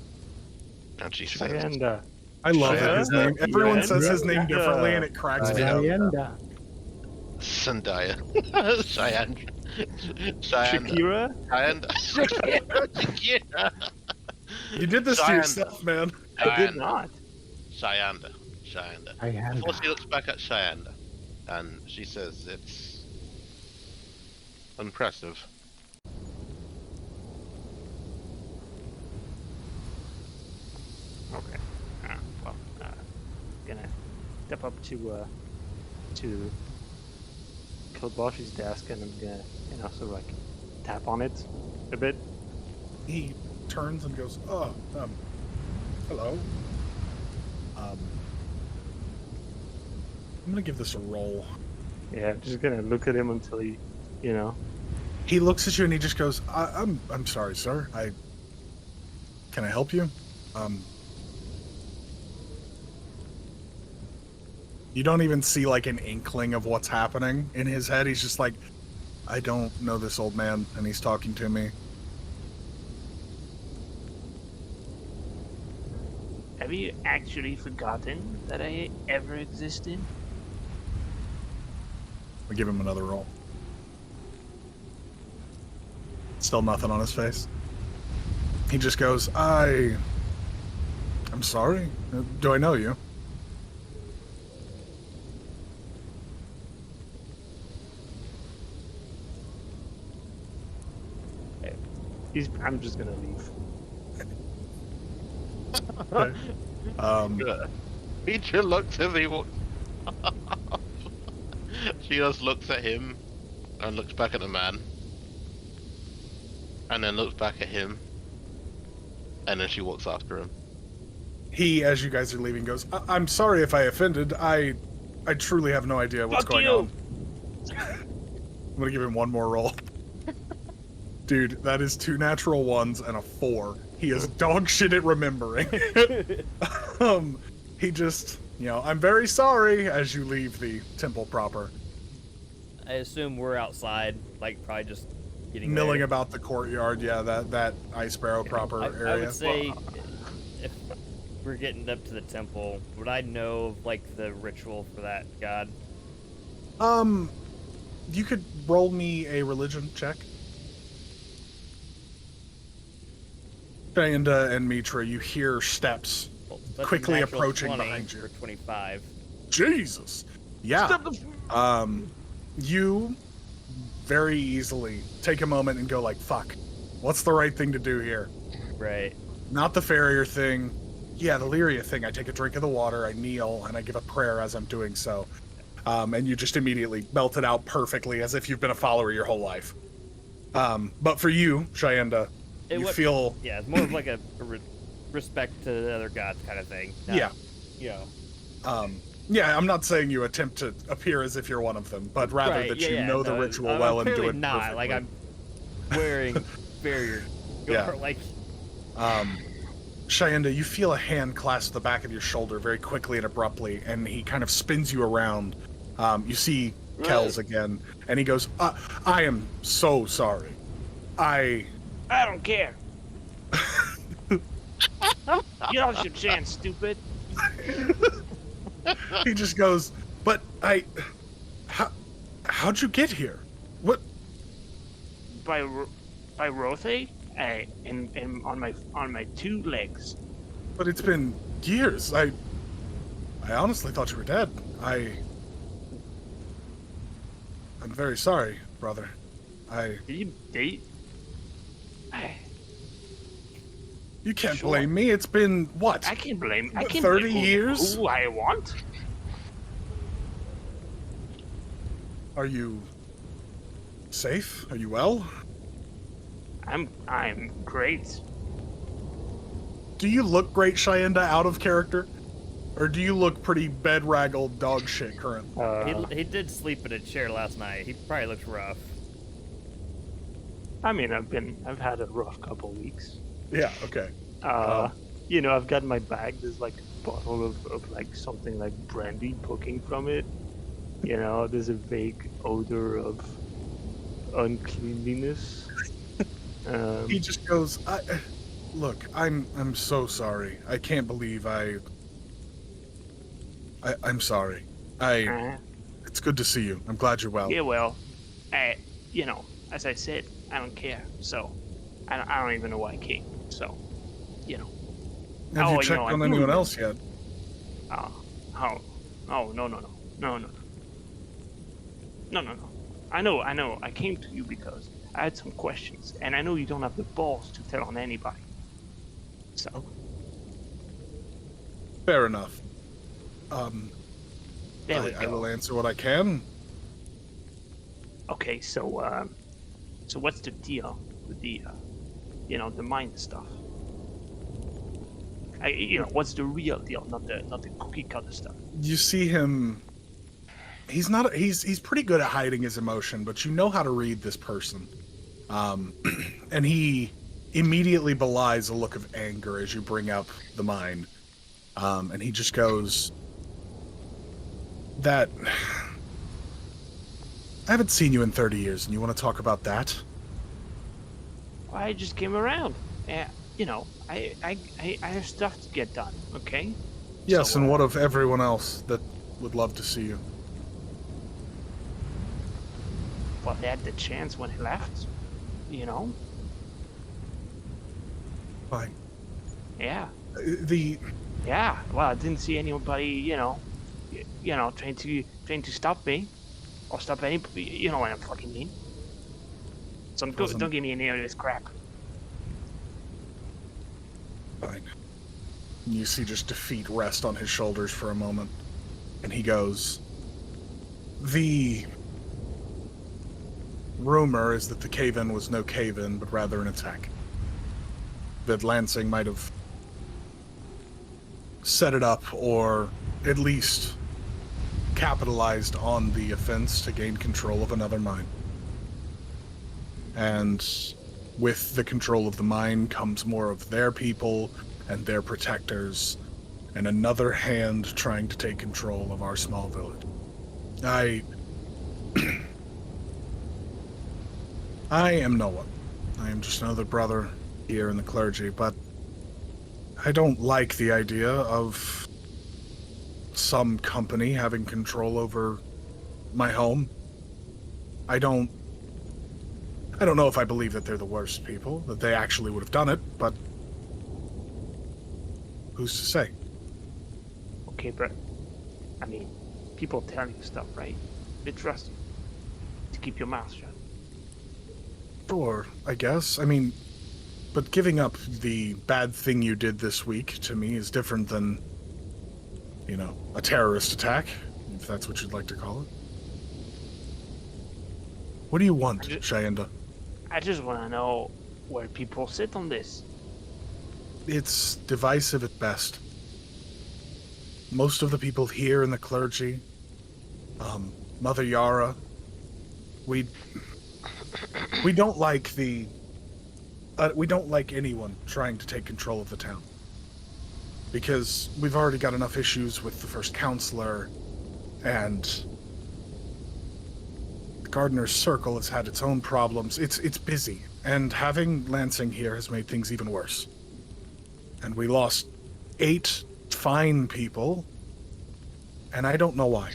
And she says, Shayenda. I love that his name. Everyone says his name Yeah. differently, and it cracks me up. Shayenda. Zendaya. Cheyenne. Shakira? Shakira. You did this to Cheyenne. yourself, man. I did not. Cheyenne. Before she looks back at Cheyenne, and she says it's impressive. Okay. Gonna step up to foot off his desk, and I'm gonna, sort of like tap on it a bit. He turns and goes, "Oh, hello. I'm gonna give this a roll." Yeah, I'm just gonna look at him until he, He looks at you and he just goes, I'm sorry, sir. Can I help you? You don't even see like an inkling of what's happening in his head. He's just like, I don't know this old man, and he's talking to me. Have you actually forgotten that I ever existed? I give him another roll. Still nothing on his face. He just goes, I'm sorry. Do I know you? I'm just gonna leave. Okay. He just looks as he walks. She just looks at him and looks back at the man. And then looks back at him. And then she walks after him. He, as you guys are leaving, goes, I'm sorry if I offended. I truly have no idea what's going on. I'm gonna give him one more roll. Dude, that is 2 natural ones and a 4. He is dog shit at remembering. He just, I'm very sorry as you leave the temple proper. I assume we're outside, like probably just getting Milling there. about the courtyard, yeah, that Ice Barrow proper area. I would say if we're getting up to the temple, would I know of like the ritual for that god? You could roll me a religion check. And Mitra, you hear steps Well, that's a quickly natural approaching 20 behind you. for 25. Jesus. Yeah. You very easily take a moment and go like, fuck, what's the right thing to do here? Right. Not the farrier thing. Yeah, the Lyria thing. I take a drink of the water, I kneel, and I give a prayer as I'm doing so. And you just immediately belt it out perfectly as if you've been a follower your whole life. But for you, Cheyenda, you feel... Yeah, it's more of like a respect to the other gods kind of thing. Yeah. Yeah. I'm not saying you attempt to appear as if you're one of them, but rather Right, that yeah, you yeah, know the no, ritual I'm well and do clearly it not. perfectly. Like, I'm wearing barrier. Yeah. Like, Cheyenda, you feel a hand clasp the back of your shoulder very quickly and abruptly, and he kind of spins you around. You see Kells again, and he goes, I am so sorry. I don't care. You all should chant, stupid. He just goes, but how'd you get here? What? By Rothe, and on my 2 legs. But it's been years. I honestly thought you were dead. I'm very sorry, brother. You You can't Sure. blame me. It's been what? I can blame. I What, can 30 blame years? who I want. Are you safe? Are you well? I'm great. Do you look great, Cheyenda, out of character? Or do you look pretty bed-raggled dog shit currently? he did sleep in a chair last night. He probably looks rough. I mean, I've had a rough couple weeks. Yeah, okay. I've got in my bag. There's like a bottle of like something like brandy poking from it. There's a vague odor of uncleanliness. He just goes, look, I'm so sorry. I can't believe I'm sorry. It's good to see you. I'm glad you're well. Yeah, well, as I said, I don't care. So, I don't even know why I came. So, Have you checked on anyone else yet? No. I know. I came to you because I had some questions, and I know you don't have the balls to tell on anybody. So. Fair enough. There we I go. will answer what I can. Okay, so what's the deal with the, the mine stuff? What's the real deal, not the cookie cutter stuff? You see him. He's pretty good at hiding his emotion, but you know how to read this person. And he immediately belies a look of anger as you bring up the mine. And he just goes, that... I haven't seen you in 30 years, and you want to talk about that? I just came around. I have stuff to get done. Okay. Yes, So, and what of everyone else that would love to see you? Well, they had the chance when he left. Fine. Yeah. The... Yeah. Well, I didn't see anybody. Trying to stop me, or stop anybody. You know what I fucking mean. So don't give me any of this crap. Fine. You see just defeat rest on his shoulders for a moment. And he goes, the rumor is that the cave-in was no cave-in, but rather an attack. That Lansing might have set it up, or at least capitalized on the offense to gain control of another mine. And with the control of the mine comes more of their people and their protectors, and another hand trying to take control of our small village. I am no one. I am just another brother here in the clergy, but I don't like the idea of some company having control over my home. I don't know if I believe that they're the worst people, that they actually would have done it, but who's to say? Okay, but I mean, people tell you stuff, right? They trust you to keep your mouth shut. Sure, I guess. I mean, but giving up the bad thing you did this week to me is different than, a terrorist attack, if that's what you'd like to call it. What do you want, Shayenda? I just want to know where people sit on this. It's divisive at best. Most of the people here in the clergy, Mother Yara, we don't like we don't like anyone trying to take control of the town. Because we've already got enough issues with the first counselor, and the Gardener's Circle has had its own problems. It's busy, and having Lansing here has made things even worse. And we lost 8 fine people, and I don't know why.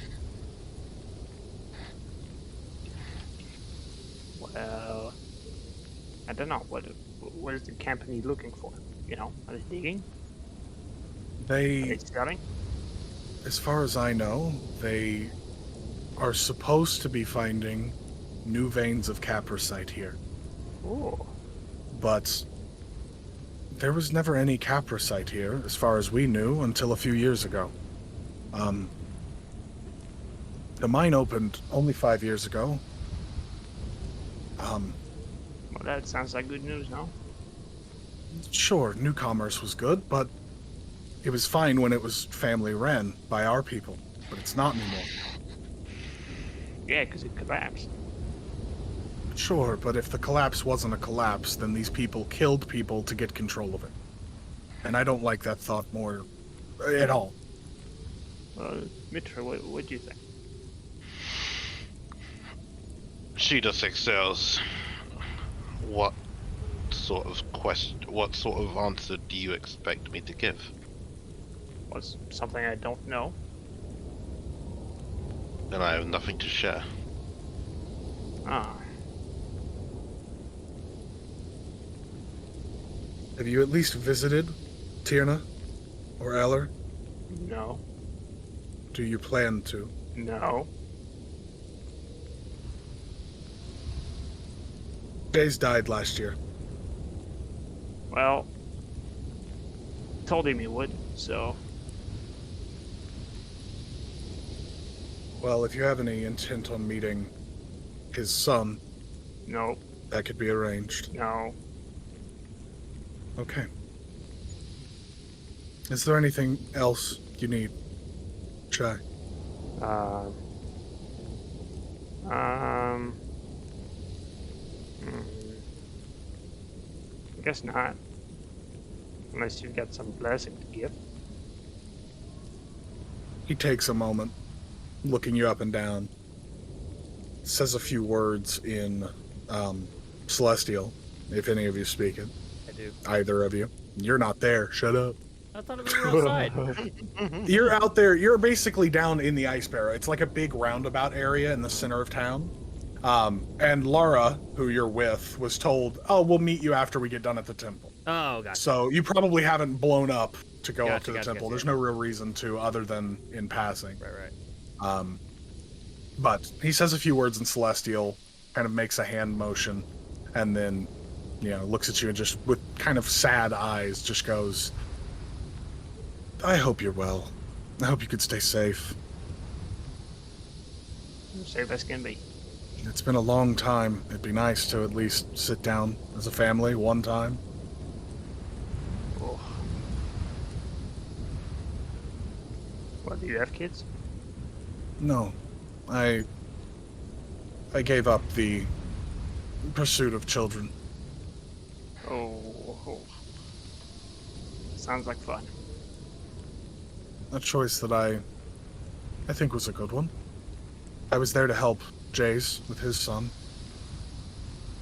Well, I don't know. What is the company looking for? Are they digging? Are they scouting? As far as I know, they are supposed to be finding new veins of capricite here. Oh. But there was never any capricite here, as far as we knew, until a few years ago. The mine opened only 5 years ago. Well, that sounds like good news, no? Sure, new commerce was good, but it was fine when it was family ran by our people, but it's not anymore. Yeah, because it collapsed. Sure, but if the collapse wasn't a collapse, then these people killed people to get control of it. And I don't like that thought more at all. Mitra, what do you think? She just excels. What sort of answer do you expect me to give? Was something I don't know? Then I have nothing to share. Ah. Have you at least visited Tierna or Eller? No. Do you plan to? No. Jays died last year. Well, told him he would, so... Well, if you have any intent on meeting his son, No, that could be arranged. no. Okay. Is there anything else you need, Chai? Um. Um. hmm, I guess not. Unless you've got some blessing to give. He takes a moment, looking you up and down, says a few words in Celestial, if any of you speak it. I do. Either of you. You're not there. Shut up. I thought we were outside. You're out there. You're basically down in the Ice Barrow. It's like a big roundabout area in the center of town. And Laura, who you're with, was told, "Oh, we'll meet you after we get done at the temple." Oh, gotcha. So you probably haven't blown up to go up to the Gotcha, temple. gotcha. There's no real reason to, other than in passing. Right. But he says a few words in Celestial, kind of makes a hand motion, and then, looks at you and just with kind of sad eyes just goes, "I hope you're well. I hope you could stay safe. Safe as can be. It's been a long time. It'd be nice to at least sit down as a family one time." Oh. What, do you have kids? No, I gave up the pursuit of children. Oh. Sounds like fun. A choice that I think was a good one. I was there to help Jace with his son.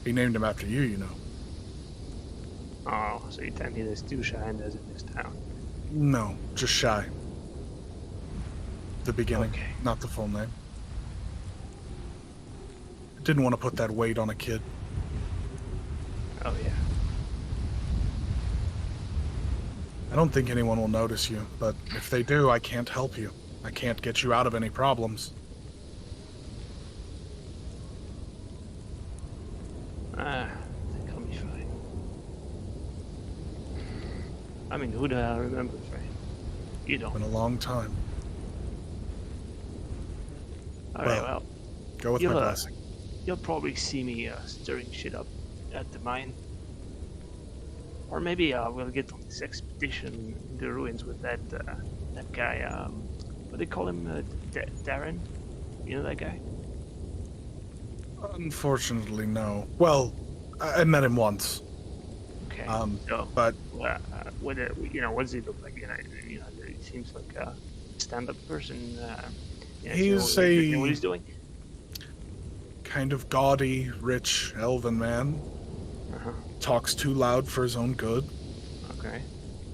He named him after you, you know. Oh, so you tell me there's two Shindas in this town. No, just Shy. The beginning, Okay. not the full name. Didn't want to put that weight on a kid. Oh, yeah. I don't think anyone will notice you, but if they do, I can't help you. I can't get you out of any problems. I think I'll be fine. I mean, who the hell remembers, right? You don't. Been a long time. Alright, well, well, Go with my you'll, blessing. you'll probably see me stirring shit up at the mine. Or maybe we'll get on this expedition in the ruins with that guy, what do they call him, Darren? You know that guy? Unfortunately, no. Well, I met him once. Okay. But what does he look like? He seems like a stand-up person. He's you know a what he's doing? kind of gaudy, rich, elven man. Uh-huh. Talks too loud for his own good, Okay.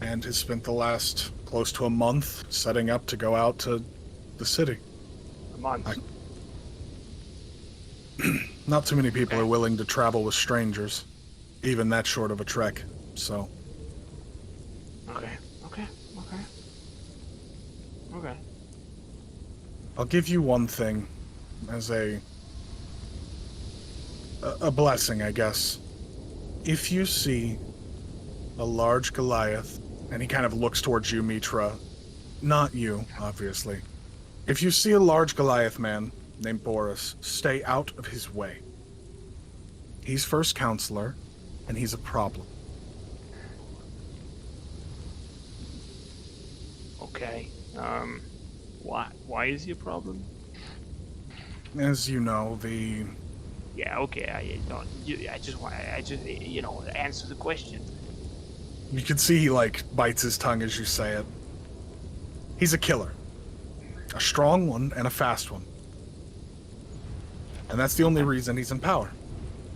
and has spent the last close to a month setting up to go out to the city. A month. Not too many people Okay. are willing to travel with strangers, even that short of a trek, so... Okay. I'll give you one thing as a blessing, I guess. If you see a large Goliath, and he kind of looks towards you, Mitra, not you, obviously. If you see a large Goliath man named Boris, stay out of his way. He's first counselor, and he's a problem. Okay. Why is he a problem? As you know, the... Yeah. Okay. I just answer the question. You can see he, bites his tongue as you say it. He's a killer. A strong one and a fast one. And that's the only reason he's in power.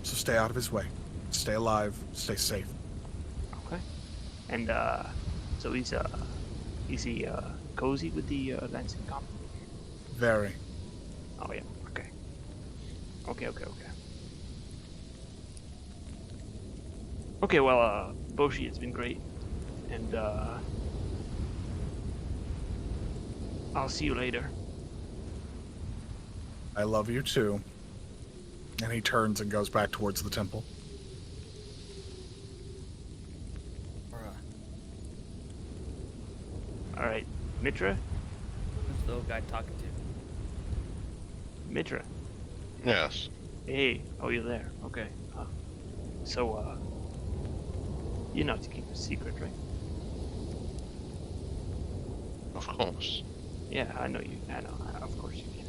So stay out of his way. Stay alive. Stay safe. Okay. And so is he cozy with the Lansing Company? Very. Oh yeah. Okay. Okay. Well, Boshi, it's been great, and I'll see you later. I love you too. And he turns and goes back towards the temple. All right, Mitra. Who's the old guy talking to? Mitra. Yes. Hey, oh, you're there. Okay. So, you know to keep a secret, right? Of course. Yeah, I know you. I know. Of course you can.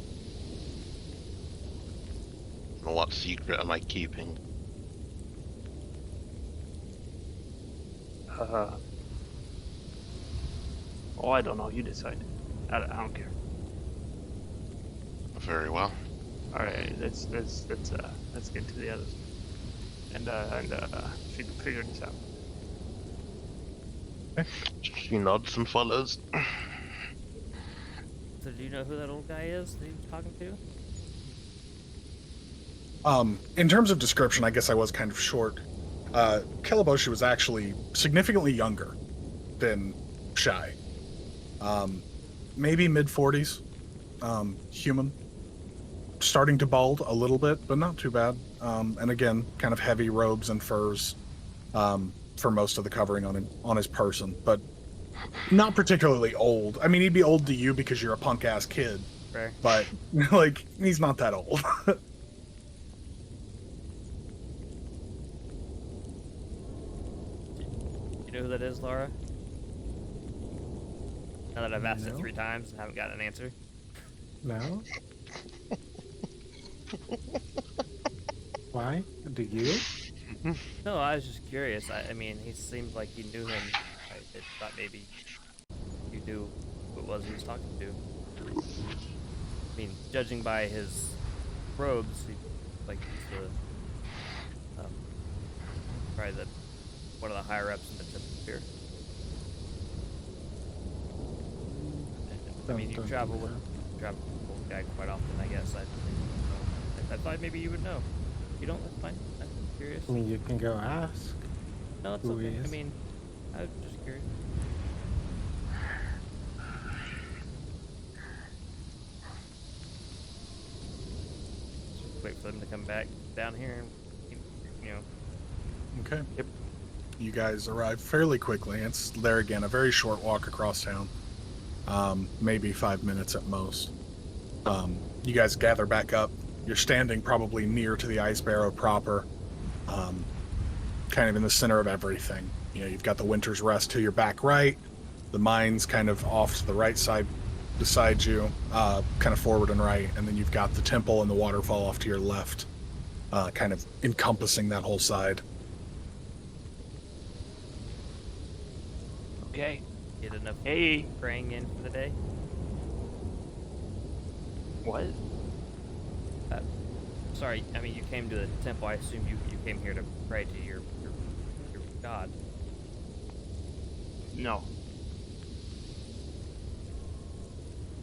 And what secret am I keeping? Oh, I don't know. You decide. I don't care. Very well. All right, let's get to the others and figure this out. She nods and follows. So do you know who that old guy is that he was talking to? In terms of description, I guess I was kind of short. Calaboshi was actually significantly younger than Shy. Maybe mid-40s. Human. Starting to bald a little bit, but not too bad. And again, kind of heavy robes and furs for most of the covering on his person, but not particularly old. I mean, he'd be old to you because you're a punk-ass kid, Fair. but, like, he's not that old. You know who that is, Laura? Now that I've asked it No. 3 times and haven't gotten an answer. No? Why? Do you? No, I was just curious. I mean, he seemed like he knew him. I thought maybe you knew who it was he was talking to. I mean, judging by his robes, he like he's the probably one of the higher ups in the tip here. I mean, you Don't travel do with that. the old guy quite often, I guess. I thought maybe you would know. You don't? That's fine. I'm curious. I mean, you can go ask. No, it's who he okay. I is. mean, I was just curious. Just wait for them to come back down here and, you know. Okay. Yep. You guys arrive fairly quickly. It's there again, a very short walk across town. Maybe 5 minutes at most. You guys gather back up. You're standing probably near to the ice barrow proper, kind of in the center of everything. You know, you've got the Winter's Rest to your back right, the mines kind of off to the right side beside you, kind of forward and right, and then you've got the temple and the waterfall off to your left, kind of encompassing that whole side. Okay. Get enough Hey. praying in for the day. What? Sorry, I mean, you came to the temple. I assume you came here to pray to your god. No.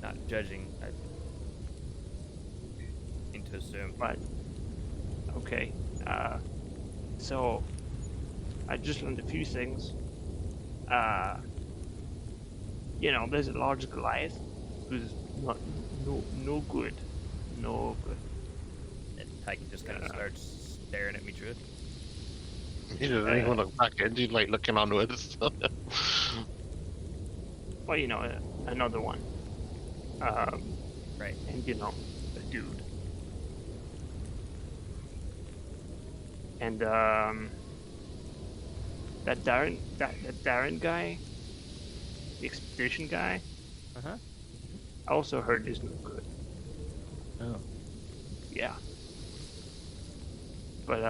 Not judging. I mean to assume. But okay. So I just learned a few things. You know, there's a large Goliath who's no good. No good. And Tyke just kind of starts staring at me, Drew. He doesn't even look back at you, like looking onwards. Well, you know, another one. Right. And you know, a dude. And that Darren guy, the expedition guy, Uh-huh. I also heard is no good. Oh. Yeah. But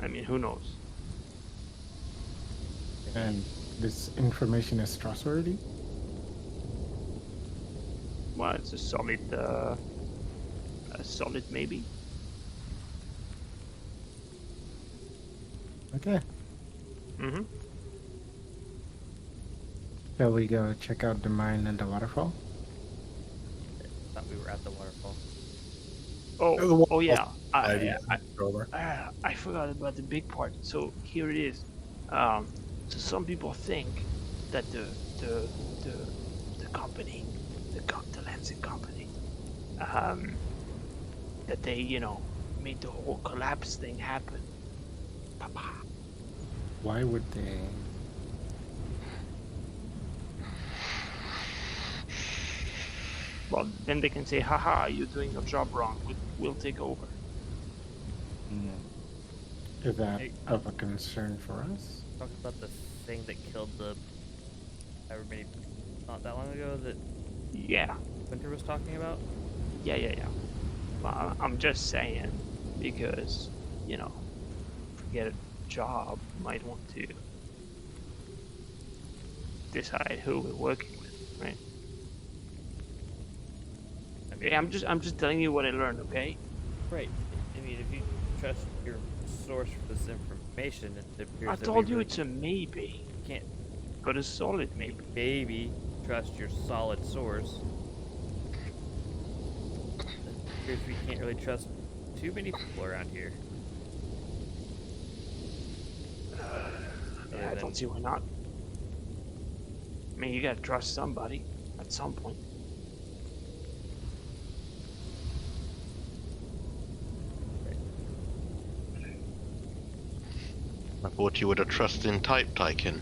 I mean, who knows? And this information is trustworthy? Well, it's a solid maybe. Okay. Mm-hmm. Shall we go check out the mine and the waterfall? Thought we were at the waterfall. Oh yeah. Over. I forgot about the big part. So here it is. So some people think that the company, the Lansing company, that they, you know, made the whole collapse thing happen. Papa. Why would they? well, then they can say, haha, you're doing your job wrong. We'll take over. Is that Hey. of a concern for us? Talk about the thing that killed the however many not that long ago that Yeah. Winter was talking about. Yeah. Well, I'm just saying, because, you know, get a job, might want to decide who we're working with, right? I mean, Yeah, I'm just telling you what I learned, okay? right. I mean, if you trust your source for this information, it appears I that told we you really it's a maybe, can't but a solid maybe. maybe trust your solid source. It appears we can't really trust too many people around here. Yeah, I don't see why not. I mean, you gotta trust somebody at some point. I thought you were a trusting type, Tykin.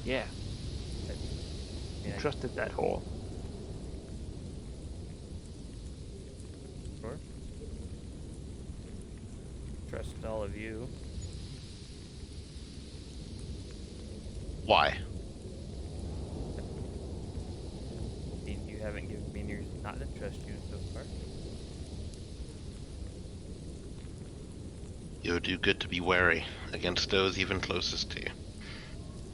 Yeah, Yeah, trusted that whole. sure. Trust all of you. Why? I mean, you haven't given me any reason not to trust you so far. You would do good to be wary against those even closest to you.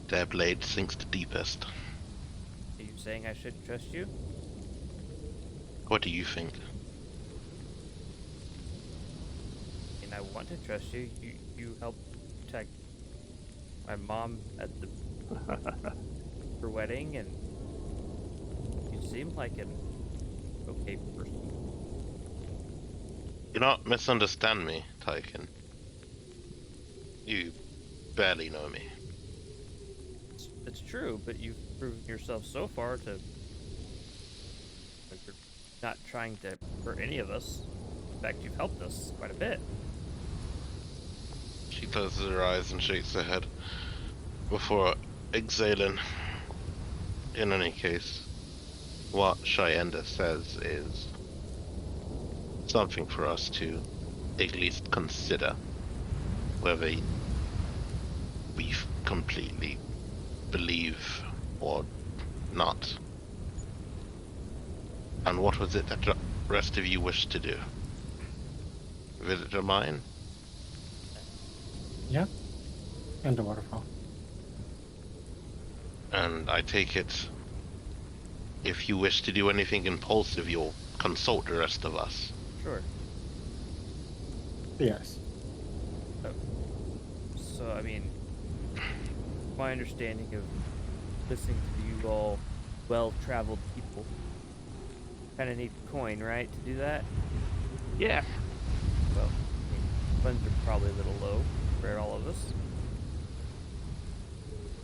Their blade sinks the deepest. Are you saying I should trust you? What do you think? I mean, I want to trust you. You helped protect my mom at the her wedding, and you seem like an okay person. Do not misunderstand me, Tykin. You barely know me. It's true, but you've proven yourself so far to like, you're not trying to hurt any of us. In fact, you've helped us quite a bit. She closes her eyes and shakes her head before exhaling. In any case, what Cheyenda says is something for us to at least consider whether we completely believe or not. And what was it that the rest of you wished to do? Visit a mine? Yeah. And the waterfall. And I take it, if you wish to do anything impulsive, you'll consult the rest of us. Sure. Yes. So, I mean, my understanding of listening to you all well-traveled people, kind of need coin, right, to do that? Yeah, Well, I mean, funds are probably a little low for all of us.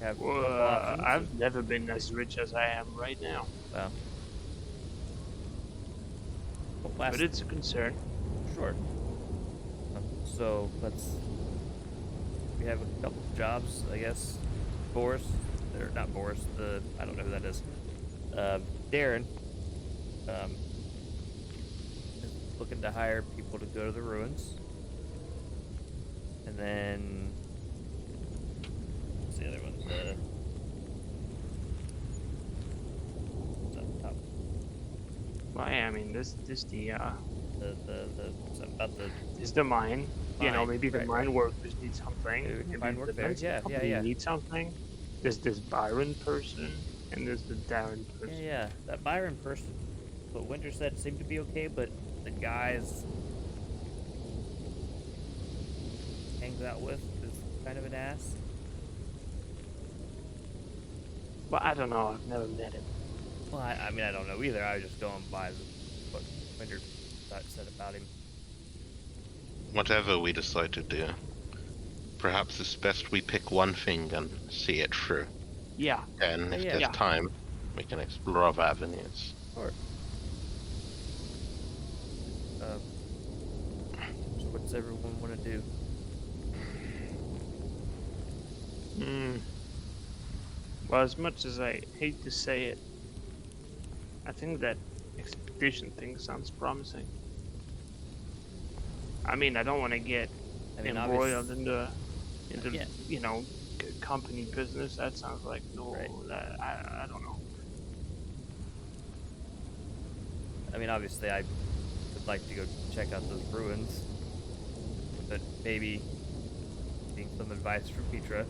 Have a couple options. I've never been as rich as I am right now, Well, last but it's a concern. Sure. So we have a couple jobs, I guess. Boris, or not Boris, I don't know who that is. Darren, is looking to hire people to go to the ruins. And then, what's the other one? What's up top? Well, yeah, I mean, this About the is the mine. You know, Mine, maybe the right, mine right. workers need something. Maybe we can Maybe find work the there. fencing Yeah, company yeah. need something. There's this Byron person, and there's the Darren person. Yeah, that Byron person, what Winter said seemed to be okay, but the guys hangs out with is kind of an ass. But I don't know. I've never met him. Well, I mean, I don't know either. I was just going by what Winter said about him. Whatever we decide to do, perhaps it's best we pick one thing and see it through. Yeah. And if Yeah. there's Yeah. time, we can explore other avenues. Sure. So what's everyone want to do? Well, as much as I hate to say it, I think that expedition thing sounds promising. I mean, I don't want to get I mean, embroiled obvious- into Yeah. you know, company business. That sounds like no. Right. I don't know. I mean, obviously, I would like to go check out those ruins, but maybe getting some advice from Petra,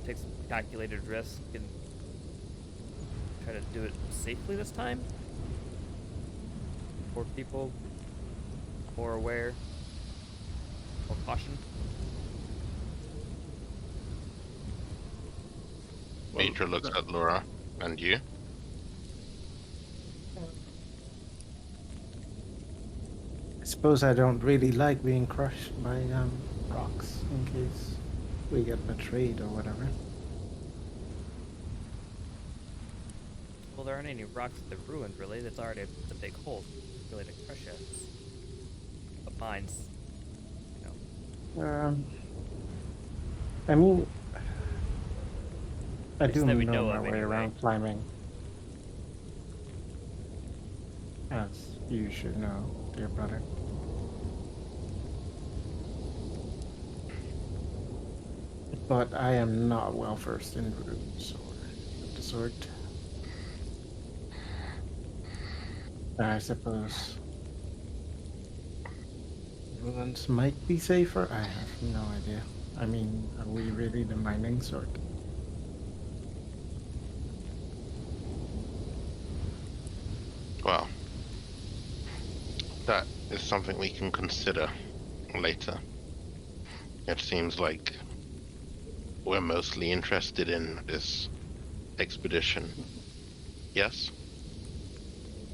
take some calculated risk and try to do it safely this time. More people, more aware, more caution. Major looks at Laura and you. I suppose I don't really like being crushed by rocks in case we get betrayed or whatever. Well, there aren't any rocks at the ruin, really. That's already a big hole, really, to crush us. But mines, you know. I mean, I At least do that we know know my of way anyway. around climbing. As you should know, dear brother. But I am not well versed in runes or of the sort. I suppose ruins might be safer. I have no idea. I mean, are we really the mining sort? Well, that is something we can consider later. It seems like we're mostly interested in this expedition. Yes?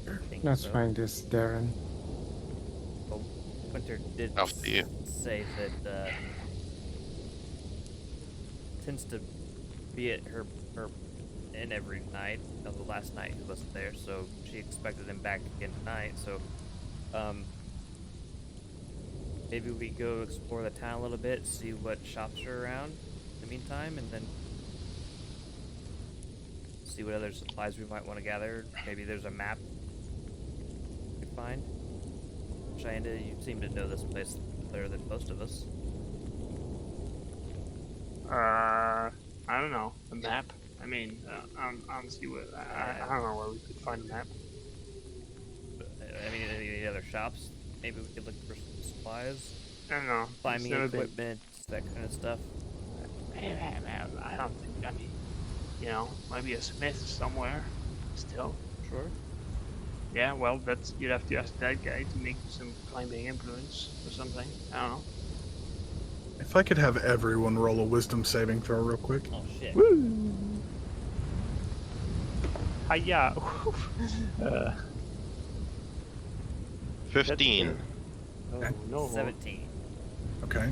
I think Let's so. find this Darren. Well, Winter did After you. say that tends to be at her inn every night. The last night he wasn't there, so she expected him back again tonight. So, maybe we go explore the town a little bit, see what shops are around in the meantime, and then see what other supplies we might want to gather. Maybe there's a map we could find. Shanda, you seem to know this place better than most of us. I don't know. A map. I mean, honestly, I don't know where we could find a map. I mean, any other shops? Maybe we could look for some supplies, I don't know. climbing It's never been- equipment, that kind of stuff. I don't think. I mean, you know, maybe a smith somewhere. Still. Sure. Yeah. Well, that's you'd have to ask that guy to make some climbing implements or something. I don't know. If I could have everyone roll a wisdom saving throw real quick. Oh shit. Woo! Hiya! 15. Oh no. 17. Okay.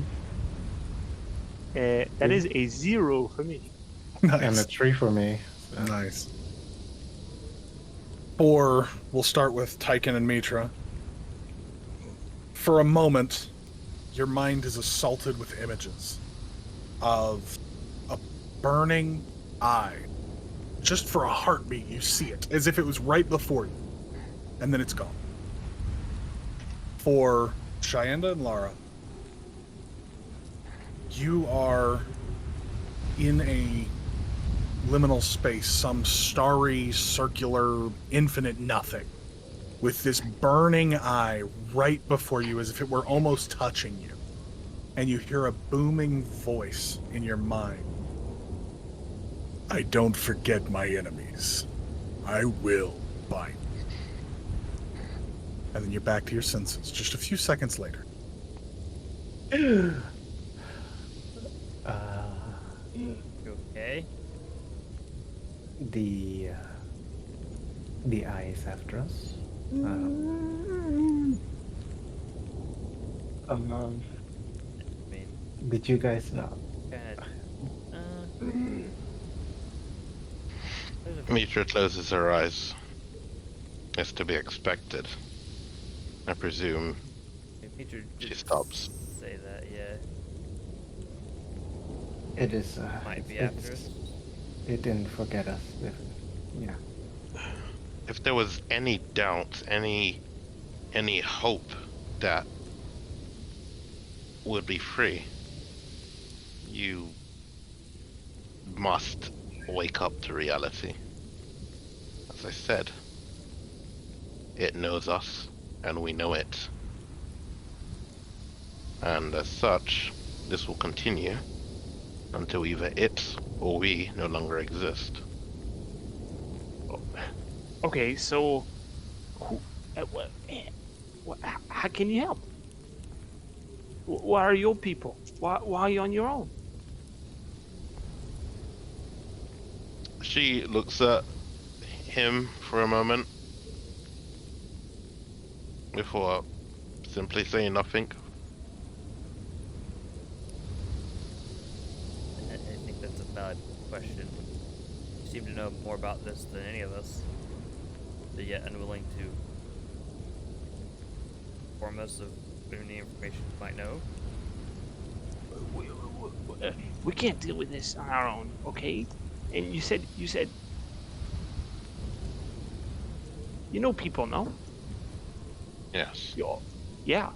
That is a 0 for me. And a Nice. 3 for me. So. Nice. Or we'll start with Tyken and Mitra. For a moment, your mind is assaulted with images of a burning eye. Just for a heartbeat, you see it, as if it was right before you. And then it's gone. For Cheyenne and Lara, you are in a liminal space, some starry, circular, infinite nothing, with this burning eye right before you, as if it were almost touching you. And you hear a booming voice in your mind. I don't forget my enemies. I will find you. And then you're back to your senses just a few seconds later. You okay? The eye is after us. I mean, Did you guys know? kinda. There's a Mitra closes her eyes. It's to be expected. I presume Peter she did stops. say that, yeah. It is. Might be it's- after us. It didn't forget us. Yeah. If there was any doubt, any hope that we'll be free, you must wake up to reality. As I said, it knows us, and we know it. And as such, this will continue until either it or we no longer exist. Okay, so who? How can you help? Why are your people? Why are you on your own? She looks at him for a moment before simply saying nothing. I think that's a valid question. You seem to know more about this than any of us, but yet unwilling to inform us of any information you might know. We can't deal with this on our own, okay? And you said you know people, no? Yes. Yeah,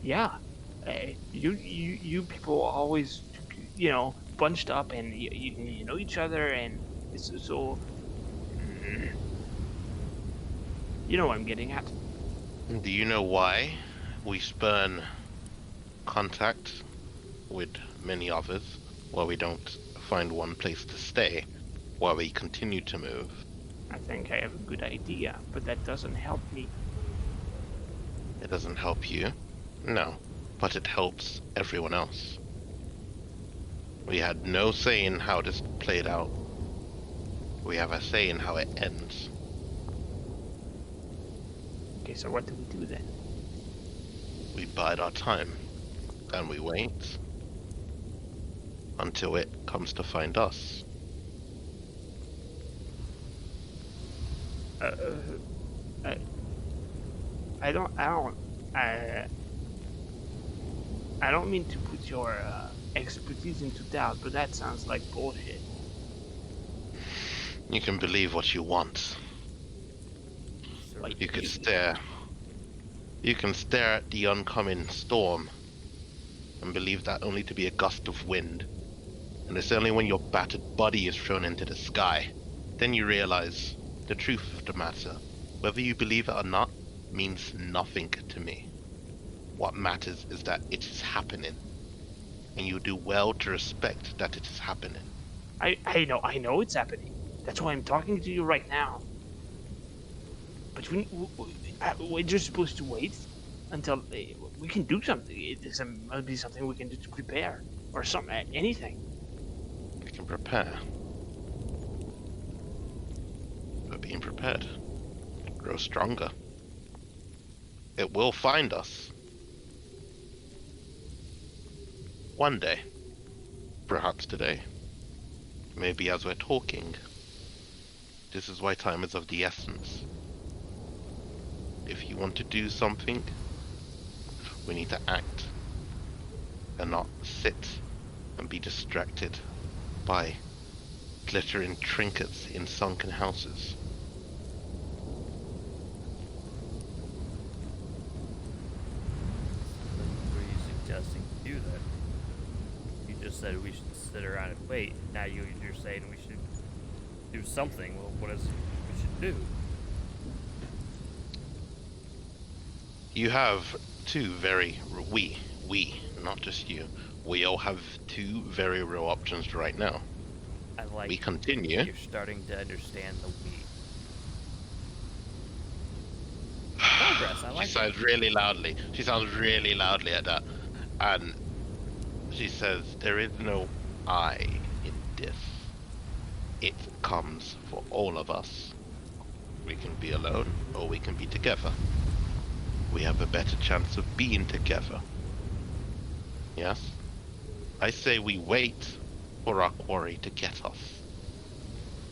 yeah. You people are always, bunched up, and you know each other, and it's so. You know what I'm getting at. Do you know why we spurn contact with many others, while we don't find one place to stay, while we continue to move? I think I have a good idea, but that doesn't help me. It doesn't help you, no, but it helps everyone else. We had no say in how this played out. We have a say in how it ends. Okay, so what do we do then? We bide our time, and we wait until it comes to find us. I don't mean to put your expertise into doubt, but that sounds like bullshit. You can believe what you want. Like You could stare. You can stare at the oncoming storm and believe that only to be a gust of wind. And it's only when your battered body is thrown into the sky, then you realize the truth of the matter. Whether you believe it or not means nothing to me. What matters is that it is happening, and you do well to respect that it is happening. I know it's happening. That's why I'm talking to you right now. But we're just supposed to wait until we can do something. It must be something we can do to prepare, or something, anything. We can prepare. But being prepared, grow stronger. It will find us. One day. Perhaps today. Maybe as we're talking. This is why time is of the essence. If you want to do something, we need to act. And not sit and be distracted by glittering trinkets in sunken houses. Were you suggesting to do that? You just said we should sit around and wait. Now you're saying we should do something. Well, what is it we should do? You have two very we, not just you. We all have two very real options right now. I like We continue. You're starting to understand the we. Progress. I like She sounds really loudly. She sounds really loudly at that. And she says, there is no I in this. It comes for all of us. We can be alone, or we can be together. We have a better chance of being together. Yes? I say we wait for our quarry to get us.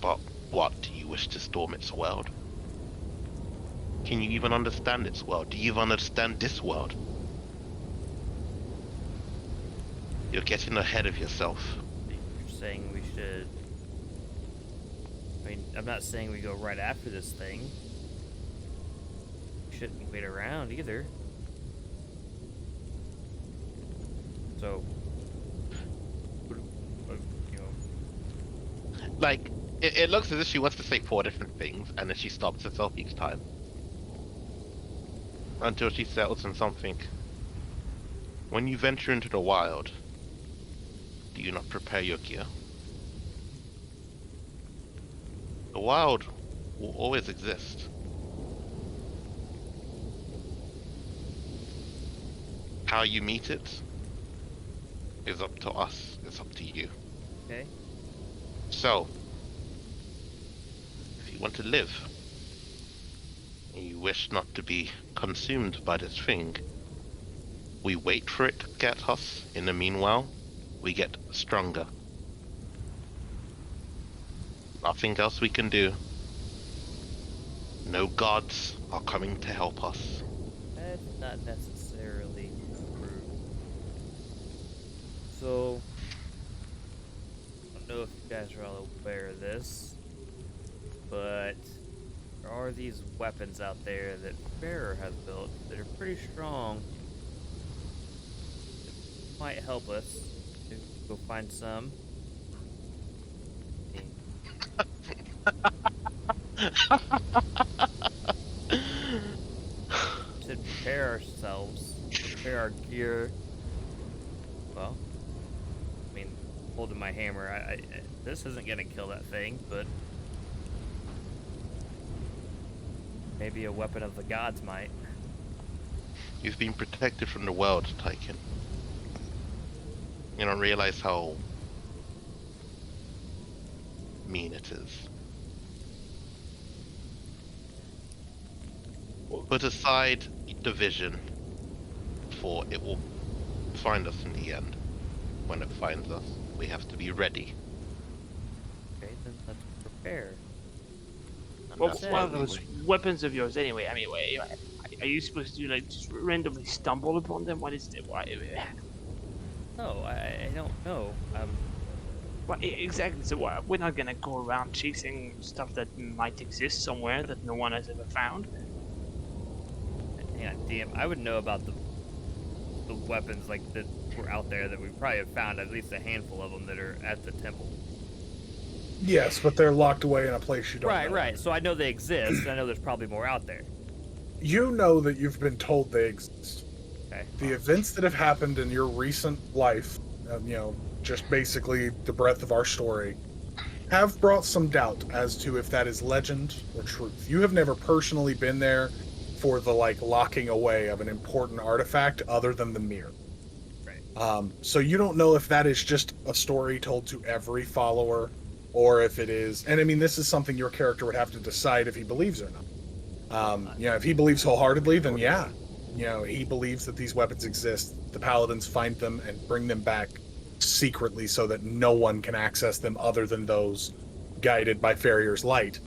But what, do you wish to storm its world? Can you even understand its world? Do you even understand this world? You're getting ahead of yourself. You're saying we should I mean, I'm not saying we go right after this thing. We shouldn't wait around either. So, you know, Like, it looks as if she wants to say 4 different things, and then she stops herself each time. Until she settles on something. When you venture into the wild, do you not prepare your gear? The wild will always exist. How you meet it is up to us, it's up to you. okay. So, if you want to live, and you wish not to be consumed by this thing, we wait for it to get us. In the meanwhile, we get stronger. Nothing else we can do. No gods are coming to help us. That's not necessarily true. So, I don't know if you guys are all aware of this, but there are these weapons out there that Barrow has built that are pretty strong. That might help us. Maybe go find some. To prepare ourselves, prepare our gear. Well, I mean, holding my hammer, this isn't gonna kill that thing, but maybe a weapon of the gods might. You've been protected from the world, Tyken. You don't realize how mean it is. Put aside division, for it will find us in the end. When it finds us, we have to be ready. Okay, then let's prepare. I'm Well, not what are saying- those weapons of yours anyway? I mean, are you supposed to like just randomly stumble upon them? What is it? Why? No, I don't know. Exactly. So we're not gonna go around chasing stuff that might exist somewhere that no one has ever found. Hang on, DM. I would know about the weapons like that were out there that we probably have found at least a handful of them that are at the temple. Yes, but they're locked away in a place you don't know. Right. So I know they exist. I know there's probably more out there. You know that you've been told they exist. Okay. The events that have happened in your recent life, just basically the breadth of our story, have brought some doubt as to if that is legend or truth. You have never personally been there for the locking away of an important artifact other than the mirror. Right. So you don't know if that is just a story told to every follower, or if it is, and I mean, this is something your character would have to decide if he believes or not. If he believes wholeheartedly, then yeah, he believes that these weapons exist. The paladins find them and bring them back secretly so that no one can access them other than those guided by Farrier's light.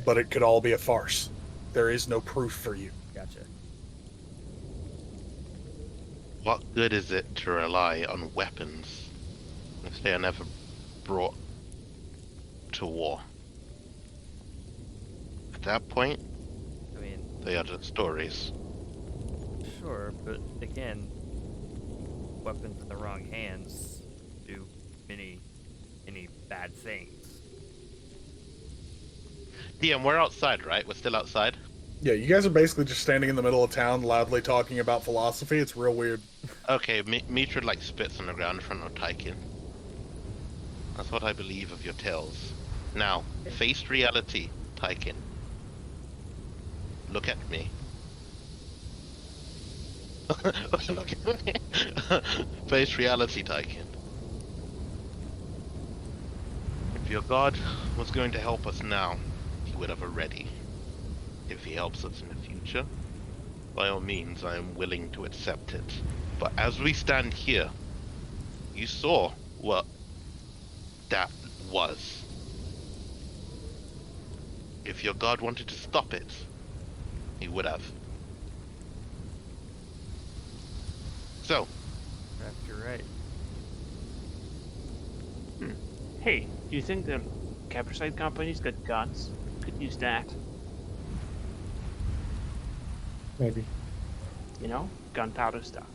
But it could all be a farce. There is no proof for you. Gotcha. What good is it to rely on weapons if they are never brought to war? At that point, I mean, they are just stories. sure, but again, weapons in the wrong hands do many bad things. DM, we're outside, right? We're still outside? Yeah, you guys are basically just standing in the middle of town loudly talking about philosophy. It's real weird. Okay, Mitra spits on the ground in front of Tyken. That's what I believe of your tales. Now, face reality, Tyken. Look at me. Look at me. Face reality, Tyken. If your god was going to help us now, he would have already. If he helps us in the future, by all means, I am willing to accept it. But as we stand here, you saw what that was. If your god wanted to stop it, he would have. So, Perhaps you're right. Hey, do you think that Capricite company's got guns. Could use that. Maybe. You know, gunpowder stuff.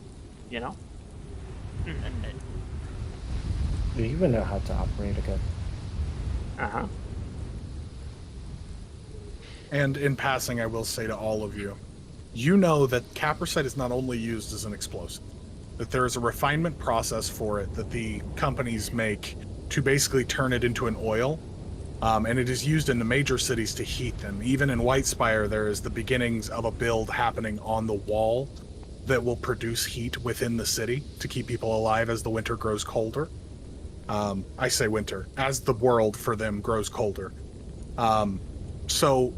You know. Do you even know how to operate a gun? Uh-huh. And in passing, I will say to all of you, you know that capricite is not only used as an explosive, that there is a refinement process for it that the companies make to basically turn it into an oil. And it is used in the major cities to heat them. Even in Whitespire, there is the beginnings of a build happening on the wall that will produce heat within the city to keep people alive as the winter grows colder. I say winter, as the world for them grows colder. So,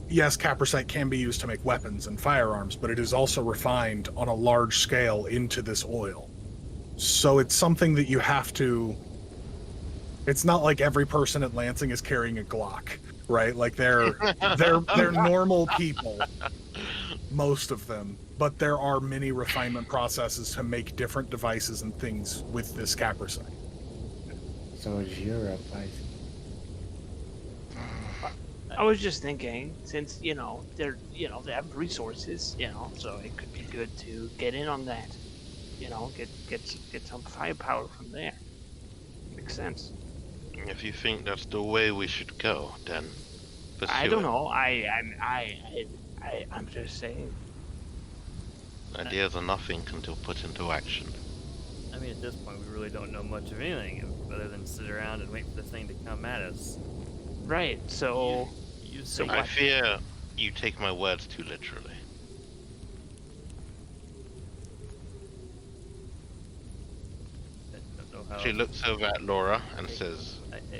yes, capricite can be used to make weapons and firearms, but it is also refined on a large scale into this oil. So it's something that you have to... It's not like every person at Lansing is carrying a Glock, right? Like they're normal people, most of them, but there are many refinement processes to make different devices and things with this capricite. So it's Europe, I see. I was just thinking, since they have resources, so it could be good to get in on that. Get some firepower from there. Makes sense. If you think that's the way we should go, then pursue I don't it. know. I'm just saying. Ideas are nothing until put into action. I mean, at this point, we really don't know much of anything other than sit around and wait for this thing to come at us. Right. So. So I fear you take my words too literally. I don't know how She looks over at Laura and says,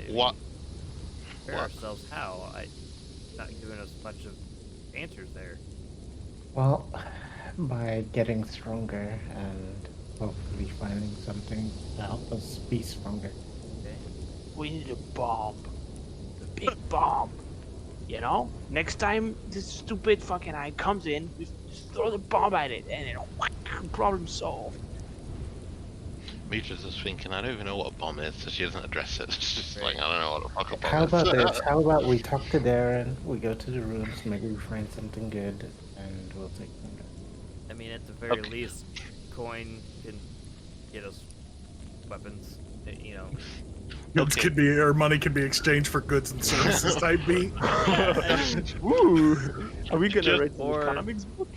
"What? Prepare What? ourselves how? Not giving us much of answers there. Well, by getting stronger and hopefully finding something to help us be stronger. Okay. We need a bomb. A big bomb. Next time this stupid fucking eye comes in, we just throw the bomb at it and then problem solved. Mitra's just thinking, I don't even know what a bomb is, so she doesn't address it. She's just like, I don't know what the fuck a bomb How is. about this? How about we talk to Darren, we go to the rooms, maybe we find something good, and we'll take from there. I mean, at the very Okay. least, coin can get us weapons. Goods could be, or money could be exchanged for goods and services type beat. Ooh, are we gonna Just- write some or- economics book?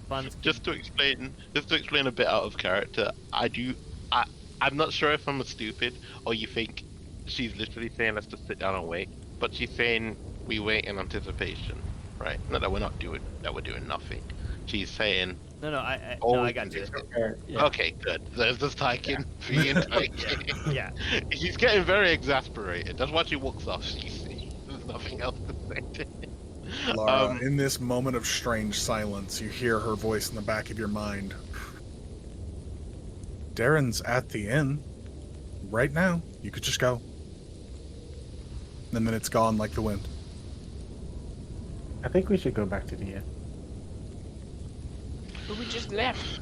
Funds. Just to explain a bit out of character, I'm not sure if I'm stupid or you think she's literally saying let's just sit down and wait, but she's saying we wait in anticipation, right? Not that we're doing nothing. She's saying No, I all we got can you. do. Okay, good. There's this tyking, being tyking. Yeah. She's getting very exasperated. That's why she walks off. There's nothing else to say to him. Laura, in this moment of strange silence, you hear her voice in the back of your mind. Darren's at the inn. Right now. You could just go. And then it's gone like the wind. I think we should go back to the inn. But we just left.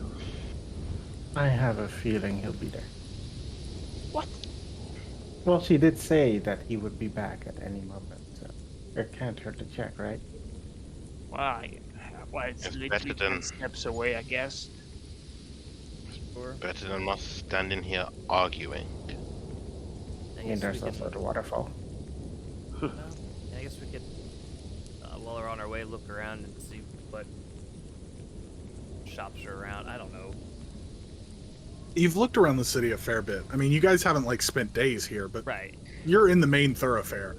I have a feeling he'll be there. What? Well, she did say that he would be back at any moment, so it can't hurt to check, right? Why? Well, it's It's literally better than- 10 steps away, I guess. Or Better than us standing here arguing. I And guess there's we also could, the waterfall. I guess we could, while we're on our way, look around and see what shops are around. I don't know. You've looked around the city a fair bit. I mean, you guys haven't like spent days here, but Right. you're in the main thoroughfare.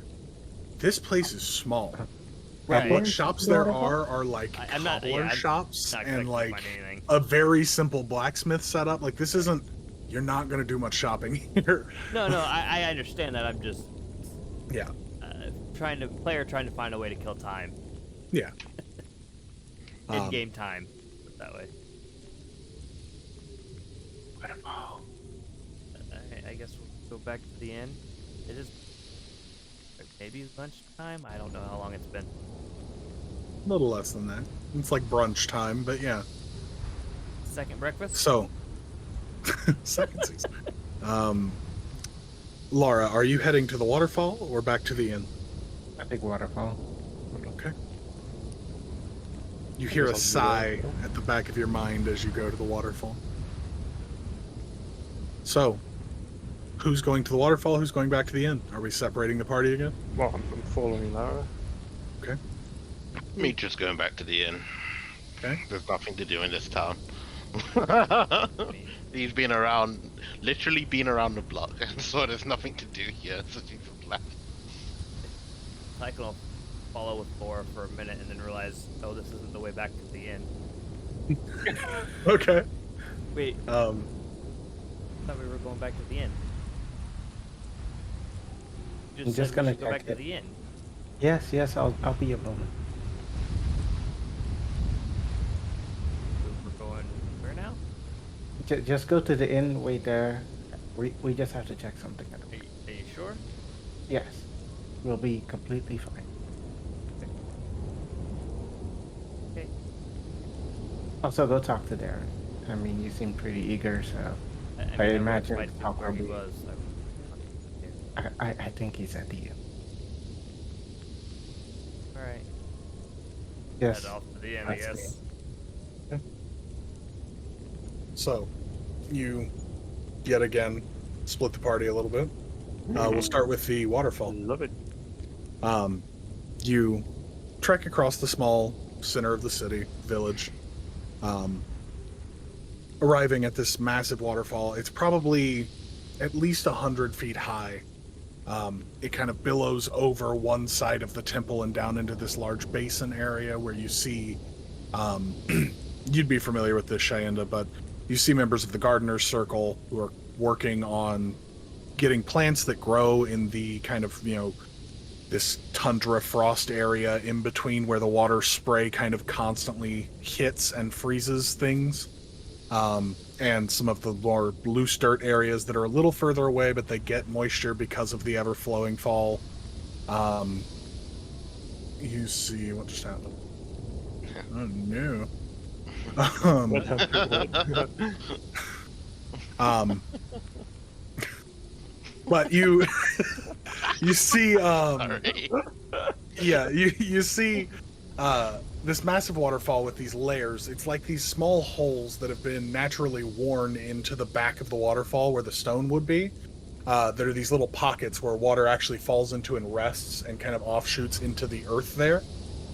This place is small. Right. What shops there are like I'm not- cobbler yeah, I'm shops Not and expecting to like find anything. a very simple blacksmith setup. Like this isn't. You're not going to do much shopping here. No, I understand that. I'm just Yeah. trying to find a way to kill time. Yeah. In-game time. Put it that way. I guess we'll go back to the inn. It is maybe lunchtime. I don't know how long it's been. A little less than that. It's like brunch time, but yeah. Second breakfast. So, second season. Laura, are you heading to the waterfall or back to the inn? I think waterfall. Okay. You hear a guess I'll do that. sigh at the back of your mind as you go to the waterfall. So, who's going to the waterfall? Who's going back to the inn? Are we separating the party again? Well, I'm following Lara. Okay. Me just going back to the inn. Okay. There's nothing to do in this town. He's been around, literally been around the block, so there's nothing to do here. So she's just left. Cycle will follow with 4 for a minute and then realize, oh, this isn't the way back to the inn. Okay. Wait, I thought we were going back to the inn. You I'm said just we gonna should go back check to it. the inn. Yes, I'll be a moment. We're going where now? Just go to the inn, wait there. We just have to check something. Are you sure? Yes, we'll be completely fine. Okay. Also, go talk to Darren. I mean, you seem pretty eager, so I never imagine quite talk where he will be- was. I think he's at the inn. All right. Yes. Head off to the inn, I That's guess. So, you yet again split the party a little bit. We'll start with the waterfall. Love it. You trek across the small center of the city, village, arriving at this massive waterfall. It's probably at least 100 feet high. It kind of billows over one side of the temple and down into this large basin area where you see, you'd be familiar with this, Shayenda, but you see members of the gardener's circle who are working on getting plants that grow in the kind of, this tundra frost area in between where the water spray kind of constantly hits and freezes things. And some of the more loose dirt areas that are a little further away, but they get moisture because of the ever-flowing fall. You see what just happened. Oh no. What happened? But you you see Sorry. yeah, you see this massive waterfall with these layers. It's like these small holes that have been naturally worn into the back of the waterfall where the stone would be. There are these little pockets where water actually falls into and rests and kind of offshoots into the earth there.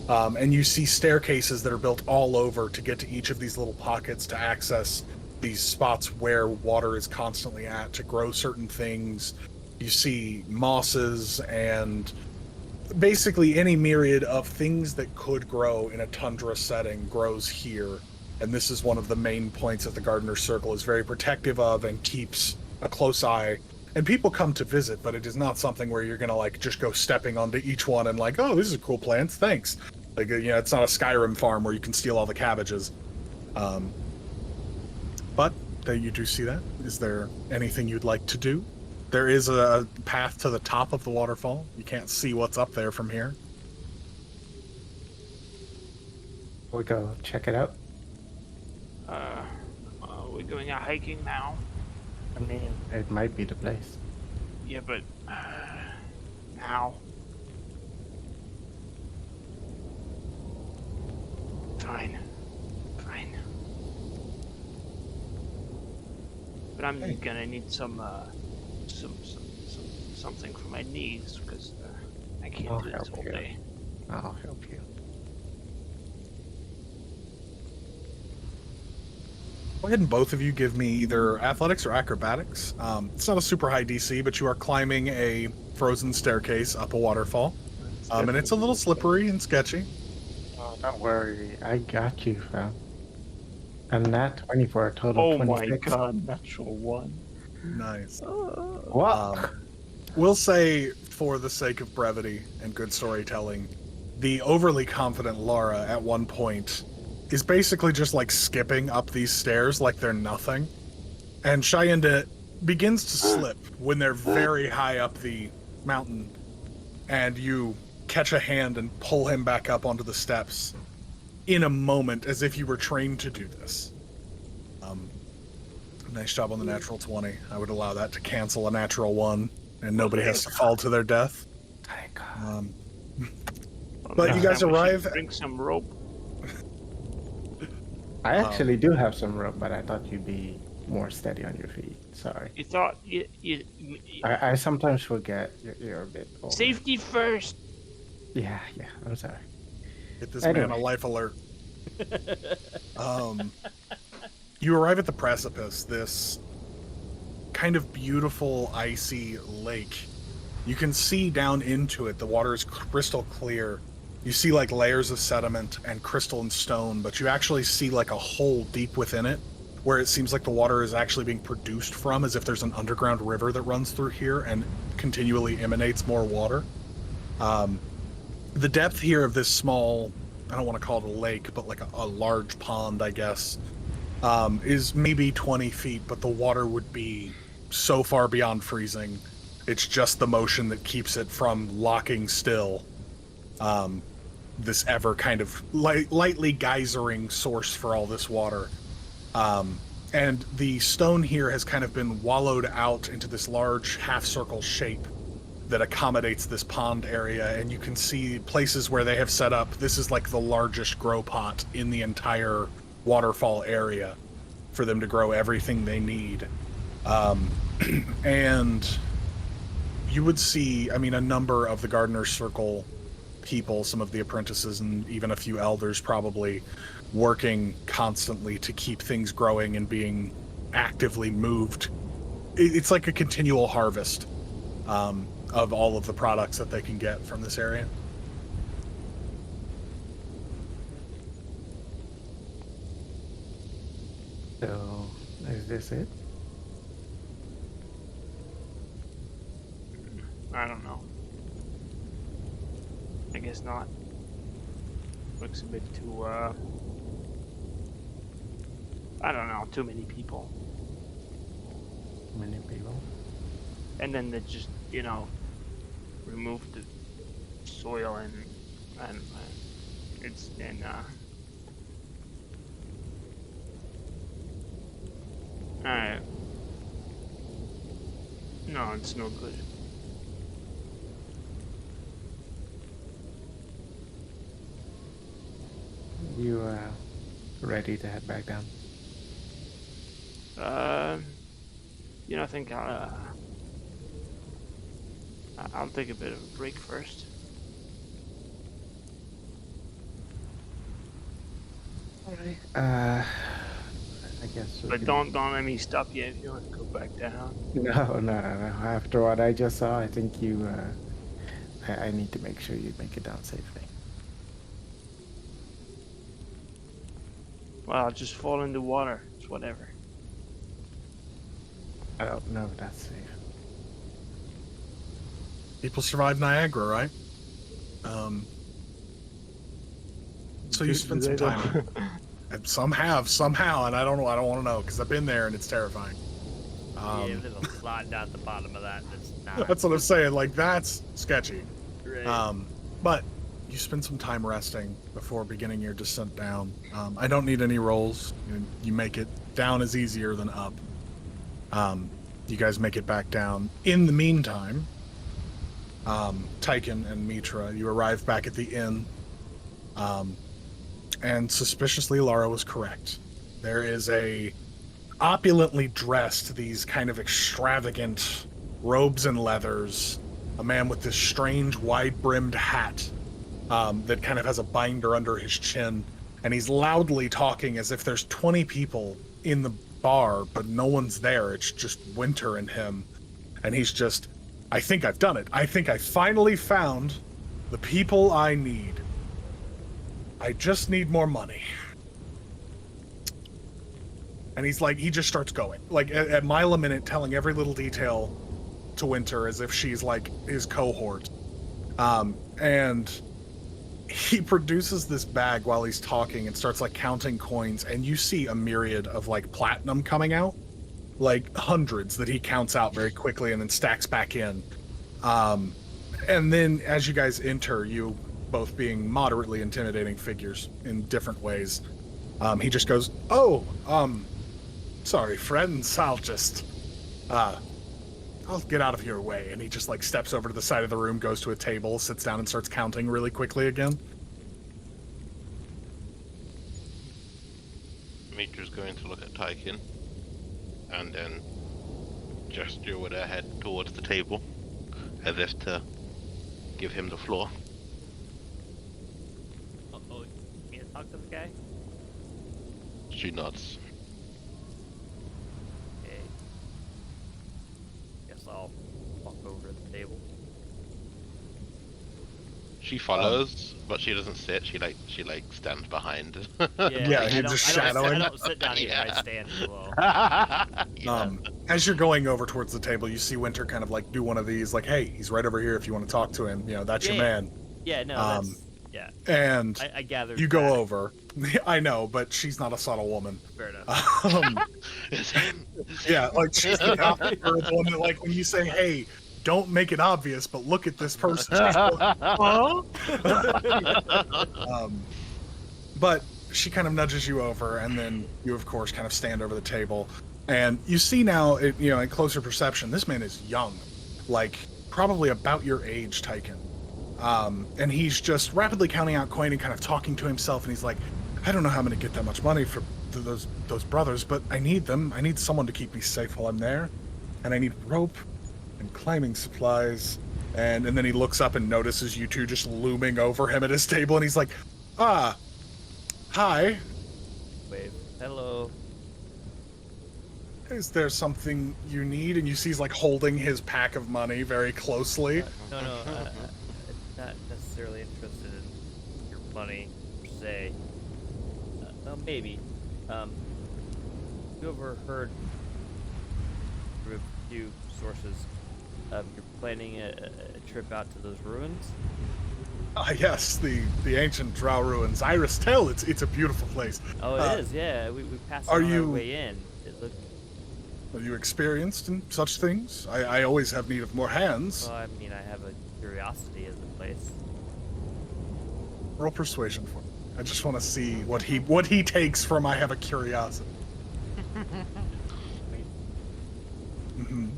And you see staircases that are built all over to get to each of these little pockets to access these spots where water is constantly at to grow certain things. You see mosses and basically any myriad of things that could grow in a tundra setting grows here. And this is one of the main points that the Gardener's Circle is very protective of and keeps a close eye. And people come to visit, but it is not something where you're going to like just go stepping onto each one and like, oh, this is cool plants, thanks. Like, it's not a Skyrim farm where you can steal all the cabbages. But you do see that. Is there anything you'd like to do? There is a path to the top of the waterfall. You can't see what's up there from here. We go check it out. We're going out hiking now. I mean, it might be the place. Yeah, but now. Fine. But I'm gonna need something for my knees because I can't I'll do this help all you. day. I'll help you. Go ahead and both of you give me either athletics or acrobatics. It's not a super high DC, but you are climbing a frozen staircase up a waterfall. And it's a little slippery and sketchy. Oh, don't worry. I got you, fam. And that 20 for a total Oh 26. my god, natural one. Nice. What? We'll say, for the sake of brevity and good storytelling, the overly confident Lara at one point is basically just like skipping up these stairs like they're nothing. And Shayenda begins to slip when they're very high up the mountain. And you catch a hand and pull him back up onto the steps in a moment as if you were trained to do this. Nice job on the natural 20. I would allow that to cancel a natural 1. and nobody has to fall to their death. Thank God. Um, Well, But next you guys time we should arrive- Bring some rope. I actually do have some rope, but I thought you'd be more steady on your feet. Sorry. You thought I sometimes forget you're a bit older. safety first. Yeah, I'm sorry. Get this man a Anyway. life alert. You arrive at the precipice, this kind of beautiful icy lake. You can see down into it. The water is crystal clear. You see like layers of sediment and crystal and stone, but you actually see like a hole deep within it where it seems like the water is actually being produced from, as if there's an underground river that runs through here and continually emanates more water. The depth here of this small, I don't want to call it a lake, but like a large pond, I guess, is maybe 20 feet, but the water would be so far beyond freezing. It's just the motion that keeps it from locking still. This ever kind of lightly geysering source for all this water. And the stone here has kind of been wallowed out into this large half-circle shape that accommodates this pond area, and you can see places where they have set up. This is like the largest grow pot in the entire waterfall area for them to grow everything they need. And you would see, I mean, a number of the Gardener's Circle people, some of the apprentices, and even a few elders probably working constantly to keep things growing and being actively moved. It's like a continual harvest of all of the products that they can get from this area. So, is this it? I don't know. I guess not. Looks a bit too, I don't know, too many people. Many people. And then they just, remove the soil and it's, and, alright. No, it's no good. You ready to head back down? I think I'll take a bit of a break first. Alright. I guess. But don't let me stop you if you want to go back down. No. After what I just saw, I think you. I need to make sure you make it down safely. Well, I'll just fall in the water. It's whatever. I don't know if that's safe. People survive Niagara, right? So you spend some time. And some have, somehow, and I don't know. I don't want to know because I've been there and it's terrifying. Yeah, there's a slot down at the bottom of that that's not. That's what I'm saying. Like, that's sketchy. Right. But you spend some time resting before beginning your descent down. I don't need any rolls. You make it down is easier than up. You guys make it back down. In the meantime, Tyken and Mitra, you arrive back at the inn. And suspiciously, Lara was correct. There is a opulently dressed, these kind of extravagant robes and leathers, a man with this strange wide-brimmed hat that kind of has a binder under his chin, and he's loudly talking as if there's 20 people in the bar, but no one's there. It's just Winter and him. And he's just, I think I've done it. I think I finally found the people I need. I just need more money. And he's like, he just starts going. Like, at mile a minute, telling every little detail to Winter as if she's like his cohort. And he produces this bag while he's talking and starts like counting coins, and you see a myriad of like platinum coming out, like hundreds that he counts out very quickly and then stacks back in. And then as you guys enter, you both being moderately intimidating figures in different ways, he just goes, "Oh, sorry, friends, I'll I'll get out of your way. And he just like steps over to the side of the room, goes to a table, sits down and starts counting really quickly again. Mitra's going to look at Tykin and then gesture with her head towards the table as if to give him the floor. Oh, you mean to talk to the guy? She nods. Okay. Guess I'll walk over to the table. She follows, but she doesn't sit. She stands behind. Yeah, he's just shadowing. I don't sit down either. Yeah. I stand as well. Yeah. As you're going over towards the table, you see Winter kind of like do one of these, like, "Hey, he's right over here. If you want to talk to him, that's your man." Yeah, no, that's yeah. And I gathered. you go that. over. I know, but she's not a subtle woman. Fair enough. It's him. Yeah, like she's the opposite of the one that, like, when you say, "Hey, don't make it obvious, but look at this person." She's going, huh? But she kind of nudges you over, and then you, of course, kind of stand over the table, and you see now, in closer perception, this man is young, like probably about your age, Tykin. And he's just rapidly counting out coin and kind of talking to himself, and he's like, "I don't know how I'm going to get that much money for those brothers, but I need them. I need someone to keep me safe while I'm there, and I need rope and climbing supplies." And then he looks up and notices you two just looming over him at his table, and he's like, hi. Wave. Hello. Is there something you need? And you see he's like holding his pack of money very closely. No, not necessarily interested in your money per se. Well, maybe. You ever heard through a few sources you're planning a trip out to those ruins? Yes, the ancient Drow ruins. Iris Tell, it's a beautiful place. Oh, it is, yeah. We passed are it on you- our way in. It looked, Are you experienced in such things? I always have need of more hands. well, I mean, I have a curiosity of the place. Roll persuasion for me. I just want to see what he takes from I have a curiosity. Hmm.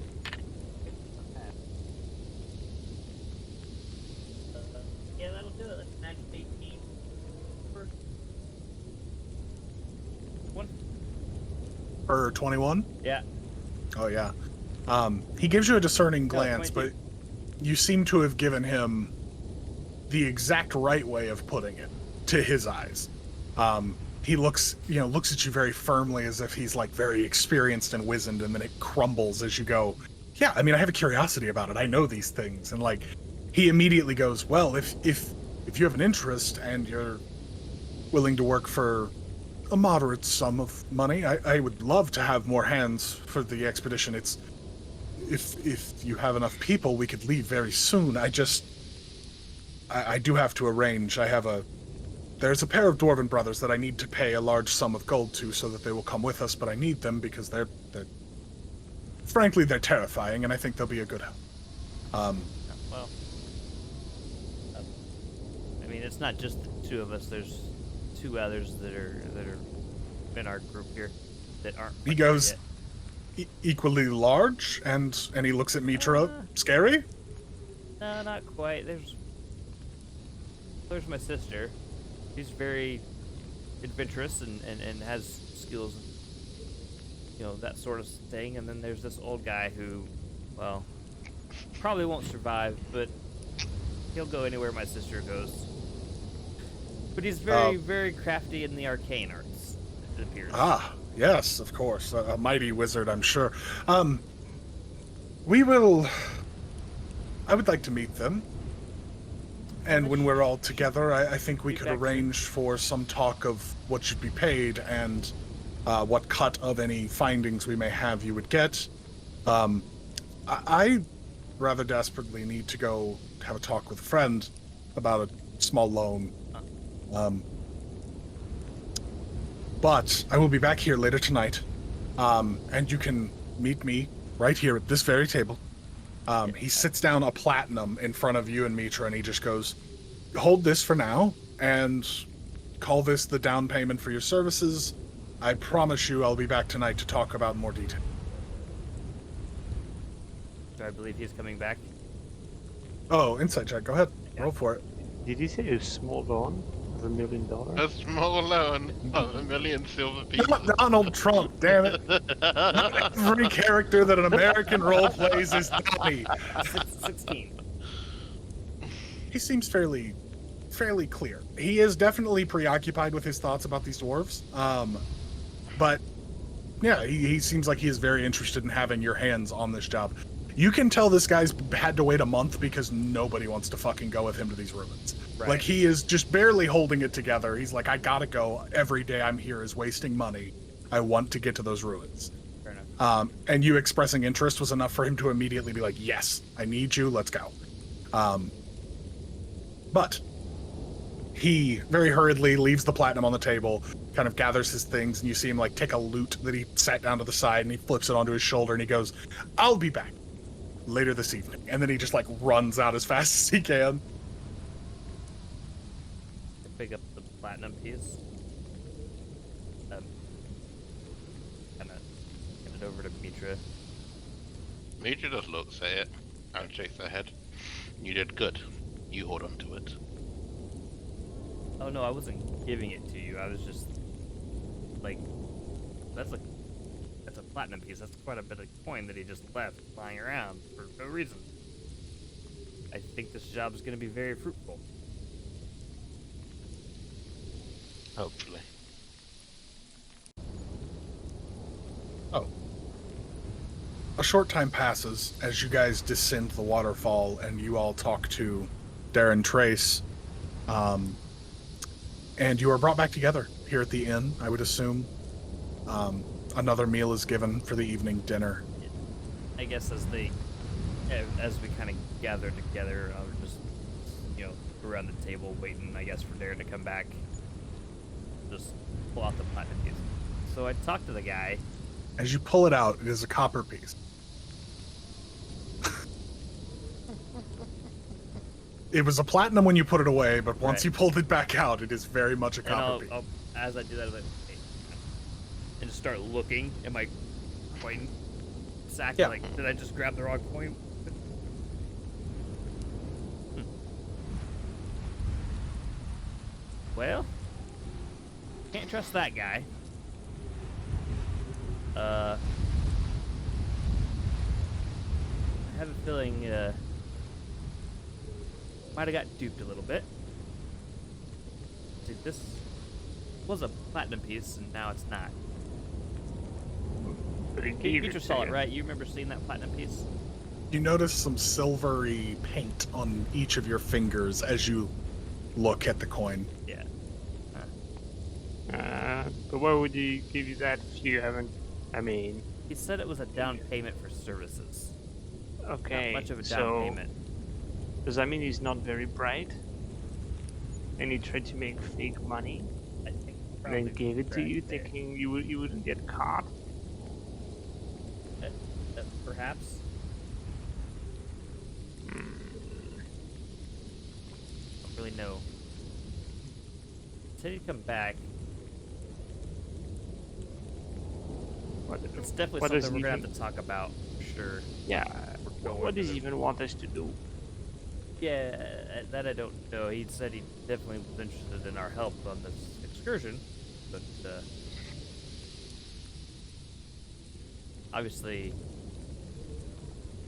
Yeah, that'll do it. Let's match 18. One. For 21? Yeah. Oh yeah. He gives you a discerning No, glance, but 22. you seem to have given him the exact right way of putting it to his eyes. He looks at you very firmly as if he's like very experienced and wizened, and then it crumbles as you go, "Yeah, I mean, I have a curiosity about it. I know these things." And like, he immediately goes, "Well, if you have an interest and you're willing to work for a moderate sum of money, I would love to have more hands for the expedition. It's if you have enough people, we could leave very soon. I do have to arrange. There's a pair of dwarven brothers that I need to pay a large sum of gold to so that they will come with us, but I need them because they're frankly, they're terrifying, and I think they'll be a good help." Well, I mean, it's not just the two of us. There's two others that are in our group here that aren't. He quite there goes, yet. "Equally large," and he looks at Mitra. "Scary?" No, not quite. There's my sister. She's very adventurous and has skills, that sort of thing. And then there's this old guy who, well, probably won't survive, but he'll go anywhere my sister goes. But he's very, very crafty in the arcane arts, it appears. Ah, yes, of course. A mighty wizard, I'm sure. I would like to meet them. And when we're all together, I think we could arrange for some talk of what should be paid and what cut of any findings we may have you would get. I rather desperately need to go have a talk with a friend about a small loan. But I will be back here later tonight, and you can meet me right here at this very table. He sits down a platinum in front of you and Mitra, and he just goes, "Hold this for now, and call this the down payment for your services. I promise you I'll be back tonight to talk about more detail." Do I believe he's coming back? Oh, insight check. Go ahead. Roll for it. Did he say a small loan of $1 million? A small loan of 1,000,000 silver pieces. Not Donald Trump, damn it. Not every character that an American role plays is Donnie. 16. He seems fairly clear. He is definitely preoccupied with his thoughts about these dwarves. But yeah, he seems like he is very interested in having your hands on this job. You can tell this guy's had to wait a month because nobody wants to fucking go with him to these ruins. Right. Like, he is just barely holding it together. He's like, I gotta go. Every day I'm here is wasting money. I want to get to those ruins. Fair enough. And you expressing interest was enough for him to immediately be like, yes, I need you. Let's go. But he very hurriedly leaves the platinum on the table, kind of gathers his things, and you see him like take a loot that he sat down to the side and he flips it onto his shoulder and he goes, I'll be back later this evening. And then he just like runs out as fast as he can. Pick up the platinum piece. Kind of hand it over to Mitra. Major just looks at it and shakes their head. You did good. You hold on to it. Oh no, I wasn't giving it to you. I was just like, that's a platinum piece. That's quite a bit of coin that he just left lying around for no reason. I think this job is going to be very fruitful. Hopefully. Oh. A short time passes as you guys descend the waterfall and you all talk to Darren Trace. And you are brought back together here at the inn, I would assume. Another meal is given for the evening dinner. I guess as we kind of gather together, I would just, around the table waiting, I guess, for Darren to come back. Just pull out the platinum piece. So I talked to the guy. As you pull it out, it is a copper piece. It was a platinum when you put it away, but once Right. you pulled it back out, it is very much a And copper piece. as I do that, I'm like, hey, and just start looking at my coin sack. Yeah. Like, did I just grab the wrong coin? Well, can't trust that guy. I have a feeling might have got duped a little bit. See, this was a platinum piece, and now it's not. But he You gave just to saw it, you. right? You remember seeing that platinum piece? You notice some silvery paint on each of your fingers as you look at the coin. Yeah. But why would he give you that if you haven't? I mean, He said it was a down payment for services. okay. Not much of a down so payment. does that mean he's not very bright? And he tried to make fake money I think. and then probably gave it to right you, there. thinking you wouldn't get caught? Perhaps. Don't really know. Said he'd come back. What, It's definitely what does something we're he gonna have to talk about, for sure. Yeah. Go What does over he even want us to do? Yeah, that I don't know. He said he definitely was interested in our help on this excursion, but obviously,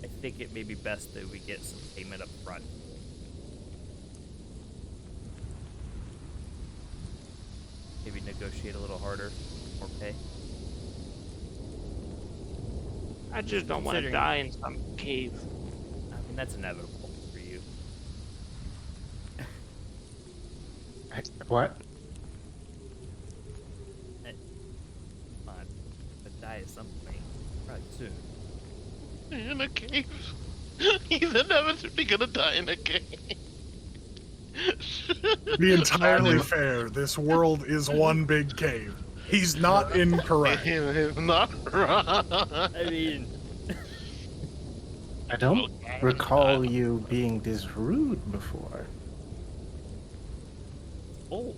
I think it may be best that we get some payment up front. Maybe negotiate a little harder, more pay. I just don't want to Considering- die in some cave. I mean, that's inevitable for you. What? Come on, but die at some point, probably soon. In a cave. He's inevitably gonna die in a cave. Be entirely fair, this world is one big cave. He's not incorrect. He's not wrong. I mean, I don't recall you being this rude before. oh,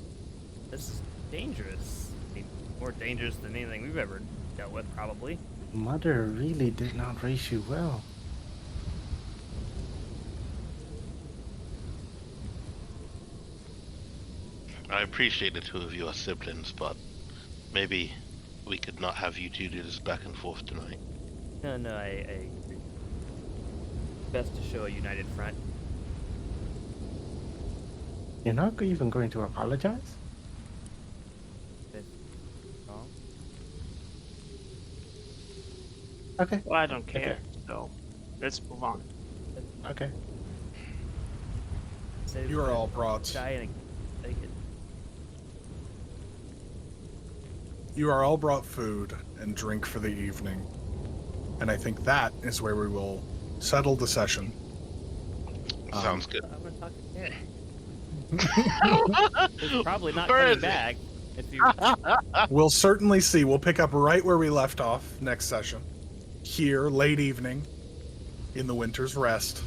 this is dangerous. I mean, more dangerous than anything we've ever dealt with, probably. Mother really did not raise you well. I appreciate the two of you are siblings, but maybe we could not have you two do this back and forth tonight. No, I agree. Best to show a united front. You're not even going to apologize? That's wrong. Okay. Well, I don't care. So let's move on. Okay. Say You are we're all brought. shy and take it. You are all brought food and drink for the evening. And I think that is where we will settle the session. Sounds good. I'm gonna talk again. It's probably not Where coming is it? back. If you We'll certainly see. We'll pick up right where we left off next session. Here, late evening, in the Winter's Rest.